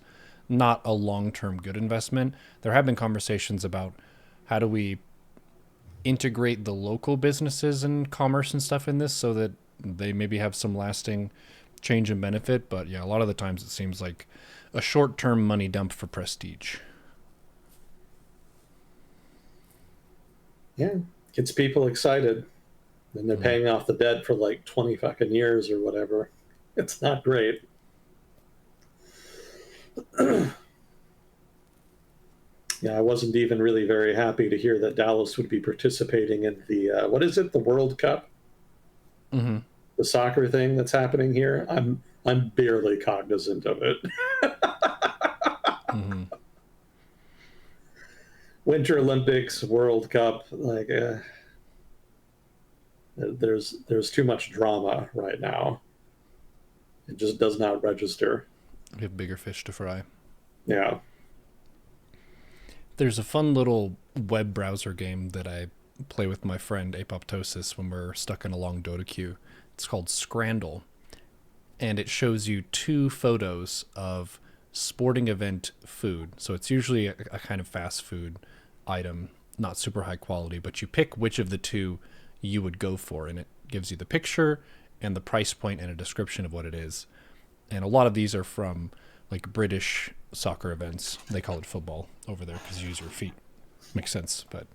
not a long-term good investment. There have been conversations about how do we integrate the local businesses and commerce and stuff in this so that they maybe have some lasting change and benefit. But yeah, a lot of the times it seems like a short-term money dump for prestige. Yeah, gets people excited. And they're paying off the debt for like 20 fucking years or whatever. It's not great. Yeah, I wasn't even really very happy to hear that Dallas would be participating in the what is it, the World Cup, Mm-hmm. the soccer thing that's happening here. I'm barely cognizant of it. Mm-hmm. Winter Olympics, World Cup, like there's too much drama right now. It just does not register. We have bigger fish to fry. Yeah. There's a fun little web browser game that I play with my friend Apoptosis when we're stuck in a long Dota queue. It's called Scrandle, and it shows you two photos of sporting event food. So it's usually a kind of fast food item, not super high quality, but you pick which of the two you would go for, and it gives you the picture and the price point and a description of what it is. And a lot of these are from like British soccer events. They call it football over there because you use your feet. Makes sense, but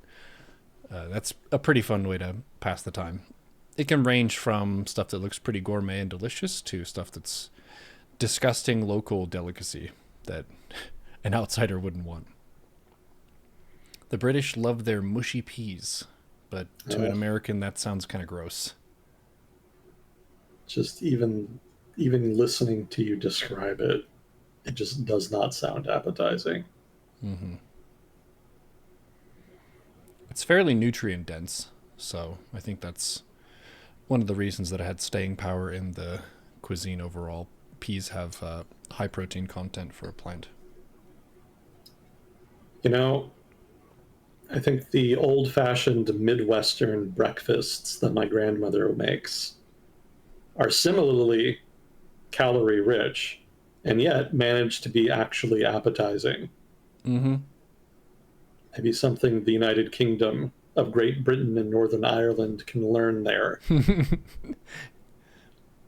that's a pretty fun way to pass the time. It can range from stuff that looks pretty gourmet and delicious to stuff that's disgusting local delicacy that an outsider wouldn't want. The British love their mushy peas, but to an American that sounds kind of gross. Just even listening to you describe it, it just does not sound appetizing. Mm-hmm. It's fairly nutrient dense, so I think that's one of the reasons that it had staying power in the cuisine overall. Peas have high protein content for a plant. You know, I think the old-fashioned Midwestern breakfasts that my grandmother makes are similarly calorie rich and yet manage to be actually appetizing. Mm-hmm. Maybe something the United Kingdom of Great Britain and Northern Ireland can learn there.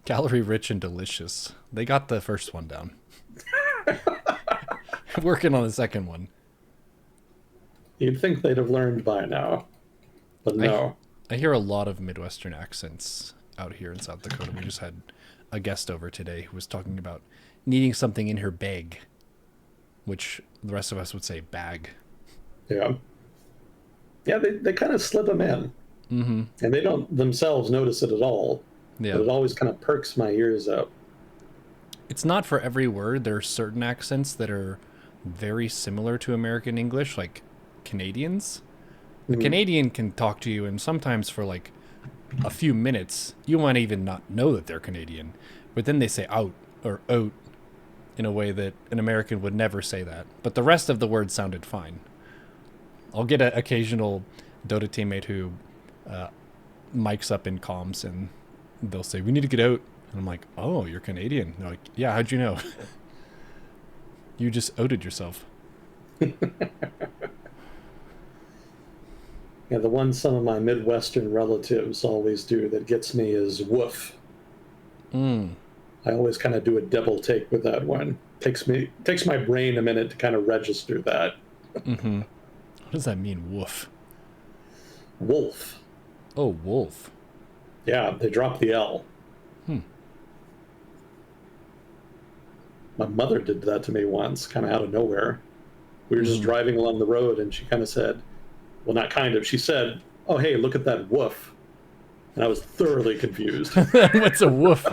Calorie rich and delicious. They got the first one down. Working on the second one. You'd think they'd have learned by now, but no. I hear a lot of Midwestern accents out here in South Dakota. We just had a guest over today who was talking about needing something in her bag, which the rest of us would say bag. Yeah. Yeah, they kind of slip them in. Mm-hmm. And they don't themselves notice it at all. Yeah. But it always kind of perks my ears up. It's not for every word. There are certain accents that are very similar to American English, like Canadians. A Canadian can talk to you, and sometimes for like a few minutes, you might even not know that they're Canadian. But then they say out or out in a way that an American would never say that. But the rest of the words sounded fine. I'll get an occasional Dota teammate who mics up in comms, and they'll say, "We need to get out." And I'm like, "Oh, you're Canadian." And they're like, "Yeah, how'd you know?" You just outed yourself. Yeah, the one some of my Midwestern relatives always do that gets me is woof. Mm. I always kind of do a double take with that one. Takes my brain a minute to kind of register that. Mm-hmm. What does that mean, woof? Wolf. Oh, wolf. Yeah, they drop the L. My mother did that to me once, kind of out of nowhere. We were just driving along the road, and she kind of said, well, not kind of, she said, "Oh, hey, look at that woof." And I was thoroughly confused. What's a woof?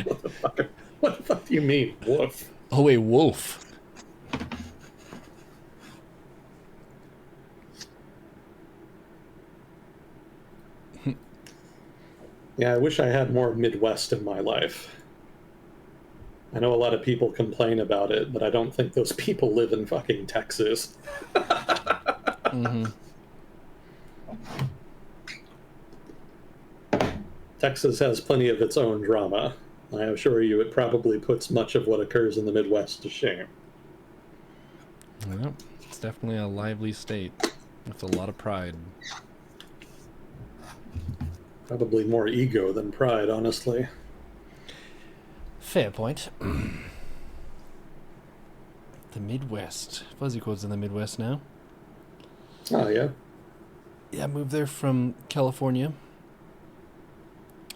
What the fuck do you mean, woof? Oh, a wolf. Yeah, I wish I had more Midwest in my life. I know a lot of people complain about it, but I don't think those people live in fucking Texas. Mm-hmm. Texas has plenty of its own drama. I assure you it probably puts much of what occurs in the Midwest to shame. Well, it's definitely a lively state with a lot of pride. Probably more ego than pride, honestly. Fair point. The Midwest. Fuzzy Quote's in the Midwest now. Oh, yeah? Yeah, I moved there from California.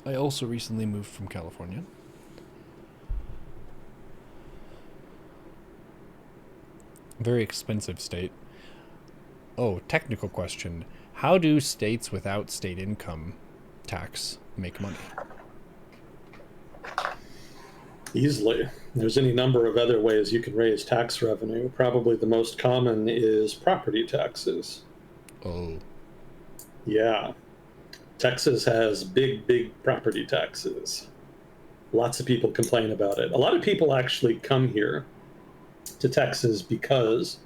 I also recently moved from California. Very expensive state. Oh, technical question. How do states without state income tax make money? Easily. There's any number of other ways you can raise tax revenue. Probably the most common is property taxes. Oh. Yeah. Texas has big, big property taxes. Lots of people complain about it. A lot of people actually come here to Texas because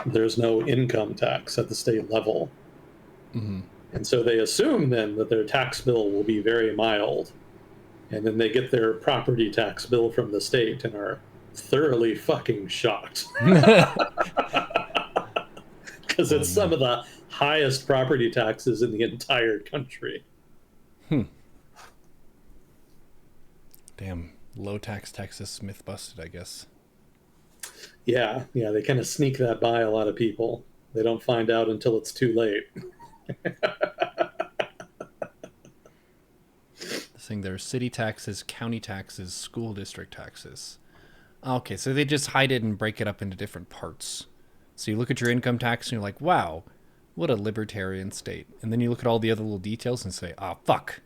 there's no income tax at the state level. Mm-hmm. And so they assume then that their tax bill will be very mild. And then they get their property tax bill from the state and are thoroughly fucking shocked because Oh it's some no. of the highest property taxes in the entire country. Hmm. Damn. Low tax Texas myth busted, I guess. Yeah, yeah, they kind of sneak that by a lot of people. They don't find out until it's too late. Saying there are city taxes, county taxes, school district taxes. Okay, so they just hide it and break it up into different parts. So you look at your income tax and you're like, wow, what a libertarian state. And then you look at all the other little details and say, ah, fuck,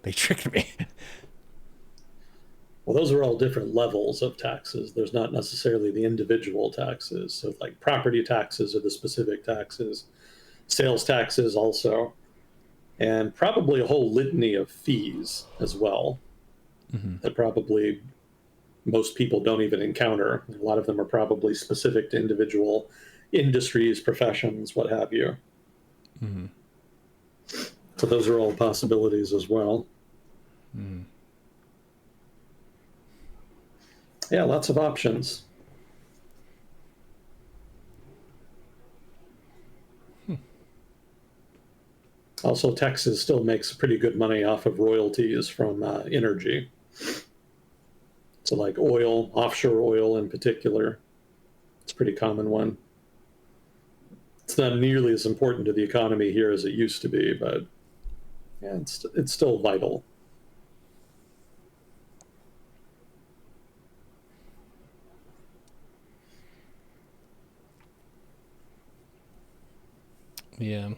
they tricked me. Well, those are all different levels of taxes. There's not necessarily the individual taxes. So, like property taxes are the specific taxes, sales taxes also, and probably a whole litany of fees as well Mm-hmm. that probably most people don't even encounter. A lot of them are probably specific to individual industries, professions, what have you. Mm-hmm. So, those are all possibilities as well. Mm-hmm. Yeah, lots of options. Also, Texas still makes pretty good money off of royalties from energy. So, like oil, offshore oil in particular, it's a pretty common one. It's not nearly as important to the economy here as it used to be, but yeah, it's still vital. Yeah.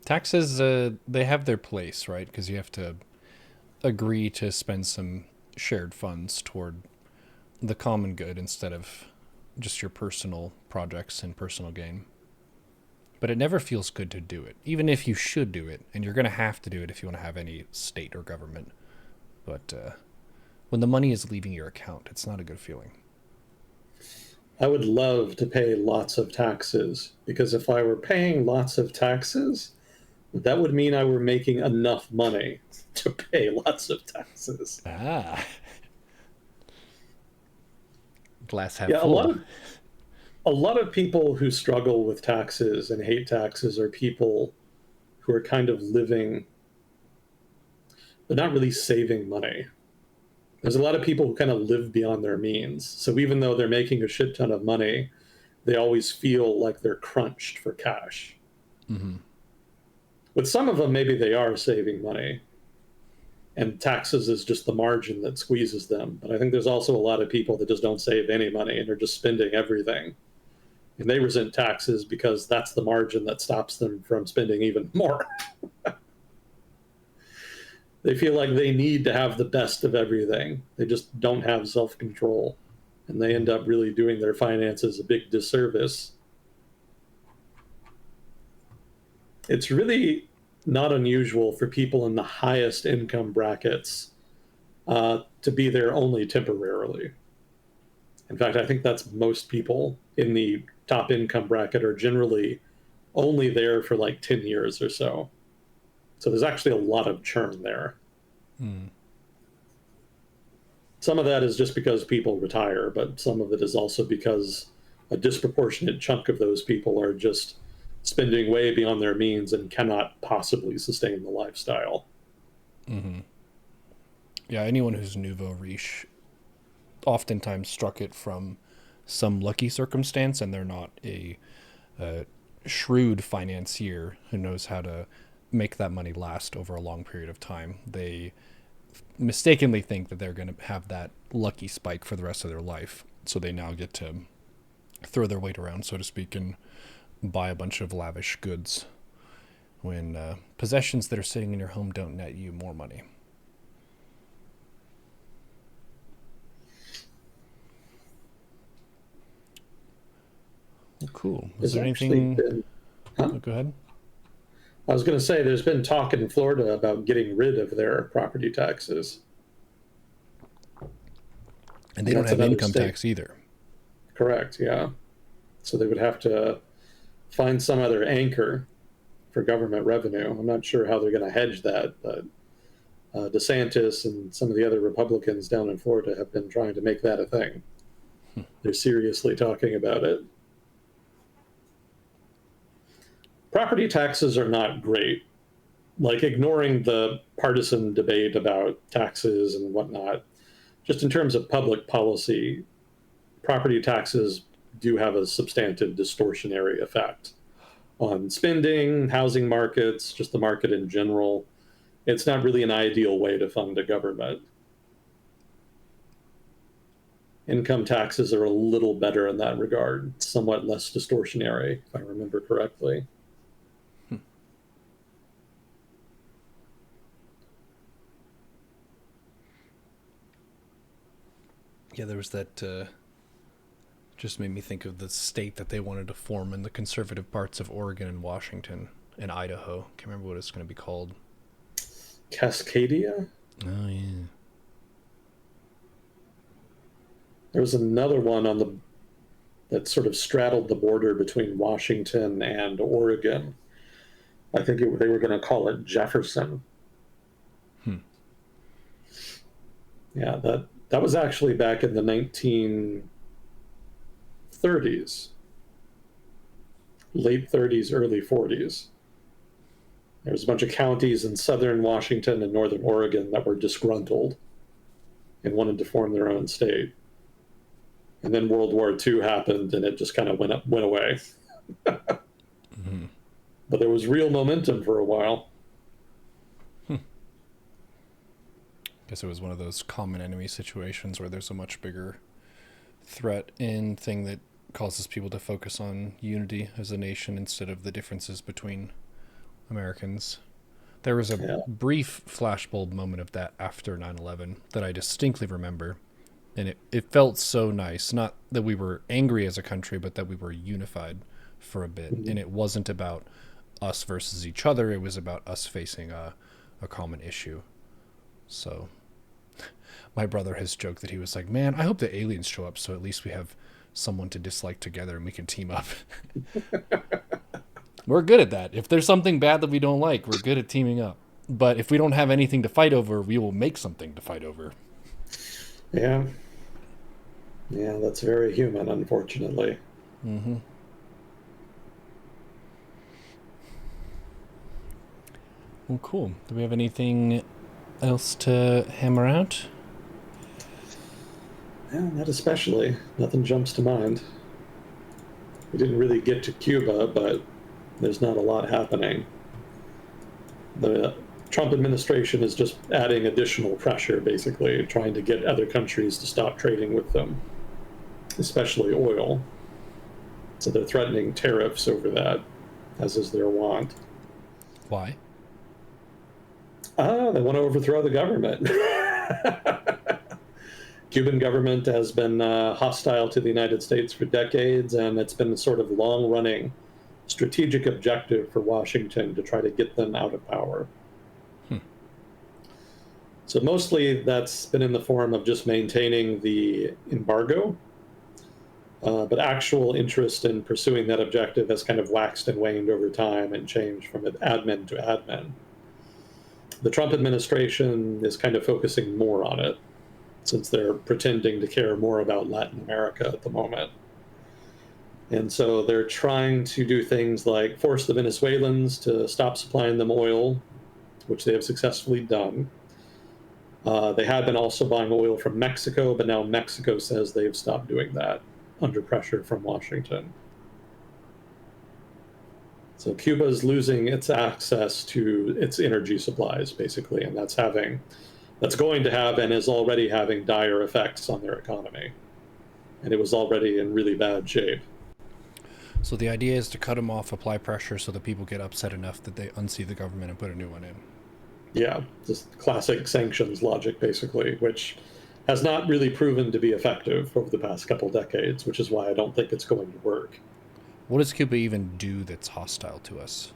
Taxes, they have their place, right? Because you have to agree to spend some shared funds toward the common good instead of just your personal projects and personal gain. But it never feels good to do it, even if you should do it, and you're going to have to do it if you want to have any state or government. But when the money is leaving your account, it's not a good feeling. I would love to pay lots of taxes because if I were paying lots of taxes, that would mean I were making enough money to pay lots of taxes. Ah, glass half Yeah, full. a lot of people who struggle with taxes and hate taxes are people who are kind of living, they're not really saving money. There's a lot of people who kind of live beyond their means. So even though they're making a shit ton of money, they always feel like they're crunched for cash. Mm-hmm. With some of them, maybe they are saving money, and taxes is just the margin that squeezes them. But I think there's also a lot of people that just don't save any money and are just spending everything. And they resent taxes because that's the margin that stops them from spending even more. They feel like they need to have the best of everything. They just don't have self control. And they end up really doing their finances a big disservice. It's really not unusual for people in the highest income brackets to be there only temporarily. In fact, I think that's most people in the top income bracket are generally only there for like 10 years or so. So there's actually a lot of churn there. Mm. Some of that is just because people retire, but some of it is also because a disproportionate chunk of those people are just spending way beyond their means and cannot possibly sustain the lifestyle. Mm-hmm. Yeah, anyone who's nouveau riche oftentimes struck it from some lucky circumstance, and they're not a shrewd financier who knows how to make that money last over a long period of time. They mistakenly think that they're going to have that lucky spike for the rest of their life. So they now get to throw their weight around, so to speak, and buy a bunch of lavish goods when possessions that are sitting in your home don't net you more money. Well, cool. Was There's there actually anything? been, huh? Oh, go ahead. I was going to say, there's been talk in Florida about getting rid of their property taxes. And they And don't that's have another income state. tax either. Correct. Yeah. So they would have to find some other anchor for government revenue. I'm not sure how they're going to hedge that, but DeSantis and some of the other Republicans down in Florida have been trying to make that a thing. They're seriously talking about it. Property taxes are not great. Like ignoring the partisan debate about taxes and whatnot, just in terms of public policy, property taxes do have a substantive distortionary effect on spending, housing markets, just the market in general. It's not really an ideal way to fund a government. Income taxes are a little better in that regard, somewhat less distortionary, if I remember correctly. Yeah, there was that. Just made me think of the state that they wanted to form in the conservative parts of Oregon and Washington and Idaho. Can't remember what it's going to be called. Cascadia? Oh yeah. There was another one on the that sort of straddled the border between Washington and Oregon. I think they were going to call it Jefferson. Hmm. Yeah, that was actually back in the 1930s, late 30s, early 40s. There was a bunch of counties in southern Washington and northern Oregon that were disgruntled and wanted to form their own state. And then World War II happened, and it just kind of went away. Mm-hmm. But there was real momentum for a while. Guess it was one of those common enemy situations where there's a much bigger threat and thing that causes people to focus on unity as a nation instead of the differences between Americans. There was a Yeah. brief flashbulb moment of that after 9/11 that I distinctly remember. And it felt so nice. Not that we were angry as a country, but that we were unified for a bit. Mhm. And it wasn't about us versus each other. It was about us facing a common issue. So my brother has joked that he was like, man, I hope the aliens show up so at least we have someone to dislike together and we can team up. We're good at that. If there's something bad that we don't like, we're good at teaming up. But if we don't have anything to fight over, we will make something to fight over. Yeah. Yeah, that's very human, unfortunately. Mm-hmm. Well, cool. Do we have anything else to hammer out? Yeah, not especially. Nothing jumps to mind. We didn't really get to Cuba, but there's not a lot happening. The Trump administration is just adding additional pressure, basically, trying to get other countries to stop trading with them, especially oil. So they're threatening tariffs over that, as is their wont. Why? They want to overthrow the government. Cuban government has been hostile to the United States for decades, and it's been a sort of long-running strategic objective for Washington to try to get them out of power. Hmm. So mostly that's been in the form of just maintaining the embargo, but actual interest in pursuing that objective has kind of waxed and waned over time and changed from admin to admin. The Trump administration is kind of focusing more on it, since they're pretending to care more about Latin America at the moment. And so they're trying to do things like force the Venezuelans to stop supplying them oil, which they have successfully done. They had been also buying oil from Mexico, but now Mexico says they've stopped doing that under pressure from Washington. So Cuba is losing its access to its energy supplies, basically, and that's that's going to have and is already having dire effects on their economy. And it was already in really bad shape. So the idea is to cut them off, apply pressure so that people get upset enough that they unseat the government and put a new one in. Yeah, just classic sanctions logic, basically, which has not really proven to be effective over the past couple decades, which is why I don't think it's going to work. What does Cuba even do that's hostile to us?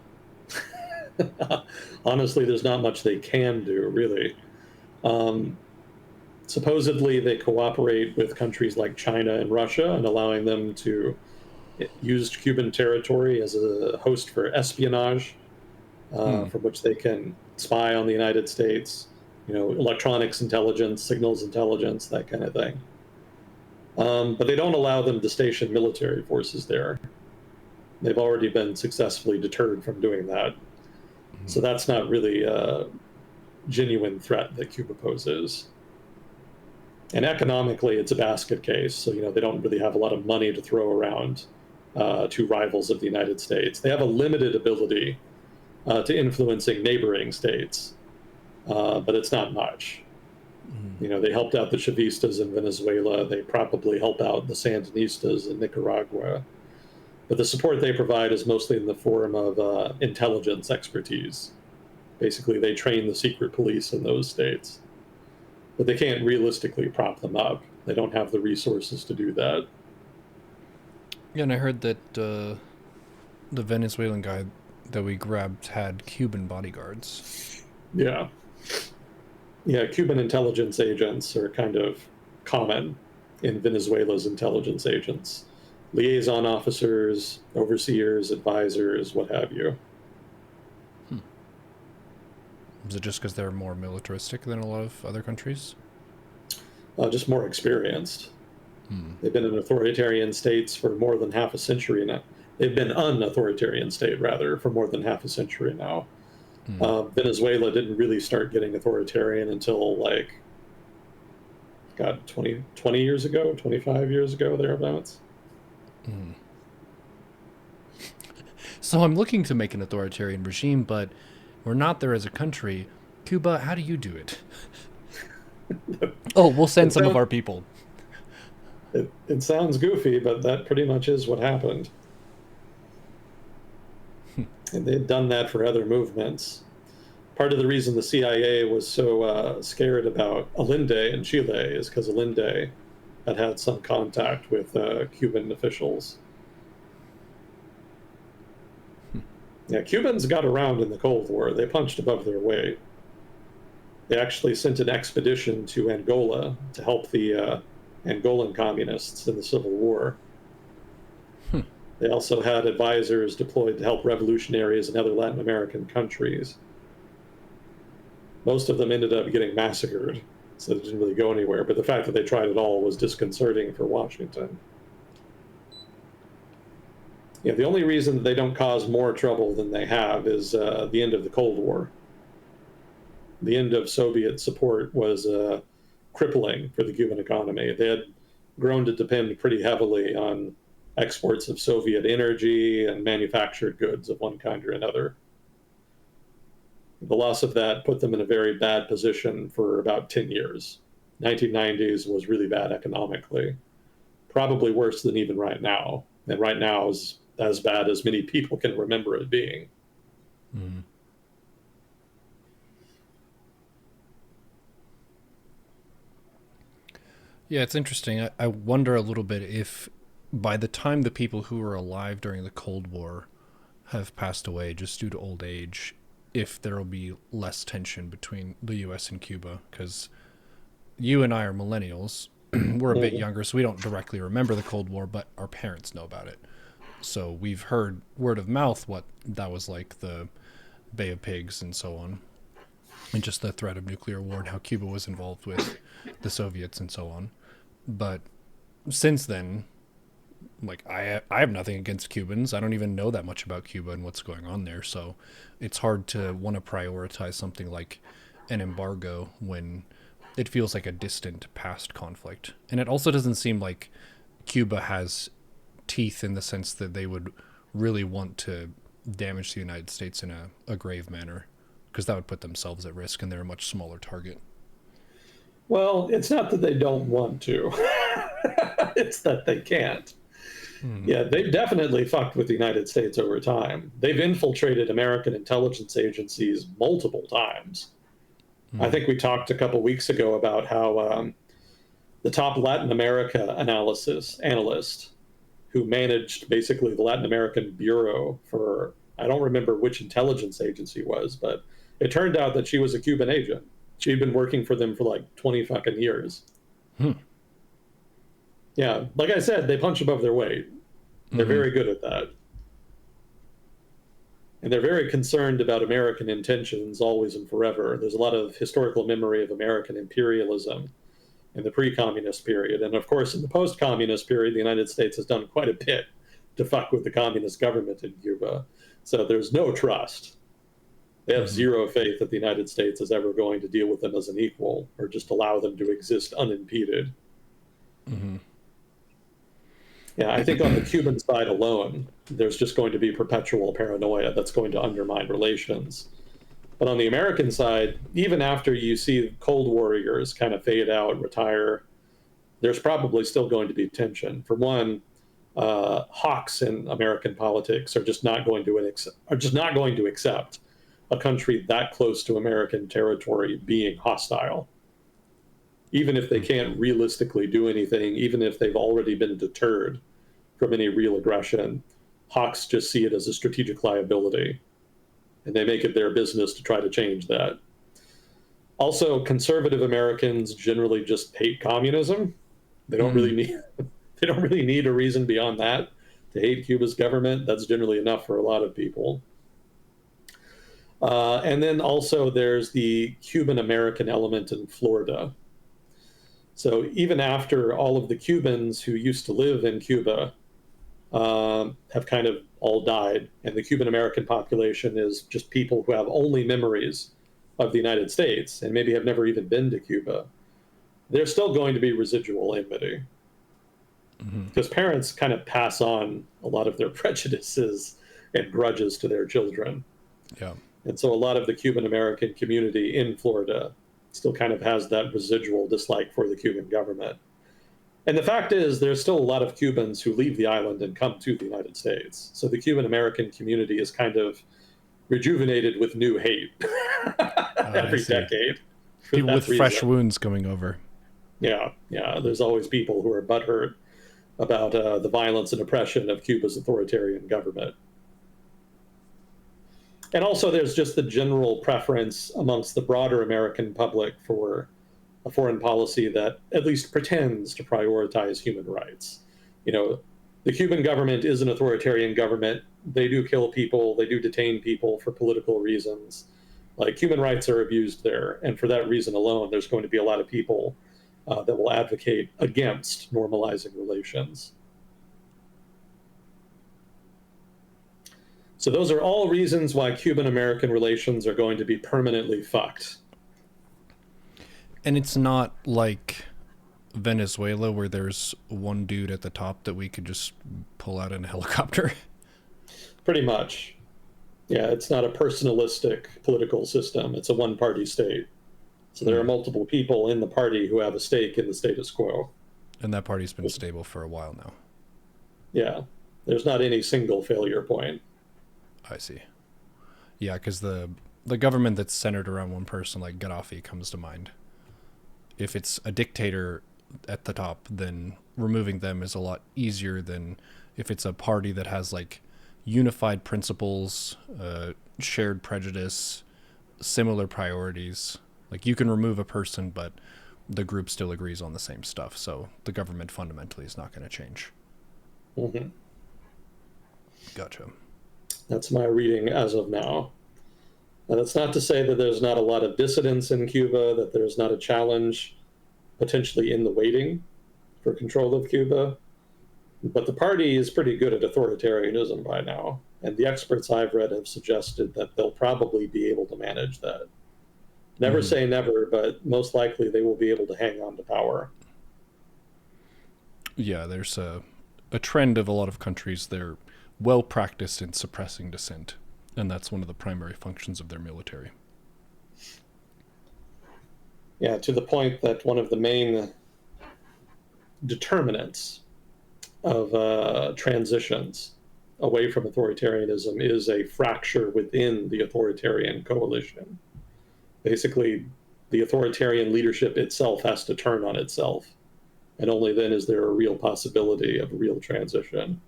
Honestly, there's not much they can do, really. Um, Supposedly, they cooperate with countries like China and Russia and allowing them to use Cuban territory as a host for espionage, Hmm. from which they can spy on the United States, electronics intelligence, signals intelligence, that kind of thing. But they don't allow them to station military forces there. They've already been successfully deterred from doing that. So that's not really a genuine threat that Cuba poses. And economically, it's a basket case. So, they don't really have a lot of money to throw around to rivals of the United States. They have a limited ability to influencing neighboring states, but it's not much. They helped out the Chavistas in Venezuela. They probably help out the Sandinistas in Nicaragua. But the support they provide is mostly in the form of intelligence expertise. Basically, they train the secret police in those states. But they can't realistically prop them up. They don't have the resources to do that. Yeah, and I heard that the Venezuelan guy that we grabbed had Cuban bodyguards. Yeah. Yeah, Cuban intelligence agents are kind of common in Venezuela's intelligence agents. Liaison officers, overseers, advisors, what have you. Is it just because they're more militaristic than a lot of other countries? Just more experienced. They've been in authoritarian states for more than half a century now. They've been an authoritarian state, rather, for more than half a century now. Venezuela didn't really start getting authoritarian until, like, God, 20 years ago, 25 years ago, thereabouts. So I'm looking to make an authoritarian regime, but we're not there as a country. Cuba, how do you do it? Oh, we'll send It some of sounds, our people. it sounds goofy, but that pretty much is what happened. And they'd done that for other movements. Part of the reason the CIA was so scared about Allende in Chile is because Allende had some contact with Cuban officials. Yeah, Cubans got around in the Cold War. They punched above their weight. They actually sent an expedition to Angola to help the Angolan communists in the Civil War. They also had advisors deployed to help revolutionaries in other Latin American countries. Most of them ended up getting massacred, so it didn't really go anywhere. But the fact that they tried at all was disconcerting for Washington. Yeah, the only reason that they don't cause more trouble than they have is the end of the Cold War. The end of Soviet support was crippling for the Cuban economy. They had grown to depend pretty heavily on exports of Soviet energy and manufactured goods of one kind or another. The loss of that put them in a very bad position for about 10 years. 1990s was really bad economically, probably worse than even right now. And right now is as bad as many people can remember it being. Mm. Yeah, it's interesting. I wonder a little bit if by the time the people who were alive during the Cold War have passed away just due to old age, if there will be less tension between the US and Cuba. Because you and I are millennials. We're a bit Mhm. younger, so we don't directly remember the Cold War, but our parents know about it. So we've heard word of mouth what that was like, the Bay of Pigs and so on, and just the threat of nuclear war and how Cuba was involved with the Soviets and so on. But since then, like I have nothing against Cubans. I don't even know that much about Cuba and what's going on there, so it's hard to want to prioritize something like an embargo when it feels like a distant past conflict. And it also doesn't seem like Cuba has teeth in the sense that they would really want to damage the United States in a grave manner, because that would put themselves at risk and they're a much smaller target. Well, it's not that they don't want to, it's that they can't. Hmm. Yeah, they've definitely fucked with the United States over time. They've infiltrated American intelligence agencies multiple times. I Hmm. think we talked a couple weeks ago about how the top Latin America analyst who managed basically the Latin American bureau for, I don't remember which intelligence agency was, but it turned out that she was a Cuban agent. She'd been working for them for like 20 fucking years. Hmm. Yeah, like I said, they punch above their weight. They're Hmm. very good at that. And they're very concerned about American intentions always and forever. There's a lot of historical memory of American imperialism in the pre-communist period. And of course, in the post-communist period, the United States has done quite a bit to fuck with the communist government in Cuba. So there's no trust. They have Hmm. zero faith that the United States is ever going to deal with them as an equal or just allow them to exist unimpeded. Hmm. Yeah, I think on the Cuban side alone, there's just going to be perpetual paranoia that's going to undermine relations. But on the American side, even after you see Cold Warriors kind of fade out, retire, there's probably still going to be tension. For one, hawks in American politics are just not going to accept a country that close to American territory being hostile, even if they can't realistically do anything, even if they've already been deterred from any real aggression. Hawks just see it as a strategic liability, and they make it their business to try to change that. Also, conservative Americans generally just hate communism. They don't Hmm. really need they don't really need a reason beyond that to hate Cuba's government. That's generally enough for a lot of people. And then also there's the Cuban American element in Florida. So even after all of the Cubans who used to live in Cuba have kind of all died, and the Cuban American population is just people who have only memories of the United States and maybe have never even been to Cuba, there's still going to be residual enmity Hmm. because parents kind of pass on a lot of their prejudices and grudges to their children. Yeah. And so a lot of the Cuban American community in Florida still kind of has that residual dislike for the Cuban government. And the fact is, there's still a lot of Cubans who leave the island and come to the United States. So the Cuban American community is kind of rejuvenated with new hate I every see. decade for People with that fresh reason. wounds coming over. Yeah, yeah. There's always people who are butthurt about the violence and oppression of Cuba's authoritarian government. And also, there's just the general preference amongst the broader American public for a foreign policy that at least pretends to prioritize human rights. You know, the Cuban government is an authoritarian government. They do kill people, they do detain people for political reasons. Like human rights are abused there. And for that reason alone, there's going to be a lot of people that will advocate against normalizing relations. So those are all reasons why Cuban American relations are going to be permanently fucked. And it's not like Venezuela where there's one dude at the top that we could just pull out in a helicopter. Pretty much. Yeah, it's not a personalistic political system. It's a one party state. So there are Hmm. multiple people in the party who have a stake in the status quo. And that party's been stable for a while now. Yeah, there's not any single failure point. I see. Yeah, because the government that's centered around one person, like Gaddafi, comes to mind. If it's a dictator at the top, then removing them is a lot easier than if it's a party that has like unified principles, shared prejudice, similar priorities. Like you can remove a person, but the group still agrees on the same stuff. So the government fundamentally is not going to change. Hmm. Gotcha. That's my reading as of now. And that's not to say that there's not a lot of dissidence in Cuba, that there's not a challenge potentially in the waiting for control of Cuba. But the party is pretty good at authoritarianism by now. And the experts I've read have suggested that they'll probably be able to manage that. Never Hmm. say never, but most likely they will be able to hang on to power. Yeah, there's a trend of a lot of countries. They're well practiced in suppressing dissent, and that's one of the primary functions of their military. Yeah, to the point that one of the main determinants of transitions away from authoritarianism is a fracture within the authoritarian coalition. Basically, the authoritarian leadership itself has to turn on itself, and only then is there a real possibility of a real transition.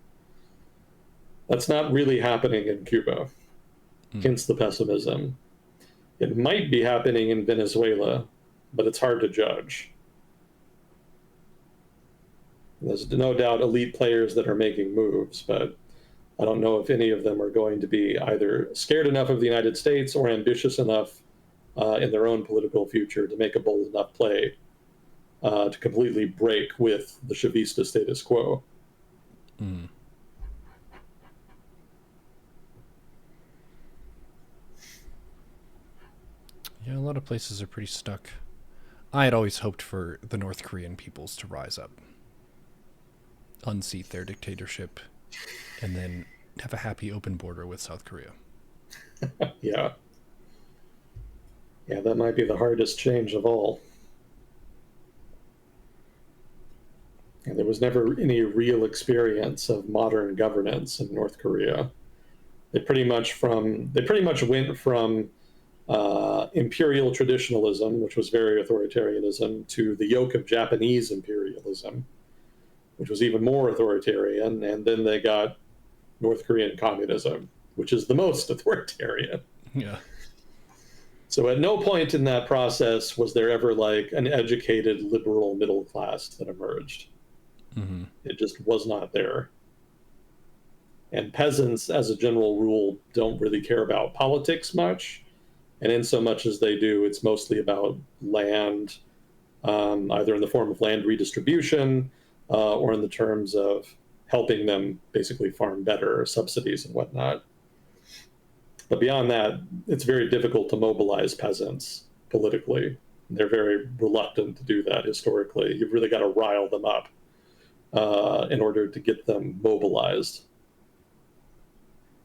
That's not really happening in Cuba, hence the pessimism. It might be happening in Venezuela, but it's hard to judge. There's no doubt elite players that are making moves, but I don't know if any of them are going to be either scared enough of the United States or ambitious enough in their own political future to make a bold enough play to completely break with the Chavista status quo. Mm. Yeah, a lot of places are pretty stuck. I had always hoped for the North Korean peoples to rise up, unseat their dictatorship, and then have a happy open border with South Korea. Yeah. Yeah, that might be the hardest change of all. And there was never any real experience of modern governance in North Korea. They pretty much went from imperial traditionalism, which was very authoritarianism, to the yoke of Japanese imperialism, which was even more authoritarian, and then they got North Korean communism, which is the most authoritarian. Yeah. So at no point in that process was there ever like an educated liberal middle class that emerged. Mm-hmm. It just was not there. And peasants, as a general rule, don't really care about politics much. And in so much as they do, it's mostly about land, either in the form of land redistribution or in the terms of helping them basically farm better, or subsidies and whatnot. But beyond that, it's very difficult to mobilize peasants politically. They're very reluctant to do that historically. You've really got to rile them up in order to get them mobilized.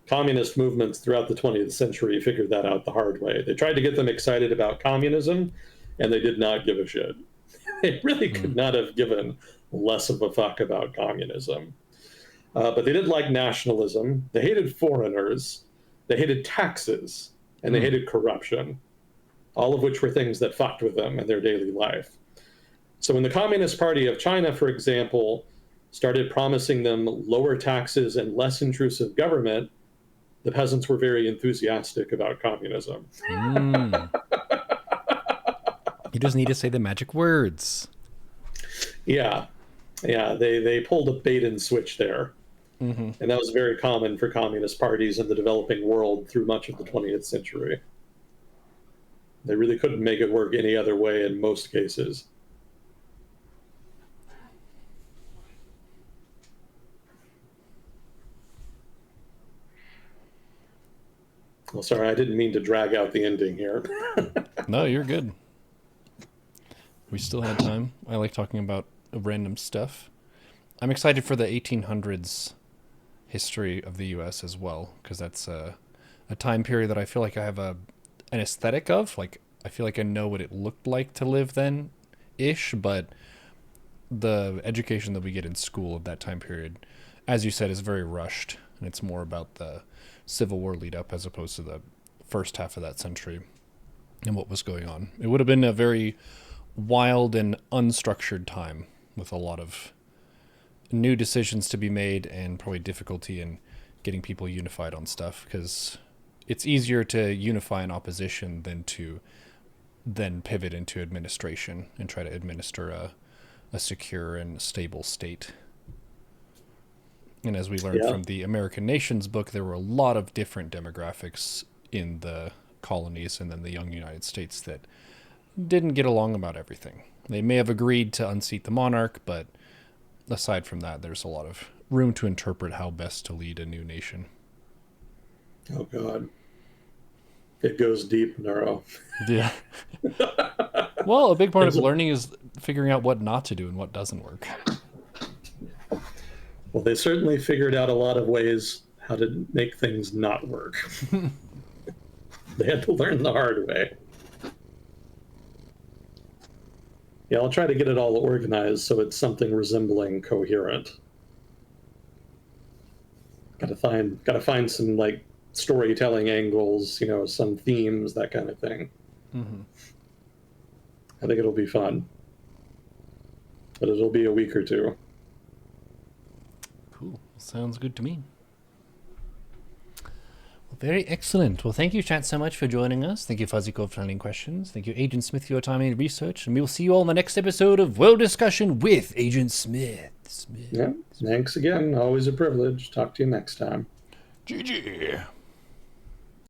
Communist movements throughout the 20th century figured that out the hard way. They tried to get them excited about communism, and they did not give a shit. They really could not have given less of a fuck about communism. But they did like nationalism. They hated foreigners. They hated taxes. And they hated corruption, all of which were things that fucked with them in their daily life. So when the Communist Party of China, for example, started promising them lower taxes and less intrusive government, the peasants were very enthusiastic about communism. Mm. You just need to say the magic words. Yeah, yeah, they pulled a bait and switch there. Mm-hmm. And that was very common for communist parties in the developing world through much of the 20th century. They really couldn't make it work any other way in most cases. Well, sorry, I didn't mean to drag out the ending here. No, you're good. We still had time. I like talking about random stuff. I'm excited for the 1800s history of the U.S. as well, because that's a time period that I feel like I have an aesthetic of. Like, I feel like I know what it looked like to live then ish, but the education that we get in school of that time period, as you said, is very rushed, and it's more about the Civil War lead up as opposed to the first half of that century and what was going on. It would have been a very wild and unstructured time with a lot of new decisions to be made and probably difficulty in getting people unified on stuff, because it's easier to unify an opposition than to then pivot into administration and try to administer a secure and stable state. And as we learned from the American Nations book, there were a lot of different demographics in the colonies and then the young United States that didn't get along about everything. They may have agreed to unseat the monarch, but aside from that, there's a lot of room to interpret how best to lead a new nation. Oh, God. It goes deep, Neuro. Yeah. Well, a big part of learning is figuring out what not to do and what doesn't work. Well, they certainly figured out a lot of ways how to make things not work. They had to learn the hard way. Yeah, I'll try to get it all organized so it's something resembling coherent. Gotta find some like storytelling angles, some themes, that kind of thing. I think it'll be fun, but it'll be a week or two. Cool. Sounds good to me. Well, very excellent. Well, thank you, chat, so much for joining us. Thank you, Fuzzy Core, for handling questions. Thank you, Agent Smith, for your time and research. And we will see you all in the next episode of World Discussion with Agent Smith. Yeah, thanks again. Always a privilege. Talk to you next time. GG.